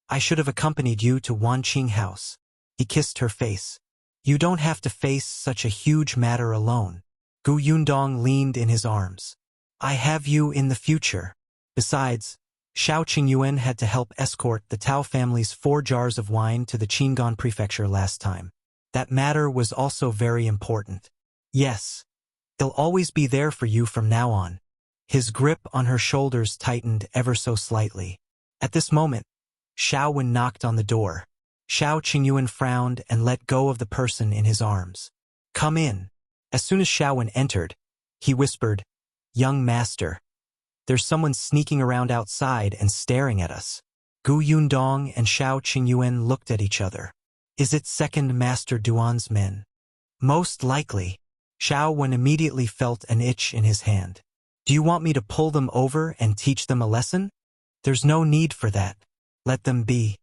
I should have accompanied you to Wanqing House. He kissed her face. You don't have to face such a huge matter alone. Gu Yundong leaned in his arms. I have you in the future. Besides, Shao Qingyuan had to help escort the Tao family's 4 jars of wine to the Qingyuan Prefecture last time. That matter was also very important. Yes. He'll always be there for you from now on. His grip on her shoulders tightened ever so slightly. At this moment, Shao Wan knocked on the door. Shao Qingyuan frowned and let go of the person in his arms. Come in. As soon as Shao Wan entered, he whispered, Young master. There's someone sneaking around outside and staring at us. Gu Yundong and Shao Qingyuan looked at each other. Is it second Master Duan's men? Most likely. Shao Wen immediately felt an itch in his hand. Do you want me to pull them over and teach them a lesson? There's no need for that. Let them be.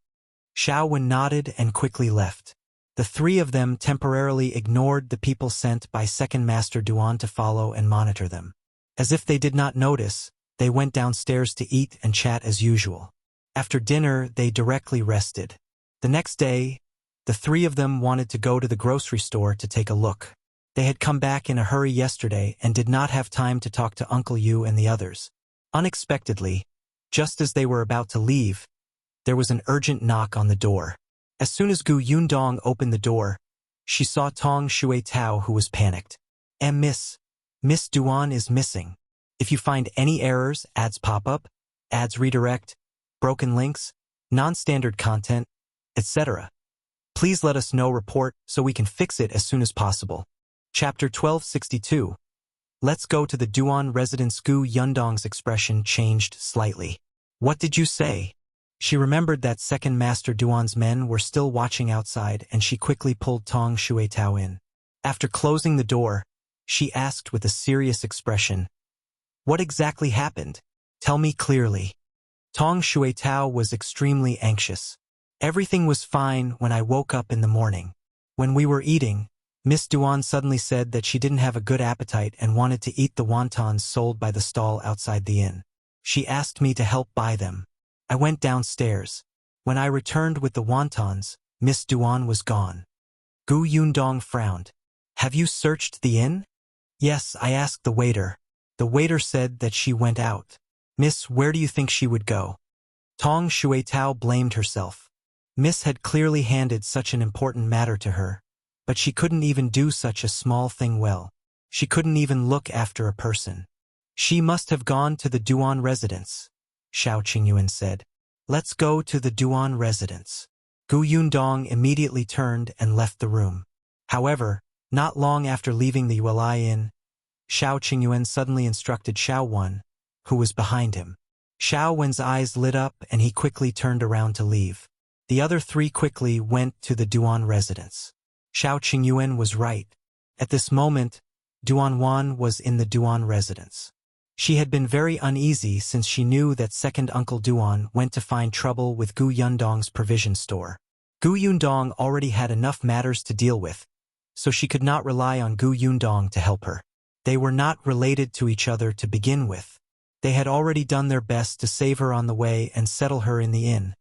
Shao Wen nodded and quickly left. The three of them temporarily ignored the people sent by second Master Duan to follow and monitor them. As if they did not notice, they went downstairs to eat and chat as usual. After dinner, they directly rested. The next day, the three of them wanted to go to the grocery store to take a look. They had come back in a hurry yesterday and did not have time to talk to Uncle Yu and the others. Unexpectedly, just as they were about to leave, there was an urgent knock on the door. As soon as Gu Yundong opened the door, she saw Tong Shui Tao, who was panicked. Miss Duan is missing. If you find any errors, ads pop up, ads redirect, broken links, non-standard content, etc. Please let us know report so we can fix it as soon as possible. Chapter 1262. Let's go to the Duan residence. Gu Yundong's expression changed slightly. What did you say? She remembered that second Master Duan's men were still watching outside, and she quickly pulled Tong Shui Tao in. After closing the door, she asked with a serious expression, What exactly happened? Tell me clearly. Tong Shui Tao was extremely anxious. Everything was fine when I woke up in the morning. When we were eating, Miss Duan suddenly said that she didn't have a good appetite and wanted to eat the wontons sold by the stall outside the inn. She asked me to help buy them. I went downstairs. When I returned with the wontons, Miss Duan was gone. Gu Yundong frowned. Have you searched the inn? Yes, I asked the waiter. The waiter said that she went out. Miss, where do you think she would go? Tong Shui Tao blamed herself. Miss had clearly handed such an important matter to her, but she couldn't even do such a small thing well. She couldn't even look after a person. She must have gone to the Duan residence. Shao Qingyuan said. Let's go to the Duan residence. Gu Yundong immediately turned and left the room. However, not long after leaving the Yuelai Inn, Shao Qingyuan suddenly instructed Shao Wen, who was behind him. Shao Wen's eyes lit up and he quickly turned around to leave. The other three quickly went to the Duan residence. Shao Qingyuan was right. At this moment, Duan Wan was in the Duan residence. She had been very uneasy since she knew that second Uncle Duan went to find trouble with Gu Yundong's provision store. Gu Yundong already had enough matters to deal with, so she could not rely on Gu Yundong to help her. They were not related to each other to begin with. They had already done their best to save her on the way and settle her in the inn,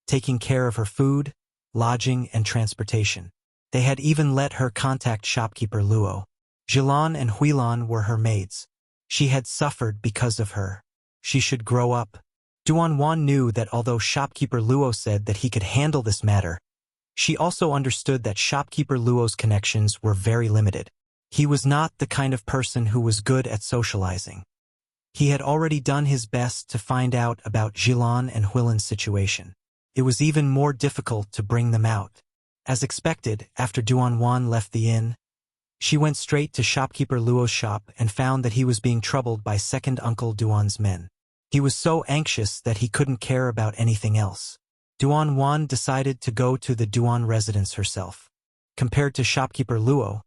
taking care of her food, lodging, and transportation. They had even let her contact shopkeeper Luo. Jilan and Huilan were her maids. She had suffered because of her. She should grow up. Duan Wan knew that although shopkeeper Luo said that he could handle this matter, she also understood that shopkeeper Luo's connections were very limited. He was not the kind of person who was good at socializing. He had already done his best to find out about Jilan and Huilan's situation. It was even more difficult to bring them out. As expected, after Duan Wan left the inn, she went straight to shopkeeper Luo's shop and found that he was being troubled by second Uncle Duan's men. He was so anxious that he couldn't care about anything else. Duan Wan decided to go to the Duan residence herself. Compared to shopkeeper Luo,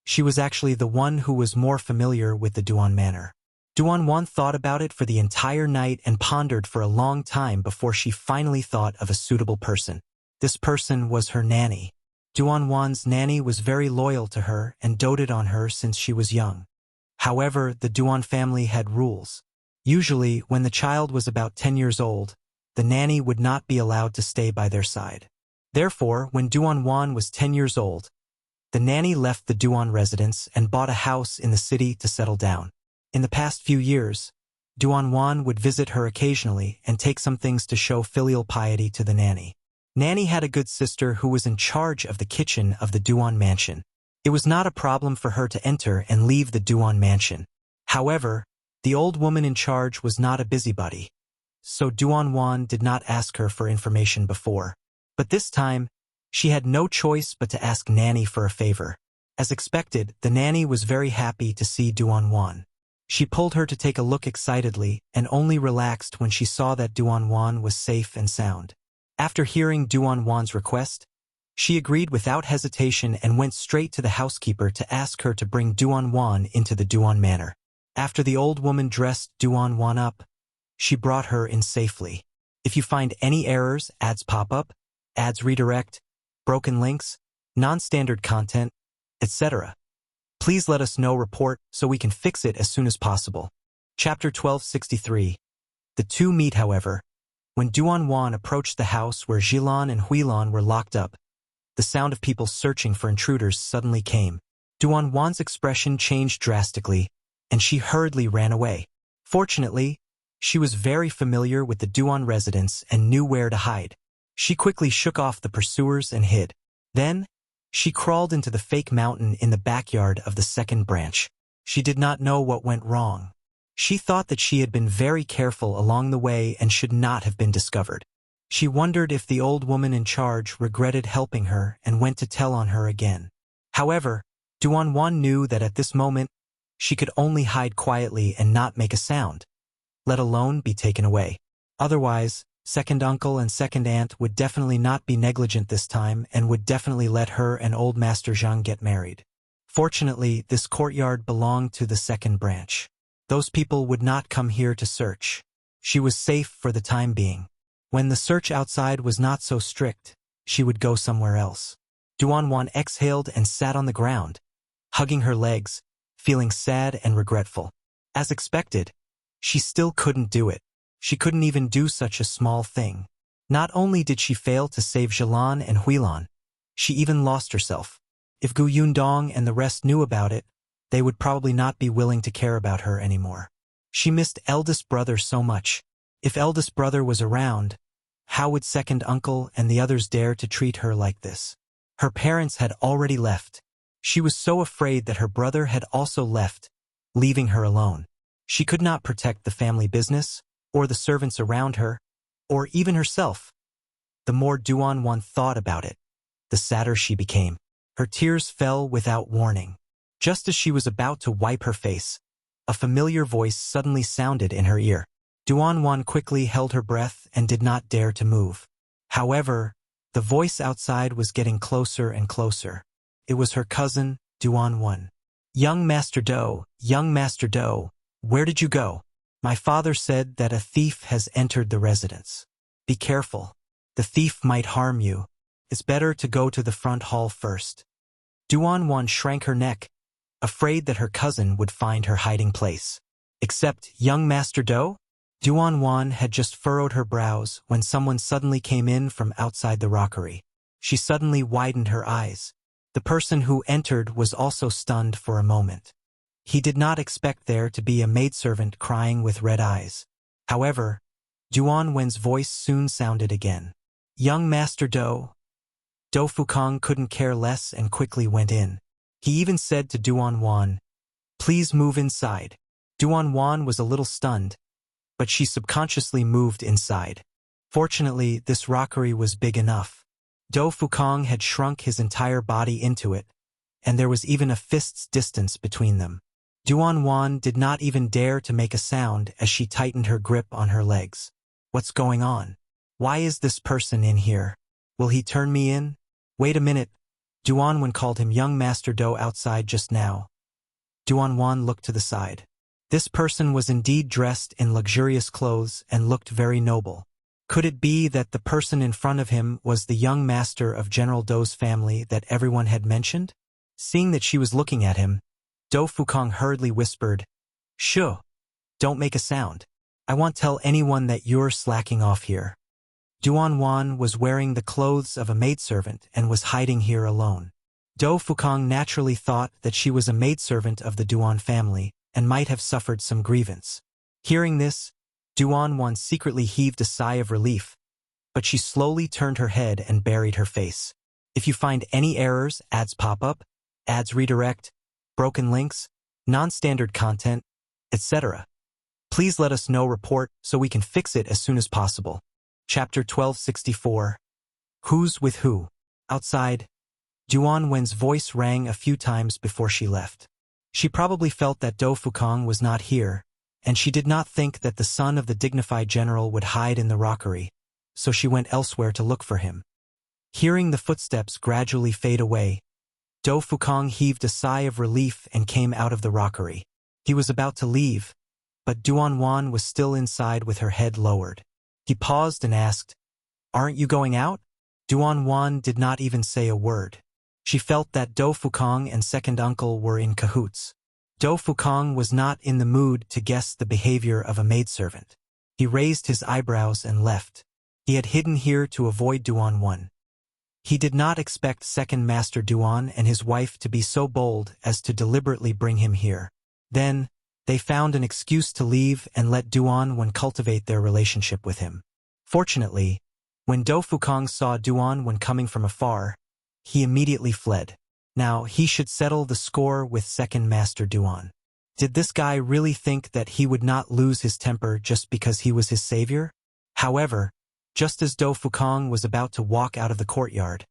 she was actually the one who was more familiar with the Duan manor. Duan Wan thought about it for the entire night and pondered for a long time before she finally thought of a suitable person. This person was her nanny. Duan Wan's nanny was very loyal to her and doted on her since she was young. However, the Duan family had rules. Usually, when the child was about 10 years old, the nanny would not be allowed to stay by their side. Therefore, when Duan Wan was 10 years old, the nanny left the Duan residence and bought a house in the city to settle down. In the past few years, Duan Wan would visit her occasionally and take some things to show filial piety to the nanny. Nanny had a good sister who was in charge of the kitchen of the Duan mansion. It was not a problem for her to enter and leave the Duan mansion. However, the old woman in charge was not a busybody, so Duan Wan did not ask her for information before. But this time, she had no choice but to ask Nanny for a favor. As expected, the nanny was very happy to see Duan Wan. She pulled her to take a look excitedly and only relaxed when she saw that Duan was safe and sound. After hearing Duan's request, she agreed without hesitation and went straight to the housekeeper to ask her to bring Duan into the Duan manor. After the old woman dressed Duan up, she brought her in safely. If you find any errors, ads pop up, ads redirect, broken links, non-standard content, etc., please let us know report so we can fix it as soon as possible. Chapter 1263. The two meet, however. When Duan approached the house where Jilan and Huilan were locked up, the sound of people searching for intruders suddenly came. Duan's expression changed drastically, and she hurriedly ran away. Fortunately, she was very familiar with the Duan residence and knew where to hide. She quickly shook off the pursuers and hid. Then, she crawled into the fake mountain in the backyard of the second branch. She did not know what went wrong. She thought that she had been very careful along the way and should not have been discovered. She wondered if the old woman in charge regretted helping her and went to tell on her again. However, Duan knew that at this moment, she could only hide quietly and not make a sound, let alone be taken away. Otherwise, second uncle and second aunt would definitely not be negligent this time and would definitely let her and old Master Zhang get married. Fortunately, this courtyard belonged to the second branch. Those people would not come here to search. She was safe for the time being. When the search outside was not so strict, she would go somewhere else. Duan exhaled and sat on the ground, hugging her legs, feeling sad and regretful. As expected, she still couldn't do it. She couldn't even do such a small thing. Not only did she fail to save Jilan and Huilan, she even lost herself. If Yundong and the rest knew about it, they would probably not be willing to care about her anymore. She missed eldest brother so much. If eldest brother was around, how would second uncle and the others dare to treat her like this? Her parents had already left. She was so afraid that her brother had also left, leaving her alone. She could not protect the family business, or the servants around her, or even herself. The more Duan thought about it, the sadder she became. Her tears fell without warning. Just as she was about to wipe her face, a familiar voice suddenly sounded in her ear. Duan quickly held her breath and did not dare to move. However, the voice outside was getting closer and closer. It was her cousin, Duan. Young Master Do, where did you go? My father said that a thief has entered the residence. Be careful. The thief might harm you. It's better to go to the front hall first. Duan shrank her neck, afraid that her cousin would find her hiding place. Except young Master Do? Duan had just furrowed her brows when someone suddenly came in from outside the rockery. She suddenly widened her eyes. The person who entered was also stunned for a moment. He did not expect there to be a maidservant crying with red eyes. However, Duan's voice soon sounded again. Young Master Do. Do Fukong couldn't care less and quickly went in. He even said to Duan, please move inside. Duan was a little stunned, but she subconsciously moved inside. Fortunately, this rockery was big enough. Do Fukong had shrunk his entire body into it, and there was even a fist's distance between them. Duan did not even dare to make a sound as she tightened her grip on her legs. What's going on? Why is this person in here? Will he turn me in? Wait a minute. Duan called him young Master Do outside just now. Duan looked to the side. This person was indeed dressed in luxurious clothes and looked very noble. Could it be that the person in front of him was the young master of General Do's family that everyone had mentioned? Seeing that she was looking at him, Do Fukong hurriedly whispered, Shh! Don't make a sound. I won't tell anyone that you're slacking off here. Duan was wearing the clothes of a maidservant and was hiding here alone. Do Fukong naturally thought that she was a maidservant of the Duan family and might have suffered some grievance. Hearing this, Duan secretly heaved a sigh of relief, but she slowly turned her head and buried her face. If you find any errors, ads pop up, ads redirect, broken links, non-standard content, etc., please let us know report so we can fix it as soon as possible. Chapter 1264. Who's with who? Outside, Duan's voice rang a few times before she left. She probably felt that Dou Fukong was not here, and she did not think that the son of the dignified general would hide in the rockery, so she went elsewhere to look for him. Hearing the footsteps gradually fade away, Dou Fukong heaved a sigh of relief and came out of the rockery. He was about to leave, but Duan was still inside with her head lowered. He paused and asked, "Aren't you going out?" Duan did not even say a word. She felt that Dou Fukong and second uncle were in cahoots. Dou Fukong was not in the mood to guess the behavior of a maidservant. He raised his eyebrows and left. He had hidden here to avoid Duan. He did not expect second Master Duan and his wife to be so bold as to deliberately bring him here. Then, they found an excuse to leave and let Duan cultivate their relationship with him. Fortunately, when Dou Fukong saw Duan coming from afar, he immediately fled. Now, he should settle the score with second Master Duan. Did this guy really think that he would not lose his temper just because he was his savior? However, just as Dou Fukong was about to walk out of the courtyard,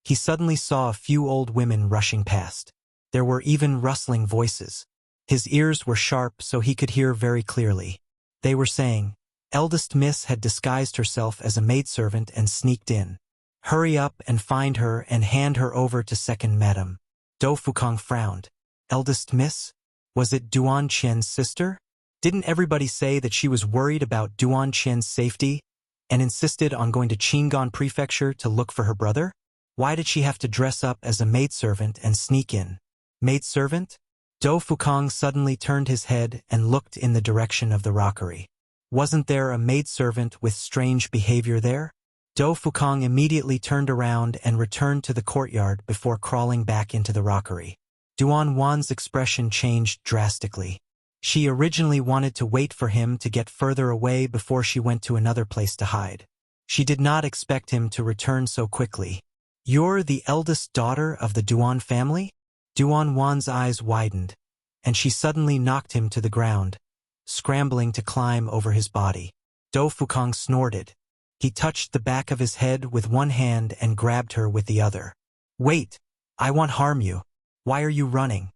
he suddenly saw a few old women rushing past. There were even rustling voices. His ears were sharp so he could hear very clearly. They were saying, "Eldest Miss had disguised herself as a maidservant and sneaked in. Hurry up and find her and hand her over to second Madam." Dou Fukong frowned. Eldest Miss? Was it Duan Qian's sister? Didn't everybody say that she was worried about Duan Qian's safety and insisted on going to Qingyuan Prefecture to look for her brother? Why did she have to dress up as a maidservant and sneak in? Maidservant? Dou Fukong suddenly turned his head and looked in the direction of the rockery. Wasn't there a maidservant with strange behavior there? Dou Fukong immediately turned around and returned to the courtyard before crawling back into the rockery. Duan's expression changed drastically. She originally wanted to wait for him to get further away before she went to another place to hide. She did not expect him to return so quickly. "You're the eldest daughter of the Duan family?" Duan's eyes widened, and she suddenly knocked him to the ground, scrambling to climb over his body. Dou Fukong snorted. He touched the back of his head with one hand and grabbed her with the other. "Wait! I won't harm you. Why are you running?"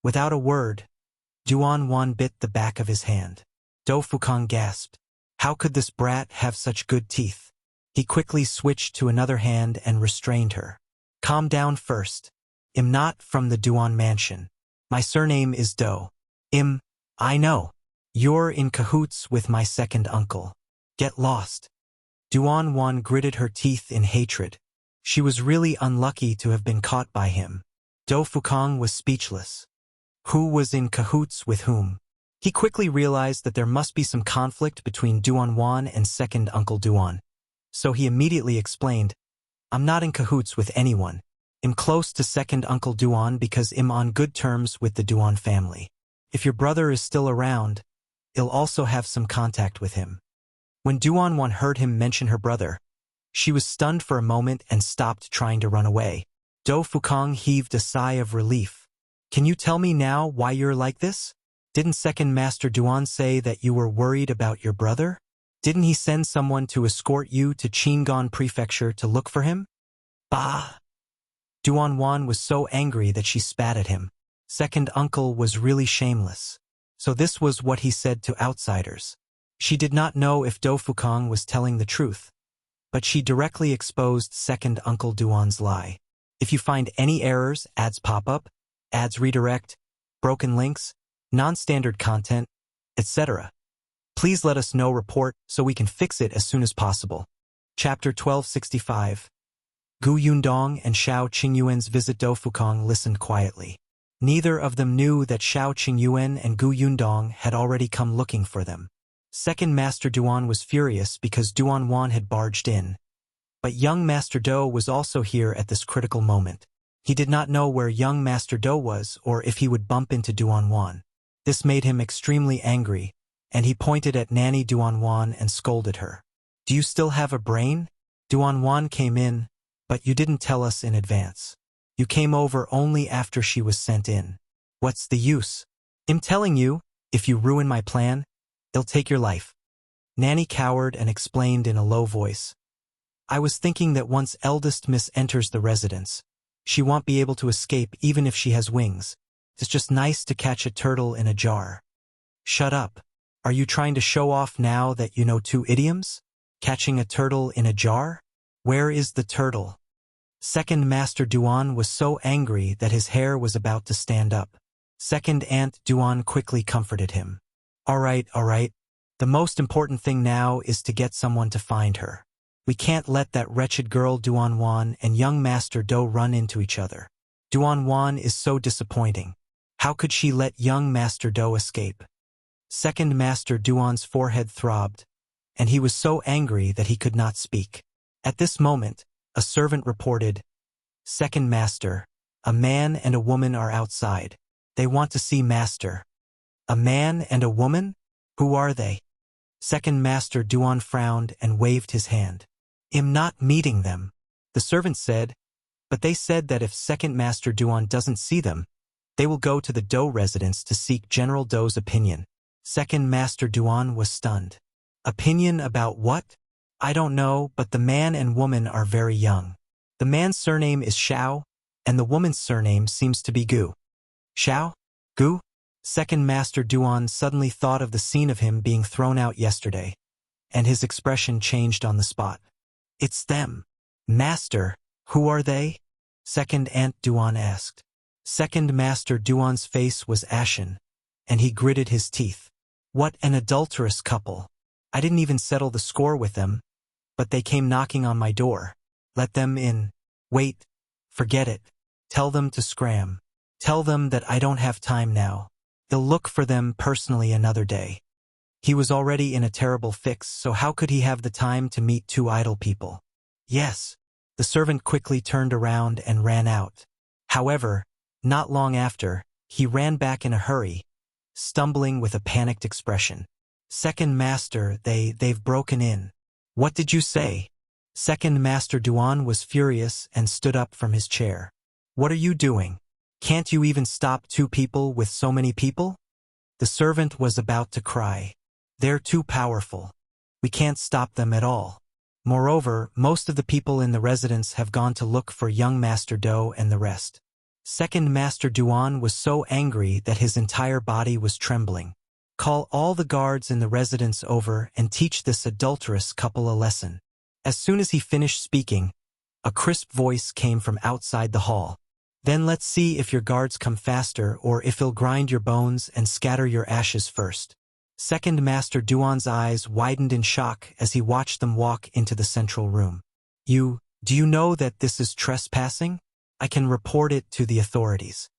Without a word, Duan bit the back of his hand. Dou Fukong gasped. How could this brat have such good teeth? He quickly switched to another hand and restrained her. "Calm down first. I'm not from the Duan mansion. My surname is Dou. I know. You're in cahoots with my second uncle. Get lost." Duan gritted her teeth in hatred. She was really unlucky to have been caught by him. Dou Fukong was speechless. Who was in cahoots with whom? He quickly realized that there must be some conflict between Duan and second Uncle Duan. So he immediately explained, "I'm not in cahoots with anyone. I'm close to second Uncle Duan because I'm on good terms with the Duan family. If your brother is still around, I'll also have some contact with him." When Duan heard him mention her brother, she was stunned for a moment and stopped trying to run away. Dou Fukong heaved a sigh of relief. "Can you tell me now why you're like this? Didn't second Master Duan say that you were worried about your brother? Didn't he send someone to escort you to Qingyuan Prefecture to look for him?" "Bah!" Duan was so angry that she spat at him. Second uncle was really shameless. So this was what he said to outsiders. She did not know if Dou Fukong was telling the truth, but she directly exposed second Uncle Duan's lie. If you find any errors, ads pop up, ads redirect, broken links, non-standard content, etc., please let us know report so we can fix it as soon as possible. Chapter 1265. Gu Yundong and Shao Qingyuan's visit. Dou Fukong listened quietly. Neither of them knew that Shao Qingyuan and Gu Yundong had already come looking for them. Second Master Duan was furious because Duan had barged in. But young Master Dou was also here at this critical moment. He did not know where young Master Dou was or if he would bump into Duan. This made him extremely angry, and he pointed at Nanny Duan and scolded her. "Do you still have a brain? Duan came in, but you didn't tell us in advance. You came over only after she was sent in. What's the use? I'm telling you, if you ruin my plan, they'll take your life." Nanny cowered and explained in a low voice. "I was thinking that once eldest Miss enters the residence, she won't be able to escape even if she has wings. It's just nice to catch a turtle in a jar. Shut up. Are you trying to show off now that you know 2 idioms? Catching a turtle in a jar? Where is the turtle? Second Master Duan was so angry that his hair was about to stand up. Second Aunt Duan quickly comforted him. All right. The most important thing now is to get someone to find her. We can't let that wretched girl Duan Wan and young Master Do run into each other. Duan Wan is so disappointing. How could she let young Master Do escape? Second Master Duan's forehead throbbed, and he was so angry that he could not speak. At this moment, a servant reported, Second Master, a man and a woman are outside. They want to see Master. A man and a woman? Who are they? Second Master Duan frowned and waved his hand. I'm not meeting them, the servant said, but they said that if Second Master Duan doesn't see them, they will go to the Do residence to seek General Do's opinion. Second Master Duan was stunned. Opinion about what? I don't know, but the man and woman are very young. The man's surname is Shao, and the woman's surname seems to be Gu. Shao? Gu? Second Master Duan suddenly thought of the scene of him being thrown out yesterday, and his expression changed on the spot. It's them. Master, who are they? Second Aunt Duan asked. Second Master Duan's face was ashen, and he gritted his teeth. What an adulterous couple. I didn't even settle the score with them, but they came knocking on my door. Let them in. Wait. Forget it. Tell them to scram. Tell them that I don't have time now. They'll look for them personally another day. He was already in a terrible fix, so how could he have the time to meet 2 idle people? Yes. The servant quickly turned around and ran out. However, not long after, he ran back in a hurry, stumbling with a panicked expression. Second Master, they've broken in. What did you say? Second Master Duan was furious and stood up from his chair. What are you doing? Can't you even stop 2 people with so many people? The servant was about to cry. They're too powerful. We can't stop them at all. Moreover, most of the people in the residence have gone to look for young Master Do and the rest. Second Master Duan was so angry that his entire body was trembling. Call all the guards in the residence over and teach this adulterous couple a lesson. As soon as he finished speaking, a crisp voice came from outside the hall. Then let's see if your guards come faster or if he'll grind your bones and scatter your ashes first. Second Master Duan's eyes widened in shock as he watched them walk into the central room. Do you know that this is trespassing? I can report it to the authorities.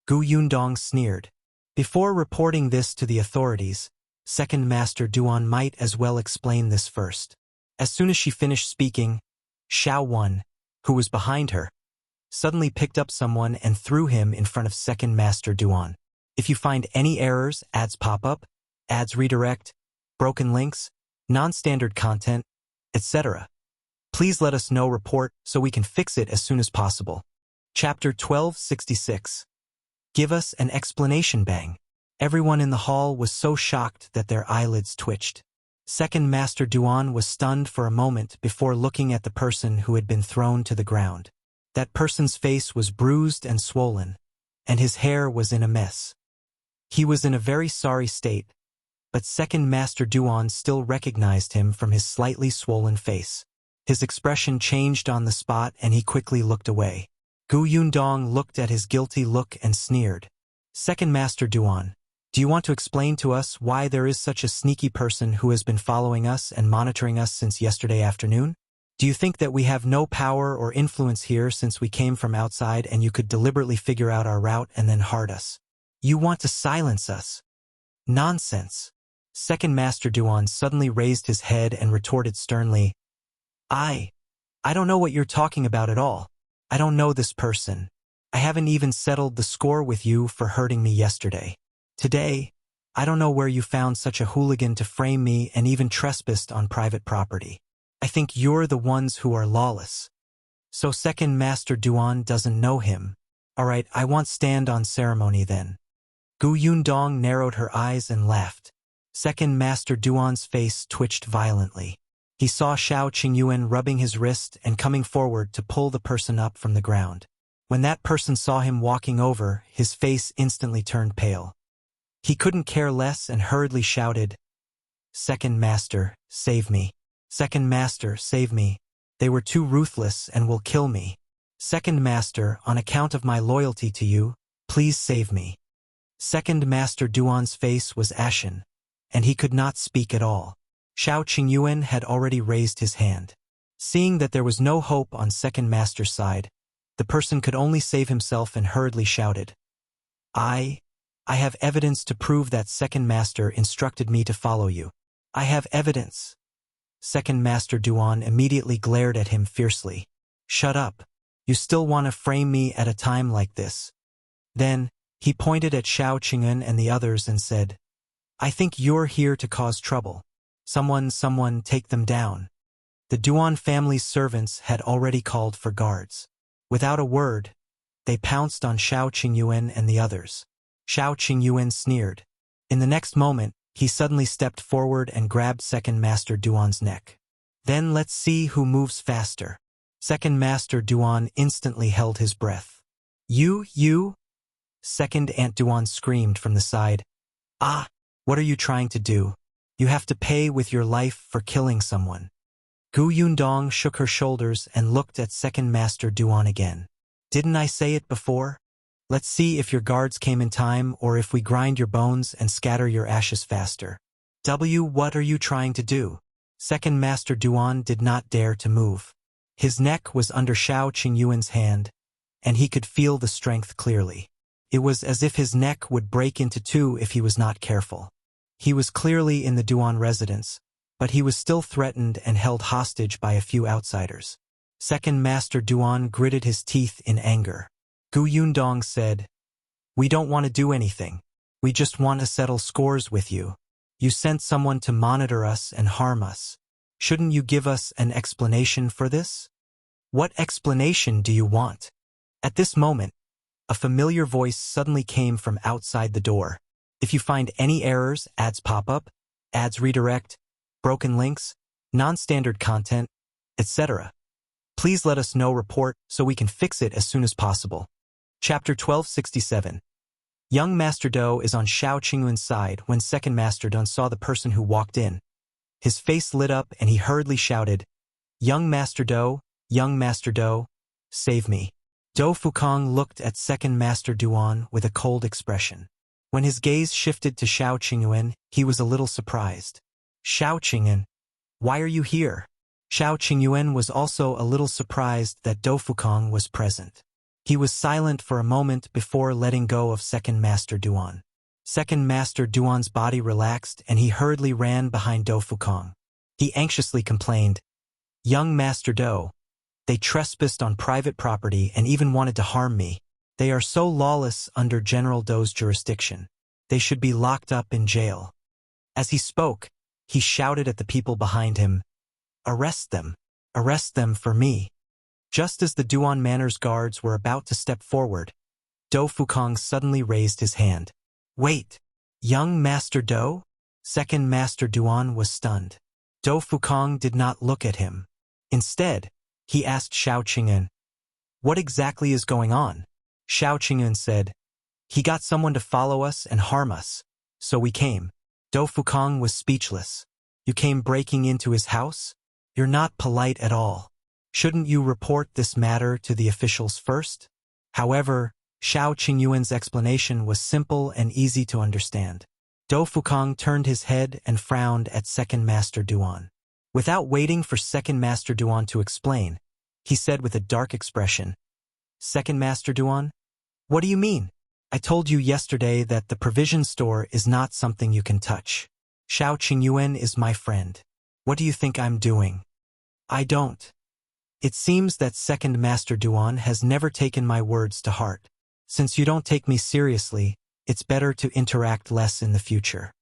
Gu Yundong sneered. Before reporting this to the authorities, Second Master Duan might as well explain this first. As soon as she finished speaking, Shao Wan, who was behind her, suddenly picked up someone and threw him in front of Second Master Duan. If you find any errors, ads pop up, ads redirect, broken links, non-standard content, etc., please let us know report so we can fix it as soon as possible. Chapter 1266. Give us an explanation. Bang. Everyone in the hall was so shocked that their eyelids twitched. Second Master Duan was stunned for a moment before looking at the person who had been thrown to the ground. That person's face was bruised and swollen, and his hair was in a mess. He was in a very sorry state, but Second Master Duan still recognized him from his slightly swollen face. His expression changed on the spot and he quickly looked away. Gu Yundong looked at his guilty look and sneered. Second Master Duan, do you want to explain to us why there is such a sneaky person who has been following us and monitoring us since yesterday afternoon? Do you think that we have no power or influence here since we came from outside and you could deliberately figure out our route and then hard us? You want to silence us? Nonsense. Second Master Duan suddenly raised his head and retorted sternly, I don't know what you're talking about at all. I don't know this person. I haven't even settled the score with you for hurting me yesterday. Today, I don't know where you found such a hooligan to frame me and even trespassed on private property. I think you're the ones who are lawless. So Second Master Duan doesn't know him. All right, I want stand on ceremony then. Gu Yundong narrowed her eyes and laughed. Second Master Duan's face twitched violently. He saw Shao Qingyuan rubbing his wrist and coming forward to pull the person up from the ground. When that person saw him walking over, his face instantly turned pale. He couldn't care less and hurriedly shouted, "Second Master, save me. Second Master, save me. They were too ruthless and will kill me. Second Master, on account of my loyalty to you, please save me." Second Master Duan's face was ashen, and he could not speak at all. Shao Qingyuan had already raised his hand. Seeing that there was no hope on Second Master's side, the person could only save himself and hurriedly shouted, I have evidence to prove that Second Master instructed me to follow you. I have evidence." Second Master Duan immediately glared at him fiercely. "Shut up. You still want to frame me at a time like this?" Then, he pointed at Shao Qingyuan and the others and said, "I think you're here to cause trouble. Someone take them down." The Duan family's servants had already called for guards. Without a word, they pounced on Shao Qingyuan and the others. Shao Qingyuan sneered. In the next moment, he suddenly stepped forward and grabbed Second Master Duan's neck. "Then let's see who moves faster." Second Master Duan instantly held his breath. You? Second Aunt Duan screamed from the side. "Ah, what are you trying to do? You have to pay with your life for killing someone." Yundong shook her shoulders and looked at Second Master Duan again. "Didn't I say it before? Let's see if your guards came in time or if we grind your bones and scatter your ashes faster." What are you trying to do? Second Master Duan did not dare to move. His neck was under Shao Qingyuan's hand, and he could feel the strength clearly. It was as if his neck would break into two if he was not careful. He was clearly in the Duan residence, but he was still threatened and held hostage by a few outsiders. Second Master Duan gritted his teeth in anger. Yundong said, "We don't want to do anything. We just want to settle scores with you. You sent someone to monitor us and harm us. Shouldn't you give us an explanation for this?" "What explanation do you want?" At this moment, a familiar voice suddenly came from outside the door. "If you find any errors, ads pop up, ads redirect, broken links, non-standard content, etc. Please let us know report so we can fix it as soon as possible." Chapter 1267. Young Master Do is on Shao Qingyuan's side when Second Master Duan saw the person who walked in. His face lit up and he hurriedly shouted, Young Master Do, save me." Do Fukong looked at Second Master Duan with a cold expression. When his gaze shifted to Shao Qingyuan, he was a little surprised. "Shao Qingyuan, why are you here?" Shao Qingyuan was also a little surprised that Do Fukong was present. He was silent for a moment before letting go of Second Master Duan. Second Master Duan's body relaxed and he hurriedly ran behind Do Fukong. He anxiously complained, "Young Master Do, they trespassed on private property and even wanted to harm me. They are so lawless under General Do's jurisdiction. They should be locked up in jail." As he spoke, he shouted at the people behind him, "Arrest them! Arrest them for me!" Just as the Duan Manor's guards were about to step forward, Do Fukong suddenly raised his hand. "Wait! Young Master Do?" Second Master Duan was stunned. Do Fukong did not look at him. Instead, he asked Shao Qingyuan, "What exactly is going on?" Shao Qingyuan said, "He got someone to follow us and harm us, so we came." Do Fukong was speechless. "You came breaking into his house? You're not polite at all. Shouldn't you report this matter to the officials first?" However, Shao Qingyuan's explanation was simple and easy to understand. Do Fukong turned his head and frowned at Second Master Duan. Without waiting for Second Master Duan to explain, he said with a dark expression, "Second Master Duan, what do you mean? I told you yesterday that the provision store is not something you can touch. Shao Qingyuan is my friend. What do you think I'm doing?" "I don't." "It seems that Second Master Duan has never taken my words to heart. Since you don't take me seriously, it's better to interact less in the future."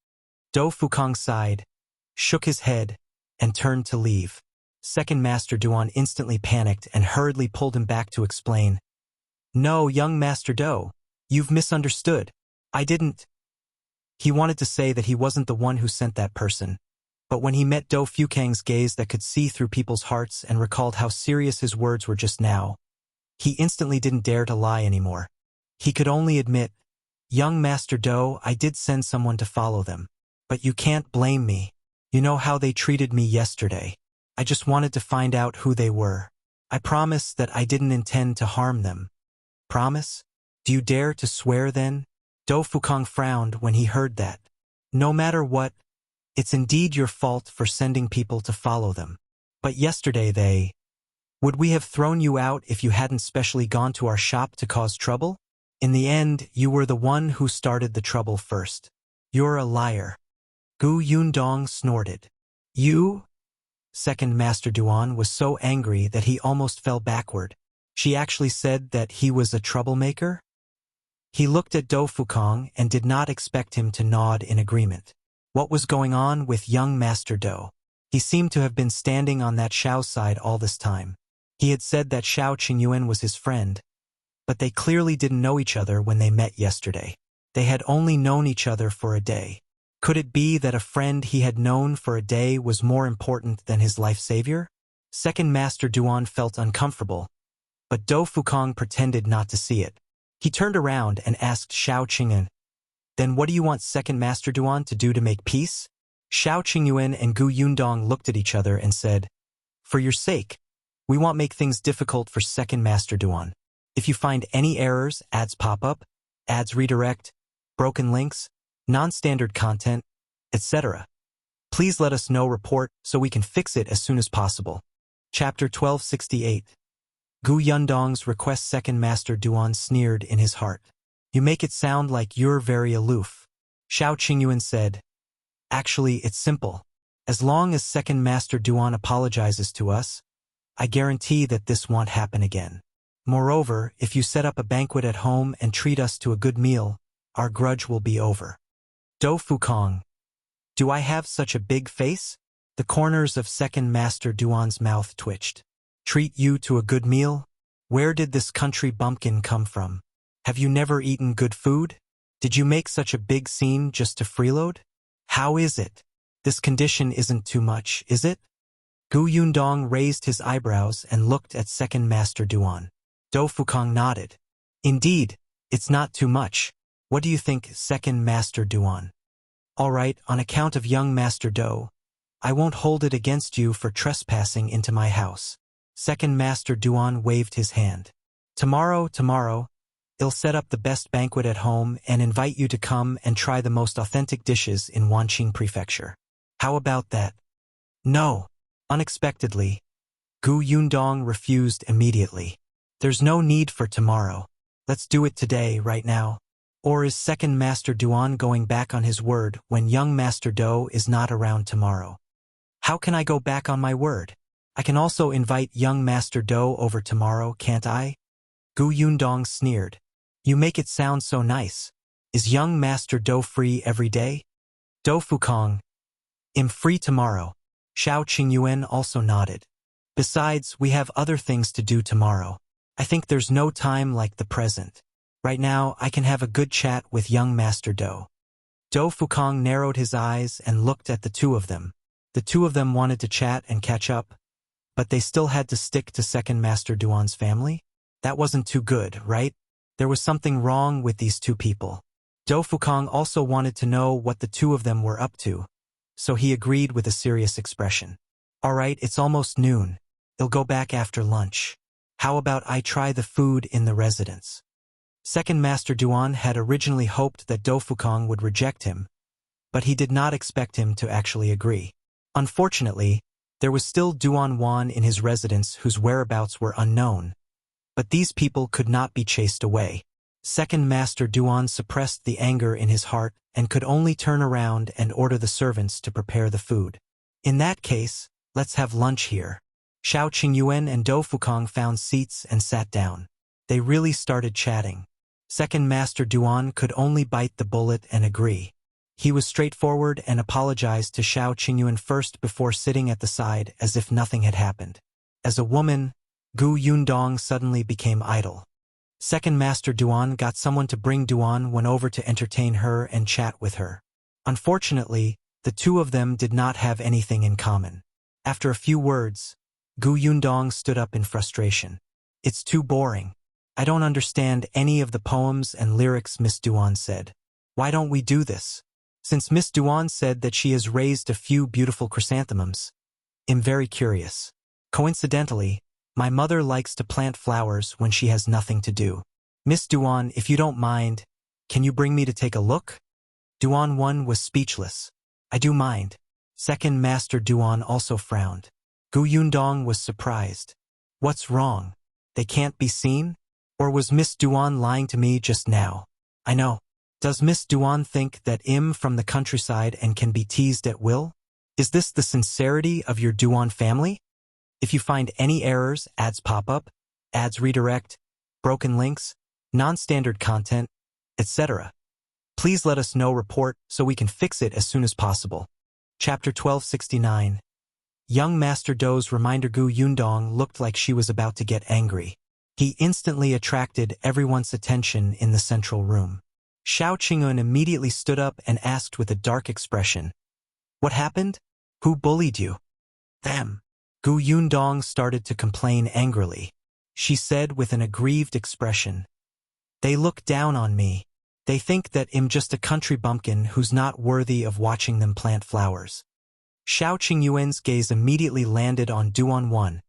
Do Fukong sighed, shook his head, and turned to leave. Second Master Duan instantly panicked and hurriedly pulled him back to explain, "No, young Master Do, you've misunderstood. I didn't." He wanted to say that he wasn't the one who sent that person, but when he met Do Fukang's gaze that could see through people's hearts and recalled how serious his words were just now, He instantly didn't dare to lie anymore. He could only admit, "Young Master Do, I did send someone to follow them. But you can't blame me. You know how they treated me yesterday. I just wanted to find out who they were. I promise that I didn't intend to harm them." "Promise? Do you dare to swear then?" Do Fukong frowned when he heard that. "No matter what, it's indeed your fault for sending people to follow them. But yesterday they... Would we have thrown you out if you hadn't specially gone to our shop to cause trouble? In the end, you were the one who started the trouble first. You're a liar." Gu Yundong snorted. "You?" Second Master Duan was so angry that he almost fell backward. She actually said that he was a troublemaker? He looked at Do Fukong and did not expect him to nod in agreement. What was going on with young Master Do? He seemed to have been standing on that Shao's side all this time. He had said that Shao Qingyuan was his friend, but they clearly didn't know each other when they met yesterday. They had only known each other for a day. Could it be that a friend he had known for a day was more important than his life savior? Second Master Duan felt uncomfortable, but Do Fukong pretended not to see it. He turned around and asked Shao Qingyuan, "Then what do you want Second Master Duan to do to make peace?" Shao Qingyuan and Gu Yundong looked at each other and said, "For your sake, we won't make things difficult for Second Master Duan. If you find any errors, ads pop up, ads redirect, broken links, non-standard content, etc., please let us know report so we can fix it as soon as possible." Chapter 1268. Gu Yundong's request. Second Master Duan sneered in his heart. "You make it sound like you're very aloof." Shao Qingyuan said, "Actually, it's simple. As long as Second Master Duan apologizes to us, I guarantee that this won't happen again. Moreover, if you set up a banquet at home and treat us to a good meal, our grudge will be over." Do Fukong. "Do I have such a big face?" The corners of Second Master Duan's mouth twitched. "Treat you to a good meal? Where did this country bumpkin come from? Have you never eaten good food? Did you make such a big scene just to freeload? How is it? This condition isn't too much, is it?" Gu Yundong raised his eyebrows and looked at Second Master Duan. Do Fukong nodded. "Indeed, it's not too much. What do you think, Second Master Duan?" "All right, on account of young Master Do, I won't hold it against you for trespassing into my house." Second Master Duan waved his hand. Tomorrow, I'll set up the best banquet at home and invite you to come and try the most authentic dishes in Wanqing Prefecture. How about that?" "No." Unexpectedly, Gu Yundong refused immediately. "There's no need for tomorrow. Let's do it today, right now. Or is Second Master Duan going back on his word when young Master Do is not around tomorrow?" "How can I go back on my word? I can also invite young Master Do over tomorrow, can't I?" Gu Yundong sneered. "You make it sound so nice. Is young Master Do free every day?" Do Fukong. "I'm free tomorrow." Shao Qingyuan also nodded. "Besides, we have other things to do tomorrow. I think there's no time like the present. Right now, I can have a good chat with young Master Do." Do Fukong narrowed his eyes and looked at the two of them. The two of them wanted to chat and catch up, but they still had to stick to Second Master Duan's family? That wasn't too good, right? There was something wrong with these two people. Do Fukong also wanted to know what the two of them were up to, so he agreed with a serious expression. "All right, it's almost noon. I'll go back after lunch. How about I try the food in the residence?" Second Master Duan had originally hoped that Do Fukong would reject him, but he did not expect him to actually agree. Unfortunately, there was still Duan Wan in his residence whose whereabouts were unknown, but these people could not be chased away. Second Master Duan suppressed the anger in his heart and could only turn around and order the servants to prepare the food. "In that case, let's have lunch here." Shao Qingyuan and Do Fukong found seats and sat down. They really started chatting. Second Master Duan could only bite the bullet and agree. He was straightforward and apologized to Shao Qingyuan first before sitting at the side as if nothing had happened. As a woman, Gu Yundong suddenly became idle. Second Master Duan got someone to bring Duan Wan over to entertain her and chat with her. Unfortunately, the two of them did not have anything in common. After a few words, Gu Yundong stood up in frustration. It's too boring. I don't understand any of the poems and lyrics, Miss Duan said. Why don't we do this? Since Miss Duan said that she has raised a few beautiful chrysanthemums, I'm very curious. Coincidentally, my mother likes to plant flowers when she has nothing to do. Miss Duan, if you don't mind, can you bring me to take a look? Duan 1 was speechless. I do mind. Second Master Duan also frowned. Yundong was surprised. What's wrong? They can't be seen? Or was Miss Duan lying to me just now? I know. Does Miss Duan think that I'm from the countryside and can be teased at will? Is this the sincerity of your Duan family? If you find any errors, ads pop up, ads redirect, broken links, non-standard content, etc., please let us know report so we can fix it as soon as possible. Chapter 1269. Young Master Do's reminder. Yundong looked like she was about to get angry. He instantly attracted everyone's attention in the central room. Shao Qingyuan immediately stood up and asked with a dark expression, "What happened? Who bullied you?" "Them." Yundong started to complain angrily. She said with an aggrieved expression, "They look down on me. They think that I'm just a country bumpkin who's not worthy of watching them plant flowers." Shao Qingyuan's gaze immediately landed on Duan 1,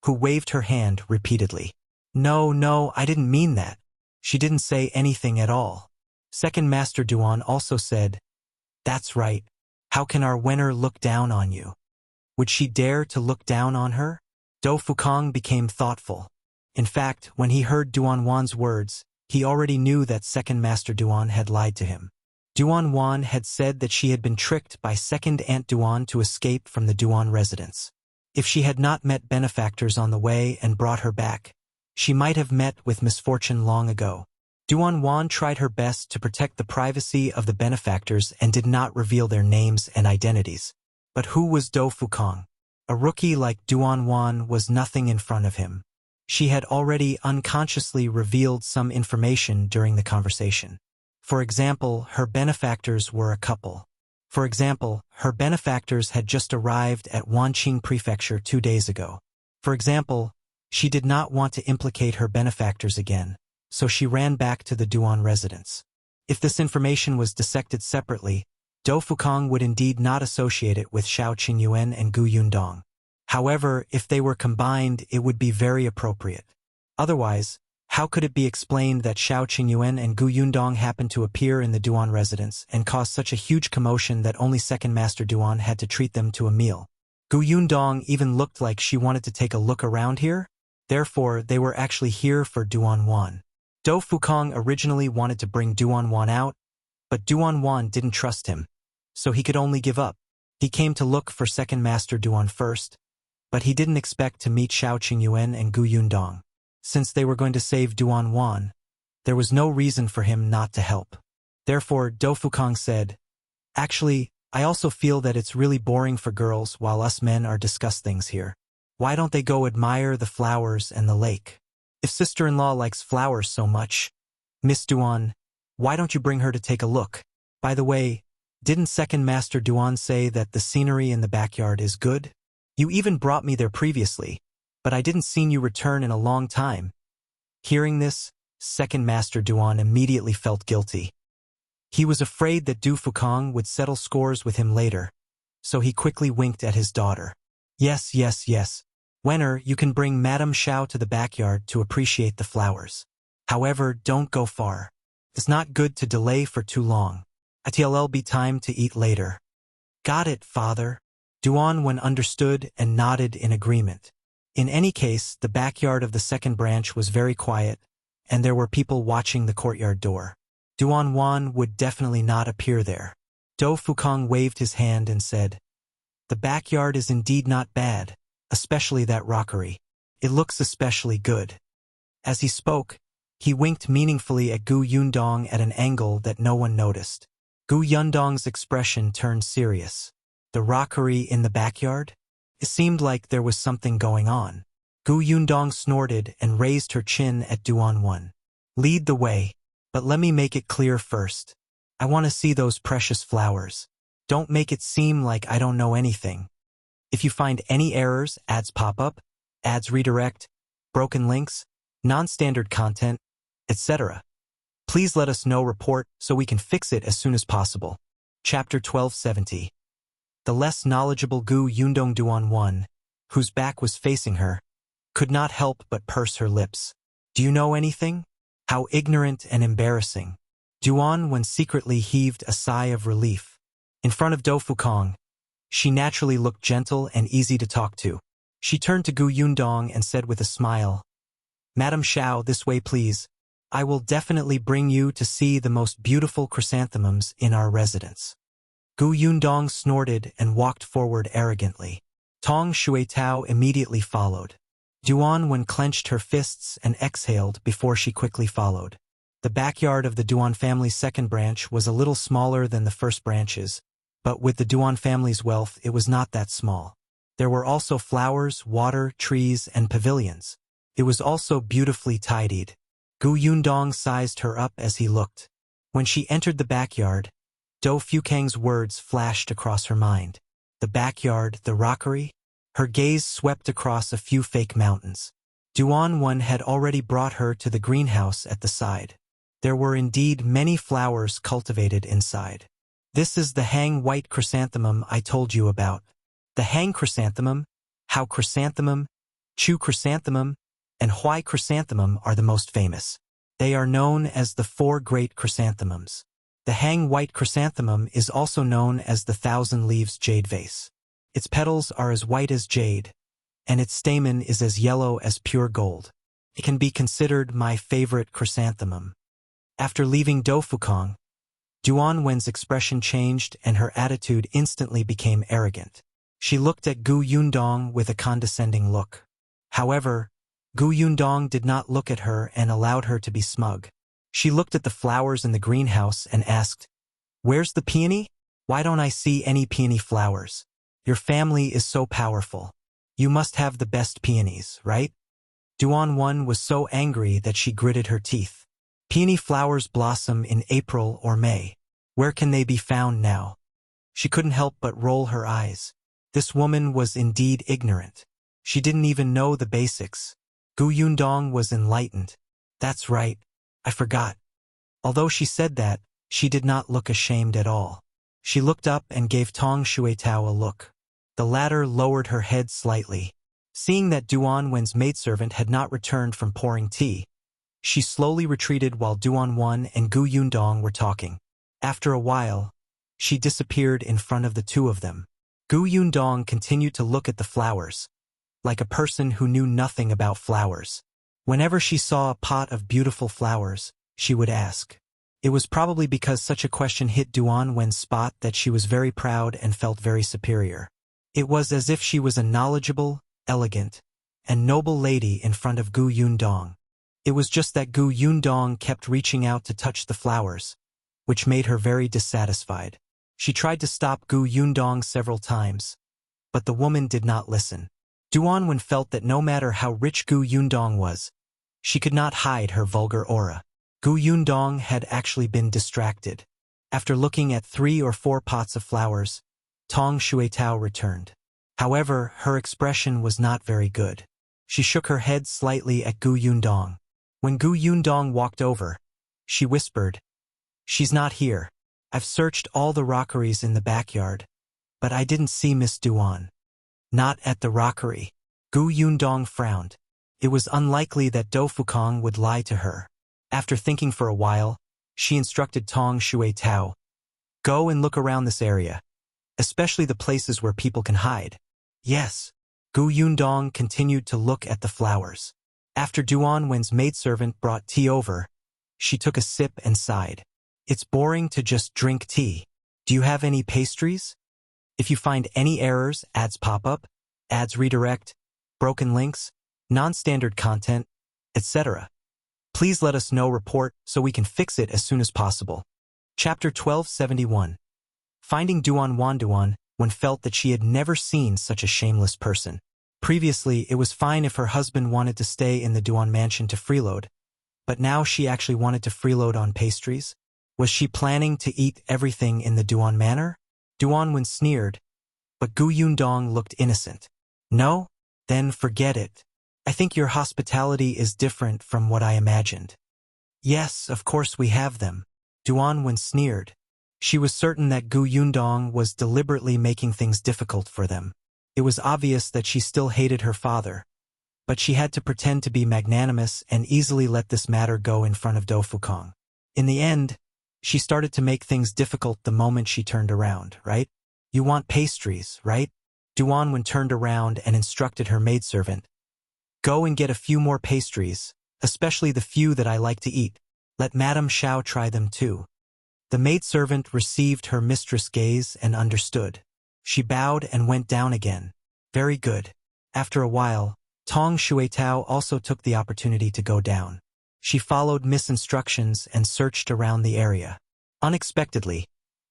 who waved her hand repeatedly. No, I didn't mean that. She didn't say anything at all. Second Master Duan also said, "That's right. How can our Wenner look down on you? Would she dare to look down on her?" Do Fukong became thoughtful. In fact, when he heard Duan 1's words, he already knew that Second Master Duan had lied to him. Duan 1 had said that she had been tricked by Second Aunt Duan to escape from the Duan residence. If she had not met benefactors on the way and brought her back, she might have met with misfortune long ago. Duan 1 tried her best to protect the privacy of the benefactors and did not reveal their names and identities. But who was Do Fukong? A rookie like Duan 1 was nothing in front of him. She had already unconsciously revealed some information during the conversation. For example, her benefactors were a couple. For example, her benefactors had just arrived at Wanqing Prefecture 2 days ago. For example, she did not want to implicate her benefactors again, so she ran back to the Duan residence. If this information was dissected separately, Do Fukong would indeed not associate it with Shao Qingyuan and Yundong. However, if they were combined, it would be very appropriate. Otherwise, how could it be explained that Shao Qingyuan and Yundong happened to appear in the Duan residence and cause such a huge commotion that only Second Master Duan had to treat them to a meal? Yundong even looked like she wanted to take a look around here. Therefore, they were actually here for Duan 1. Do Fukong originally wanted to bring Duan 1 out, but Duan 1 didn't trust him, so he could only give up. He came to look for Second Master Duan first, but he didn't expect to meet Shao Qingyuan and Yundong. Since they were going to save Duan 1, there was no reason for him not to help. Therefore, Do Fukong said, "Actually, I also feel that it's really boring for girls while us men are discuss things here. Why don't they go admire the flowers and the lake? If sister-in-law likes flowers so much, Miss Duan, why don't you bring her to take a look? By the way, didn't Second Master Duan say that the scenery in the backyard is good? You even brought me there previously, but I didn't see you return in a long time." Hearing this, Second Master Duan immediately felt guilty. He was afraid that Du Fukong would settle scores with him later, so he quickly winked at his daughter. Yes. Wenner, you can bring Madame Shao to the backyard to appreciate the flowers. However, don't go far. It's not good to delay for too long. It'll be time to eat later. Got it, father. Duan 1 understood and nodded in agreement. In any case, the backyard of the second branch was very quiet, and there were people watching the courtyard door. Duan 1 would definitely not appear there. Do Fukong waved his hand and said, "The backyard is indeed not bad, especially that rockery. It looks especially good." As he spoke, he winked meaningfully at Yundong at an angle that no one noticed. Yundong's expression turned serious. The rockery in the backyard? It seemed like there was something going on. Yundong snorted and raised her chin at Duan 1. "Lead the way, but let me make it clear first. I want to see those precious flowers. Don't make it seem like I don't know anything. If you find any errors, ads pop up, ads redirect, broken links, non-standard content, etc. Please let us know report so we can fix it as soon as possible. Chapter 1270. The less knowledgeable Gu Yundong Duan 1, whose back was facing her, could not help but purse her lips. Do you know anything? How ignorant and embarrassing. Duan when secretly heaved a sigh of relief. In front of Do Fukong, she naturally looked gentle and easy to talk to. She turned to Gu Yundong and said with a smile, Madam Shao, this way please. I will definitely bring you to see the most beautiful chrysanthemums in our residence. Gu Yundong snorted and walked forward arrogantly. Tong Xuetao immediately followed. Duan when clenched her fists and exhaled before she quickly followed. The backyard of the Duan family's second branch was a little smaller than the first branches, but with the Duan family's wealth it was not that small. There were also flowers, water, trees, and pavilions. It was also beautifully tidied. Gu Yundong sized her up as he looked. When she entered the backyard, Do Fukang's words flashed across her mind. The backyard, the rockery? Her gaze swept across a few fake mountains. Duan One had already brought her to the greenhouse at the side. There were indeed many flowers cultivated inside. This is the hang white chrysanthemum I told you about. The hang chrysanthemum, how chrysanthemum, chu chrysanthemum, and Huai chrysanthemum are the most famous. They are known as the 4 great chrysanthemums. The hang white chrysanthemum is also known as the 1,000 leaves jade vase. Its petals are as white as jade, and its stamen is as yellow as pure gold. It can be considered my favorite chrysanthemum. After leaving Do Fukong, Duan Wen's expression changed and her attitude instantly became arrogant. She looked at Gu Yundong with a condescending look. However, Gu Yundong did not look at her and allowed her to be smug. She looked at the flowers in the greenhouse and asked, Where's the peony? Why don't I see any peony flowers? Your family is so powerful. You must have the best peonies, right? Duan One was so angry that she gritted her teeth. Peony flowers blossom in April or May. Where can they be found now? She couldn't help but roll her eyes. This woman was indeed ignorant. She didn't even know the basics. Gu Yundong was enlightened. That's right. I forgot. Although she said that, she did not look ashamed at all. She looked up and gave Tong Xuetao a look. The latter lowered her head slightly. Seeing that Duan Wen's maidservant had not returned from pouring tea, she slowly retreated while Duan Wen and Gu Yundong were talking. After a while, she disappeared in front of the two of them. Gu Yundong continued to look at the flowers, like a person who knew nothing about flowers. Whenever she saw a pot of beautiful flowers, she would ask. It was probably because such a question hit Duan Wen's spot that she was very proud and felt very superior. It was as if she was a knowledgeable, elegant, and noble lady in front of Gu Yundong. It was just that Gu Yundong kept reaching out to touch the flowers, which made her very dissatisfied. She tried to stop Gu Yundong several times, but the woman did not listen. Duan Wen felt that no matter how rich Gu Yundong was, she could not hide her vulgar aura. Gu Yundong had actually been distracted. After looking at 3 or 4 pots of flowers, Tong Xuetao returned. However, her expression was not very good. She shook her head slightly at Gu Yundong. When Gu Yundong walked over, she whispered, "She's not here. I've searched all the rockeries in the backyard, but I didn't see Miss Duan." Not at the rockery. Gu Yundong frowned. It was unlikely that Do Fukong would lie to her. After thinking for a while, she instructed Tong Xuetao, "Go and look around this area, especially the places where people can hide." Yes. Gu Yundong continued to look at the flowers. After Duan Wen's maidservant brought tea over, she took a sip and sighed. "It's boring to just drink tea. Do you have any pastries? If you find any errors, ads pop up, ads redirect, broken links, non-standard content, etc. Please let us know report so we can fix it as soon as possible." Chapter 1271. Finding Duan Wen felt that she had never seen such a shameless person. Previously, it was fine if her husband wanted to stay in the Duan mansion to freeload, but now she actually wanted to freeload on pastries? Was she planning to eat everything in the Duan manor? Duan Wen sneered, but Gu Yundong looked innocent. "No? Then forget it. I think your hospitality is different from what I imagined. Yes, of course we have them. Duan sneered. She was certain that Gu Yundong was deliberately making things difficult for them. It was obvious that she still hated her father, but she had to pretend to be magnanimous and easily let this matter go in front of Do Fukong. In the end, she started to make things difficult the moment she turned around, right? You want pastries, right? Duan turned around and instructed her maidservant. Go and get a few more pastries, especially the few that I like to eat. Let Madame Shao try them too. The maidservant received her mistress' gaze and understood. She bowed and went down again. Very good. After a while, Tong Shuitao also took the opportunity to go down. She followed Miss' instructions and searched around the area. Unexpectedly,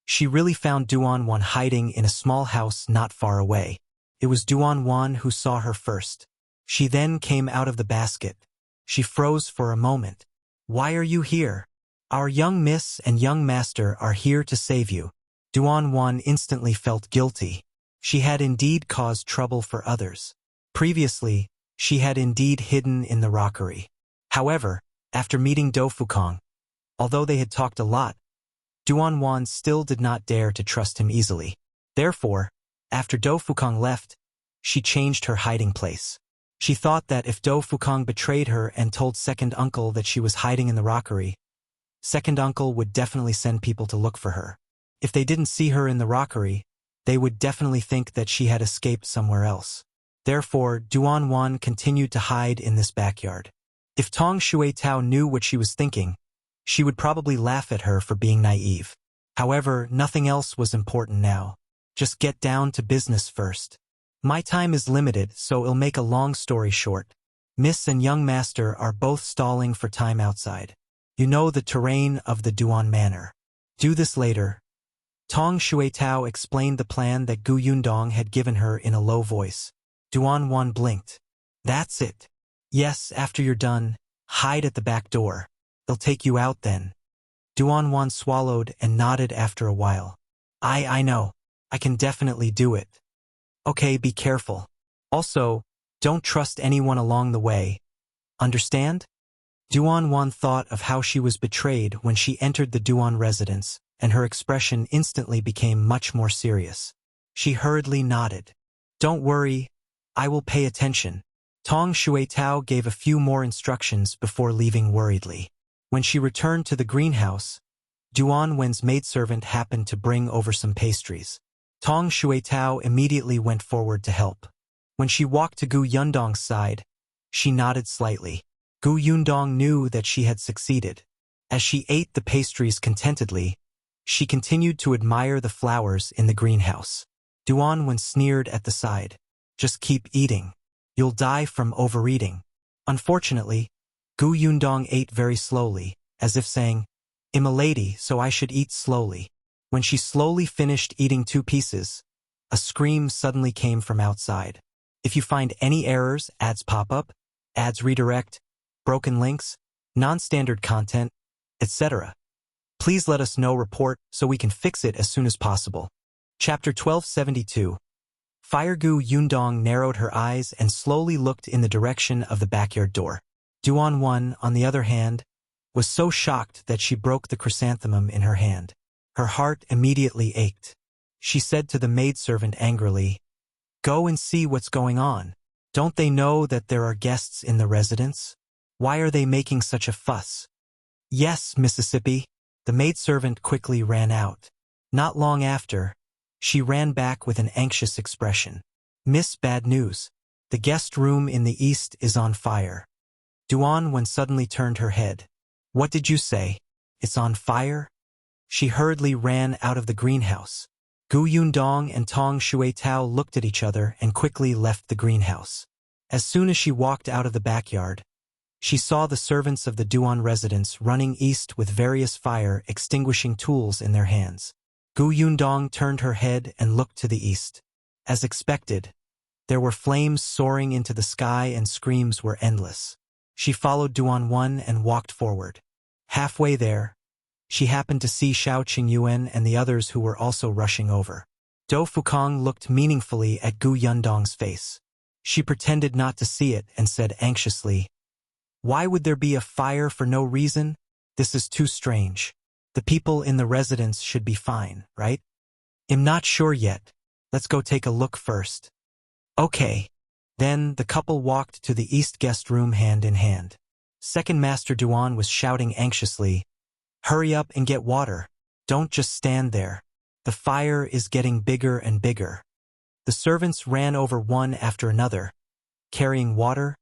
she really found Duan hiding in a small house not far away. It was Duan who saw her first. She then came out of the basket. She froze for a moment. Why are you here? Our young miss and young master are here to save you. Duan instantly felt guilty. She had indeed caused trouble for others. Previously, she had indeed hidden in the rockery. However, after meeting Do Fukong, although they had talked a lot, Duan still did not dare to trust him easily. Therefore, after Do Fukong left, she changed her hiding place. She thought that if Do Fukong betrayed her and told second uncle that she was hiding in the rockery, second uncle would definitely send people to look for her. If they didn't see her in the rockery, they would definitely think that she had escaped somewhere else. Therefore, Duan continued to hide in this backyard. If Tong Shuitao knew what she was thinking, she would probably laugh at her for being naive. However, nothing else was important now. Just get down to business first. My time is limited, so I'll make a long story short. Miss and young master are both stalling for time outside. You know the terrain of the Duan Manor. Do this later. Tong Shuitao explained the plan that Gu Yundong had given her in a low voice. Duan blinked. That's it. Yes, after you're done, hide at the back door. They'll take you out then. Duan swallowed and nodded after a while. I know. I can definitely do it. Okay, be careful. Also, don't trust anyone along the way. Understand? Duan thought of how she was betrayed when she entered the Duan residence, and her expression instantly became much more serious. She hurriedly nodded. Don't worry, I will pay attention. Tong Shuitao gave a few more instructions before leaving worriedly. When she returned to the greenhouse, Duan's maidservant happened to bring over some pastries. Tong Shuitao immediately went forward to help. When she walked to Gu Yundong's side, she nodded slightly. Gu Yundong knew that she had succeeded. As she ate the pastries contentedly, she continued to admire the flowers in the greenhouse. Duan sneered at the side. Just keep eating. You'll die from overeating. Unfortunately, Gu Yundong ate very slowly, as if saying, I'm a lady, so I should eat slowly. When she slowly finished eating 2 pieces, a scream suddenly came from outside. If you find any errors, ads pop up, ads redirect, broken links, non-standard content, etc., please let us know report so we can fix it as soon as possible. Chapter 1272. Fire Gu Yundong narrowed her eyes and slowly looked in the direction of the backyard door. Duan, on the other hand, was so shocked that she broke the chrysanthemum in her hand. Her heart immediately ached. She said to the maidservant angrily, Go and see what's going on. Don't they know that there are guests in the residence? Why are they making such a fuss? Yes, Mississippi. The maidservant quickly ran out. Not long after, she ran back with an anxious expression. Miss, bad news. The guest room in the east is on fire. Duan suddenly turned her head. What did you say? It's on fire? She hurriedly ran out of the greenhouse. Gu Yundong and Tong Shuitao looked at each other and quickly left the greenhouse. As soon as she walked out of the backyard, she saw the servants of the Duan residence running east with various fire extinguishing tools in their hands. Gu Yundong turned her head and looked to the east. As expected, there were flames soaring into the sky and screams were endless. She followed Duan and walked forward. Halfway there, she happened to see Shao Qingyuan and the others who were also rushing over. Do Fukong looked meaningfully at Gu Yundong's face. She pretended not to see it and said anxiously, "Why would there be a fire for no reason? This is too strange. The people in the residence should be fine, right? I'm not sure yet. Let's go take a look first." Okay. Then the couple walked to the east guest room hand in hand. Second Master Duan was shouting anxiously, "Hurry up and get water. Don't just stand there. The fire is getting bigger and bigger." The servants ran over one after another, carrying water,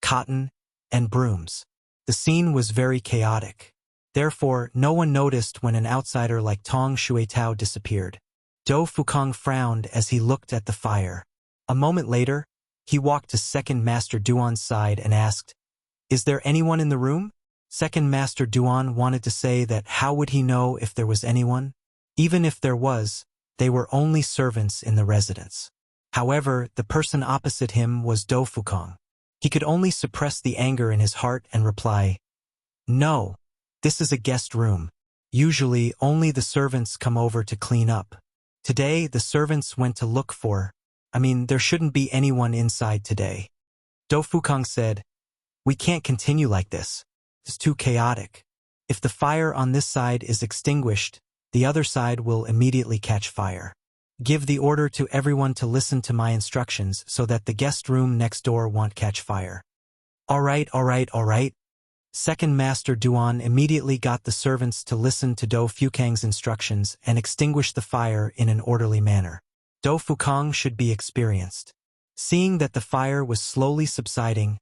cotton, and brooms. The scene was very chaotic. Therefore, no one noticed when an outsider like Tong Xuetao disappeared. Dou Fukong frowned as he looked at the fire. A moment later, he walked to Second Master Duan's side and asked, "Is there anyone in the room?" Second Master Duan wanted to say that how would he know if there was anyone? Even if there was, they were only servants in the residence. However, the person opposite him was Dou Fukong. He could only suppress the anger in his heart and reply, "No, this is a guest room. Usually, only the servants come over to clean up. Today, the servants went to look for. There shouldn't be anyone inside today." Dou Fukong said, "We can't continue like this. It's too chaotic. If the fire on this side is extinguished, the other side will immediately catch fire. Give the order to everyone to listen to my instructions so that the guest room next door won't catch fire." All right. Second Master Duan immediately got the servants to listen to Dou Fukong's instructions and extinguish the fire in an orderly manner. Dou Fukong should be experienced. Seeing that the fire was slowly subsiding,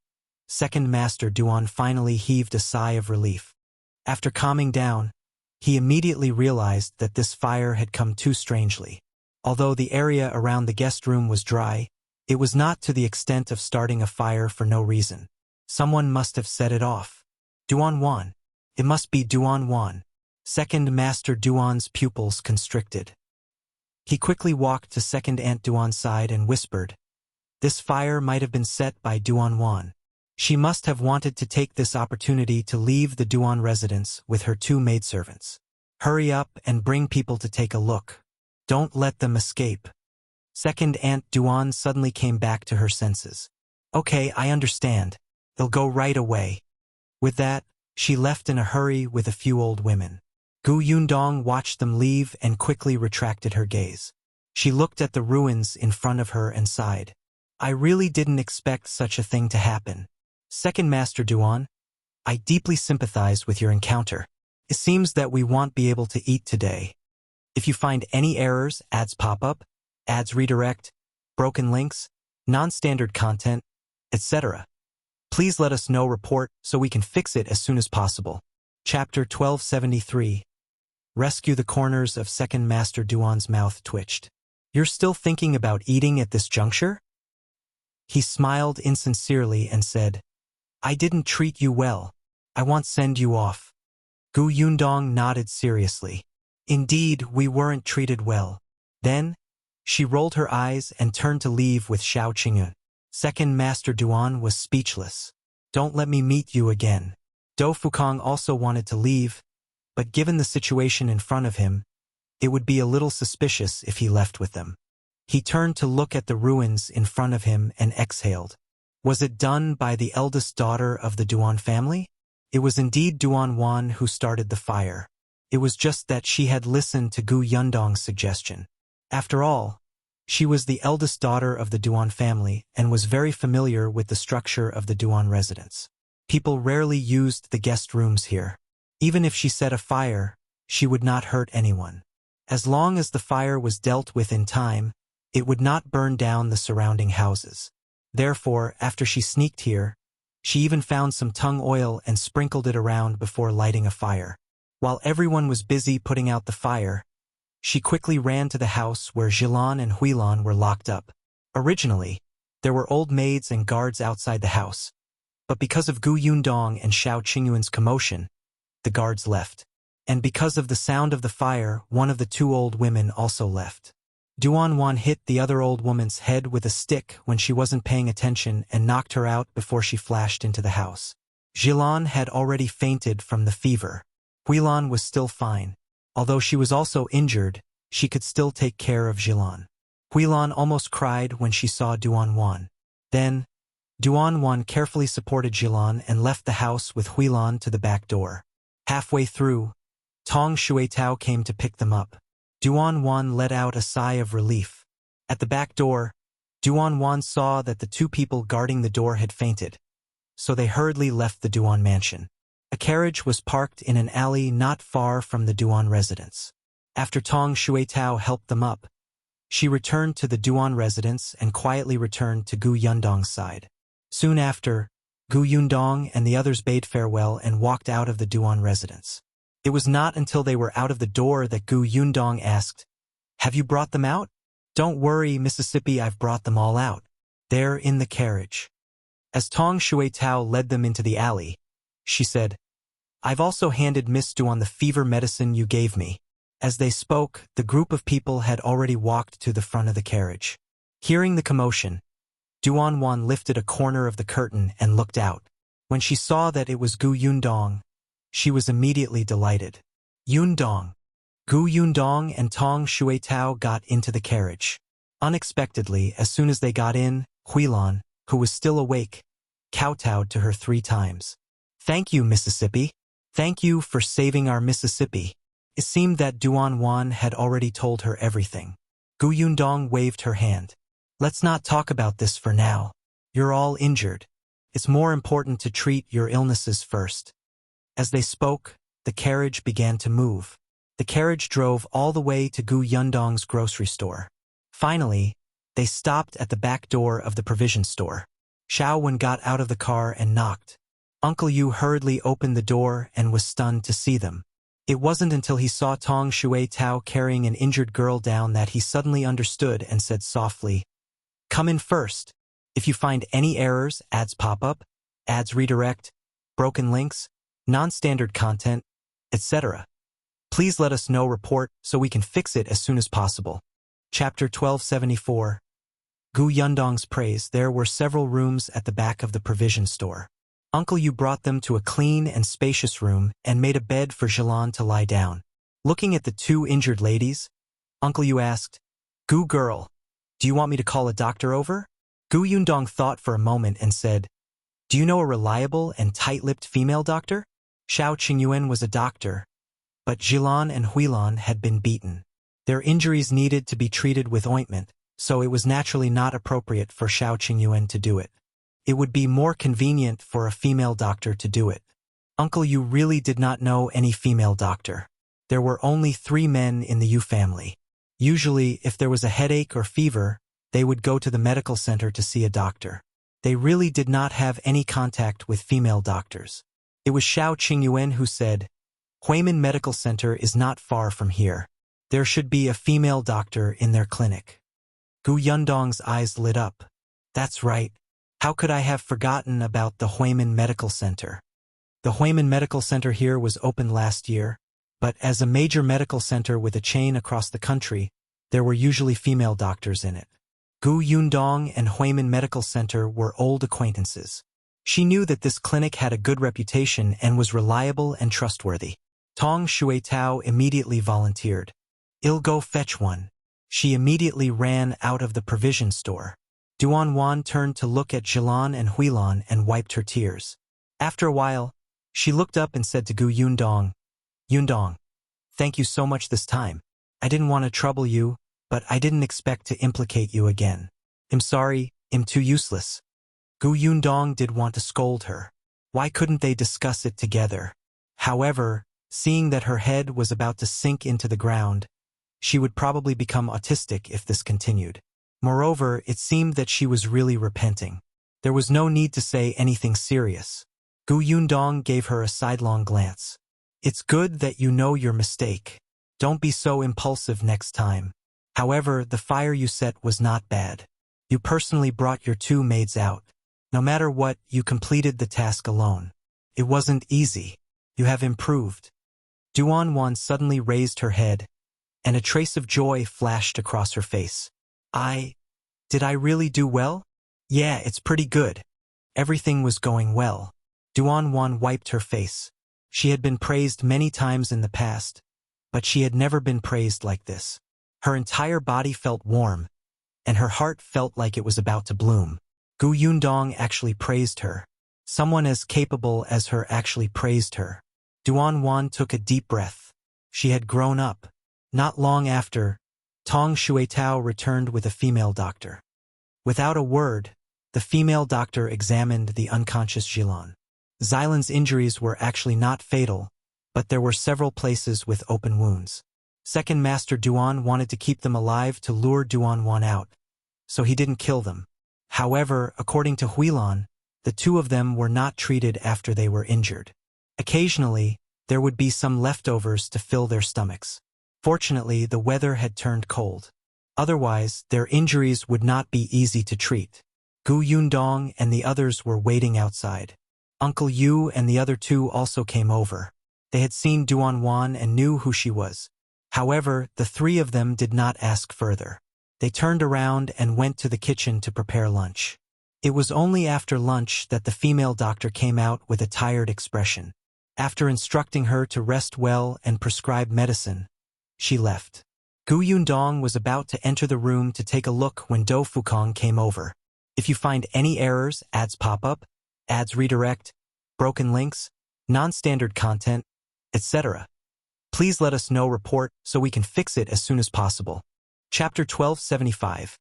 Second Master Duan finally heaved a sigh of relief. After calming down, he immediately realized that this fire had come too strangely. Although the area around the guest room was dry, it was not to the extent of starting a fire for no reason. Someone must have set it off. Duan Wan. It must be Duan Wan. Second Master Duan's pupils constricted. He quickly walked to Second Aunt Duan's side and whispered, "This fire might have been set by Duan Wan. She must have wanted to take this opportunity to leave the Duan residence with her 2 maidservants. Hurry up and bring people to take a look. Don't let them escape." Second Aunt Duan suddenly came back to her senses. "Okay, I understand. They'll go right away." With that, she left in a hurry with a few old women. Yundong watched them leave and quickly retracted her gaze. She looked at the ruins in front of her and sighed. "I really didn't expect such a thing to happen. Second Master Duan, I deeply sympathize with your encounter. It seems that we won't be able to eat today. If you find any errors, ads pop up, ads redirect, broken links, non-standard content, etc., please let us know report so we can fix it as soon as possible." Chapter 1273. Rescue. The corners of Second Master Duan's mouth twitched. "You're still thinking about eating at this juncture?" He smiled insincerely and said, "I didn't treat you well. I won't send you off." Yundong nodded seriously. "Indeed, we weren't treated well." Then, she rolled her eyes and turned to leave with Shao Qingyuan. Second Master Duan was speechless. "Don't let me meet you again." Dou Fukong also wanted to leave, but given the situation in front of him, it would be a little suspicious if he left with them. He turned to look at the ruins in front of him and exhaled. Was it done by the eldest daughter of the Duan family? It was indeed Duan Wan who started the fire. It was just that she had listened to Yundong's suggestion. After all, she was the eldest daughter of the Duan family and was very familiar with the structure of the Duan residence. People rarely used the guest rooms here. Even if she set a fire, she would not hurt anyone. As long as the fire was dealt with in time, it would not burn down the surrounding houses. Therefore, after she sneaked here, she even found some tung oil and sprinkled it around before lighting a fire. While everyone was busy putting out the fire, she quickly ran to the house where Jilan and Huilan were locked up. Originally, there were old maids and guards outside the house, but because of Yundong and Shao Qingyuan's commotion, the guards left. And because of the sound of the fire, one of the 2 old women also left. Duan Wan hit the other old woman's head with a stick when she wasn't paying attention and knocked her out before she flashed into the house. Jilan had already fainted from the fever. Huilan was still fine. Although she was also injured, she could still take care of Jilan. Huilan almost cried when she saw Duan Wan. Then, Duan carefully supported Jilan and left the house with Huilan to the back door. Halfway through, Tong Shuitao came to pick them up. Duan let out a sigh of relief. At the back door, Duan saw that the two people guarding the door had fainted, so they hurriedly left the Duan mansion. A carriage was parked in an alley not far from the Duan residence. After Tong Shuitao helped them up, she returned to the Duan residence and quietly returned to Gu Yundong's side. Soon after, Gu Yundong and the others bade farewell and walked out of the Duan residence. It was not until they were out of the door that Gu Yundong asked, "Have you brought them out?" "Don't worry, Mississippi, I've brought them all out. They're in the carriage." As Tong Shuitao led them into the alley, she said, "I've also handed Miss Duan the fever medicine you gave me." As they spoke, the group of people had already walked to the front of the carriage. Hearing the commotion, Duan lifted a corner of the curtain and looked out. When she saw that it was Gu Yundong, she was immediately delighted. Yundong. Gu Yundong and Tong Shuitao got into the carriage. Unexpectedly, as soon as they got in, Huilan, who was still awake, kowtowed to her 3 times. "Thank you, Mississippi. Thank you for saving our Mississippi." It seemed that Duan had already told her everything. Gu Yundong waved her hand. "Let's not talk about this for now. You're all injured. It's more important to treat your illnesses first." As they spoke, the carriage began to move. The carriage drove all the way to Gu Yundong's grocery store. Finally, they stopped at the back door of the provision store. Shao got out of the car and knocked. Uncle Yu hurriedly opened the door and was stunned to see them. It wasn't until he saw Tong Shuitao carrying an injured girl down that he suddenly understood and said softly, "Come in first. If you find any errors, ads pop up, ads redirect, broken links, non-standard content, etc., please let us know report so we can fix it as soon as possible." Chapter 1274. Gu Yundong's praise. There were several rooms at the back of the provision store. Uncle Yu brought them to a clean and spacious room and made a bed for Jilan to lie down. Looking at the 2 injured ladies, Uncle Yu asked, "Gu girl, do you want me to call a doctor over?" Gu Yundong thought for a moment and said, "Do you know a reliable and tight-lipped female doctor?" Shao Qingyuan was a doctor, but Jilan and Huilan had been beaten. Their injuries needed to be treated with ointment, so it was naturally not appropriate for Shao Qingyuan to do it. It would be more convenient for a female doctor to do it. Uncle Yu really did not know any female doctor. There were only 3 men in the Yu family. Usually, if there was a headache or fever, they would go to the medical center to see a doctor. They really did not have any contact with female doctors. It was Shao Qingyuan who said, "Huimin Medical Center is not far from here. There should be a female doctor in their clinic." Gu Yundong's eyes lit up. "That's right. How could I have forgotten about the Huimin Medical Center?" The Huimin Medical Center here was opened last year, but as a major medical center with a chain across the country, there were usually female doctors in it. Gu Yundong and Huimin Medical Center were old acquaintances. She knew that this clinic had a good reputation and was reliable and trustworthy. Tong Shuitao immediately volunteered. "I'll go fetch one." She immediately ran out of the provision store. Duan turned to look at Jilan and Huilan and wiped her tears. After a while, she looked up and said to Gu Yundong, "Yundong, thank you so much this time. I didn't want to trouble you, but I didn't expect to implicate you again. I'm sorry, I'm too useless." Gu Yundong did want to scold her. Why couldn't they discuss it together? However, seeing that her head was about to sink into the ground, she would probably become autistic if this continued. Moreover, it seemed that she was really repenting. There was no need to say anything serious. Gu Yundong gave her a sidelong glance. "It's good that you know your mistake. Don't be so impulsive next time. However, the fire you set was not bad. You personally brought your 2 maids out. No matter what, you completed the task alone. It wasn't easy. You have improved." Duan suddenly raised her head, and a trace of joy flashed across her face. Did I really do well?" "Yeah, it's pretty good. Everything was going well." Duan wiped her face. She had been praised many times in the past, but she had never been praised like this. Her entire body felt warm, and her heart felt like it was about to bloom. Gu Yundong actually praised her. Someone as capable as her actually praised her. Duan took a deep breath. She had grown up. Not long after, Tong Xuetao returned with a female doctor. Without a word, the female doctor examined the unconscious Xilan. Xilan's injuries were actually not fatal, but there were several places with open wounds. Second Master Duan wanted to keep them alive to lure Duan out, so he didn't kill them. However, according to Huilan, the two of them were not treated after they were injured. Occasionally, there would be some leftovers to fill their stomachs. Fortunately, the weather had turned cold. Otherwise, their injuries would not be easy to treat. Gu Yundong and the others were waiting outside. Uncle Yu and the other two also came over. They had seen Duan and knew who she was. However, the three of them did not ask further. They turned around and went to the kitchen to prepare lunch. It was only after lunch that the female doctor came out with a tired expression. After instructing her to rest well and prescribe medicine, she left. Gu Yundong was about to enter the room to take a look when Dou Fukong came over. If you find any errors, ads pop up, ads redirect, broken links, non-standard content, etc., please let us know report so we can fix it as soon as possible. Chapter 1275.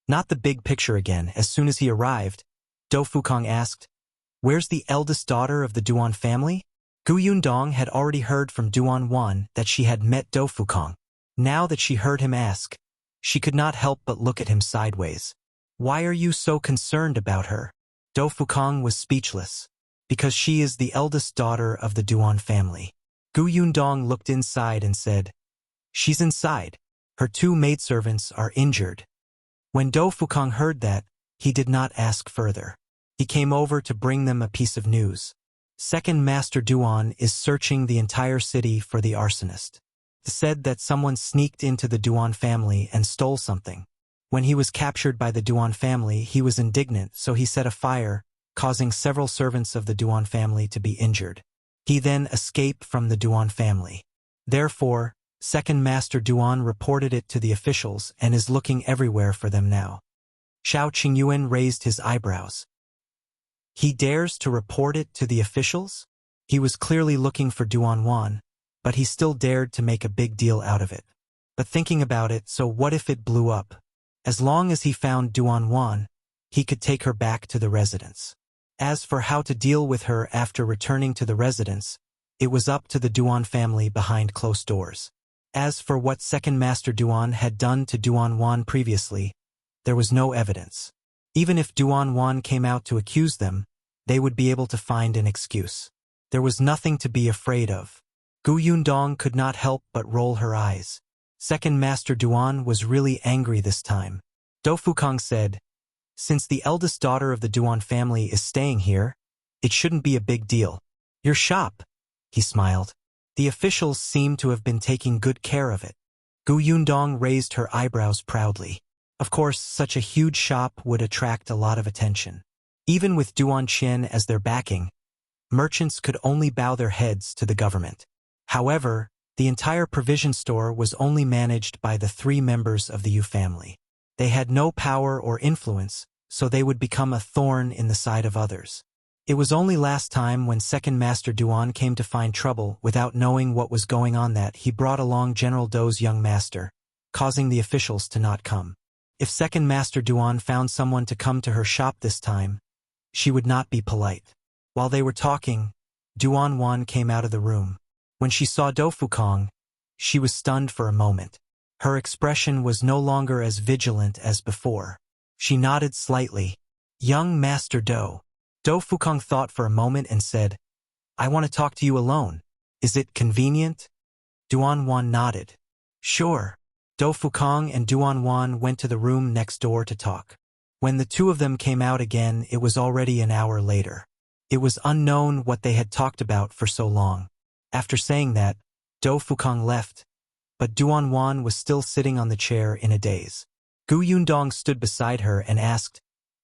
Not the big picture again. As soon as he arrived, Dou Fukong asked, "Where's the eldest daughter of the Duan family?" Gu Yundong had already heard from Duan that she had met Dou Fukong. Now that she heard him ask, she could not help but look at him sideways. "Why are you so concerned about her?" Dou Fukong was speechless. "Because she is the eldest daughter of the Duan family." Gu Yundong looked inside and said, "She's inside. Her two maidservants are injured." When Dou Fukong heard that, he did not ask further. He came over to bring them a piece of news. Second Master Duan is searching the entire city for the arsonist. It said that someone sneaked into the Duan family and stole something. When he was captured by the Duan family, he was indignant, so he set a fire, causing several servants of the Duan family to be injured. He then escaped from the Duan family. Therefore, Second Master Duan reported it to the officials and is looking everywhere for them now. Shao Qingyuan raised his eyebrows. He dares to report it to the officials? He was clearly looking for Duan, but he still dared to make a big deal out of it. But thinking about it, so what if it blew up? As long as he found Duan, he could take her back to the residence. As for how to deal with her after returning to the residence, it was up to the Duan family behind closed doors. As for what Second Master Duan had done to Duan previously, there was no evidence. Even if Duan came out to accuse them, they would be able to find an excuse. There was nothing to be afraid of. Gu Yundong could not help but roll her eyes. Second Master Duan was really angry this time. Dou Fukong said, "Since the eldest daughter of the Duan family is staying here, it shouldn't be a big deal." "Your shop," he smiled. The officials seemed to have been taking good care of it. Gu Yundong raised her eyebrows proudly. Of course, such a huge shop would attract a lot of attention. Even with Duan Qian as their backing, merchants could only bow their heads to the government. However, the entire provision store was only managed by the three members of the Yu family. They had no power or influence, so they would become a thorn in the side of others. It was only last time when Second Master Duan came to find trouble without knowing what was going on that he brought along General Dou's young master, causing the officials to not come. If Second Master Duan found someone to come to her shop this time, she would not be polite. While they were talking, Duan came out of the room. When she saw Dou Fukong, she was stunned for a moment. Her expression was no longer as vigilant as before. She nodded slightly. "Young Master Dou." Dou Fukong thought for a moment and said, "I want to talk to you alone. Is it convenient?" Duan nodded. "Sure." Dou Fukong and Duan went to the room next door to talk. When the two of them came out again, it was already an hour later. It was unknown what they had talked about for so long. After saying that, Dou Fukong left, but Duan was still sitting on the chair in a daze. Gu Yundong stood beside her and asked,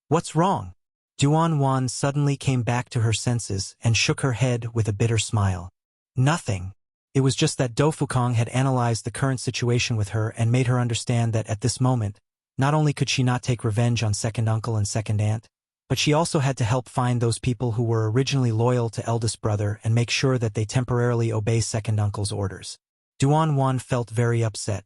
"What's wrong?" Duan suddenly came back to her senses and shook her head with a bitter smile. "Nothing." It was just that Dou Fukong had analyzed the current situation with her and made her understand that at this moment, not only could she not take revenge on second uncle and second aunt, But she also had to help find those people who were originally loyal to eldest brother and make sure that they temporarily obey second uncle's orders. Duan felt very upset.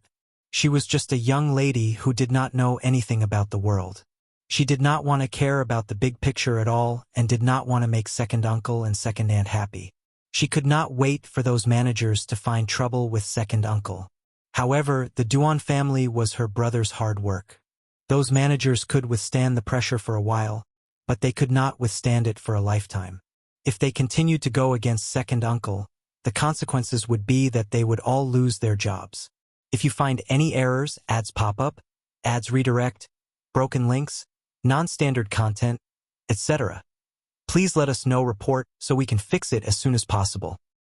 She was just a young lady who did not know anything about the world. She did not want to care about the big picture at all and did not want to make second uncle and second aunt happy. She could not wait for those managers to find trouble with second uncle. However, the Duan family was her brother's hard work. Those managers could withstand the pressure for a while, but they could not withstand it for a lifetime. If they continued to go against second uncle, the consequences would be that they would all lose their jobs. If you find any errors, ads pop up, ads redirect, broken links, non-standard content, etc., please let us know, report so we can fix it as soon as possible.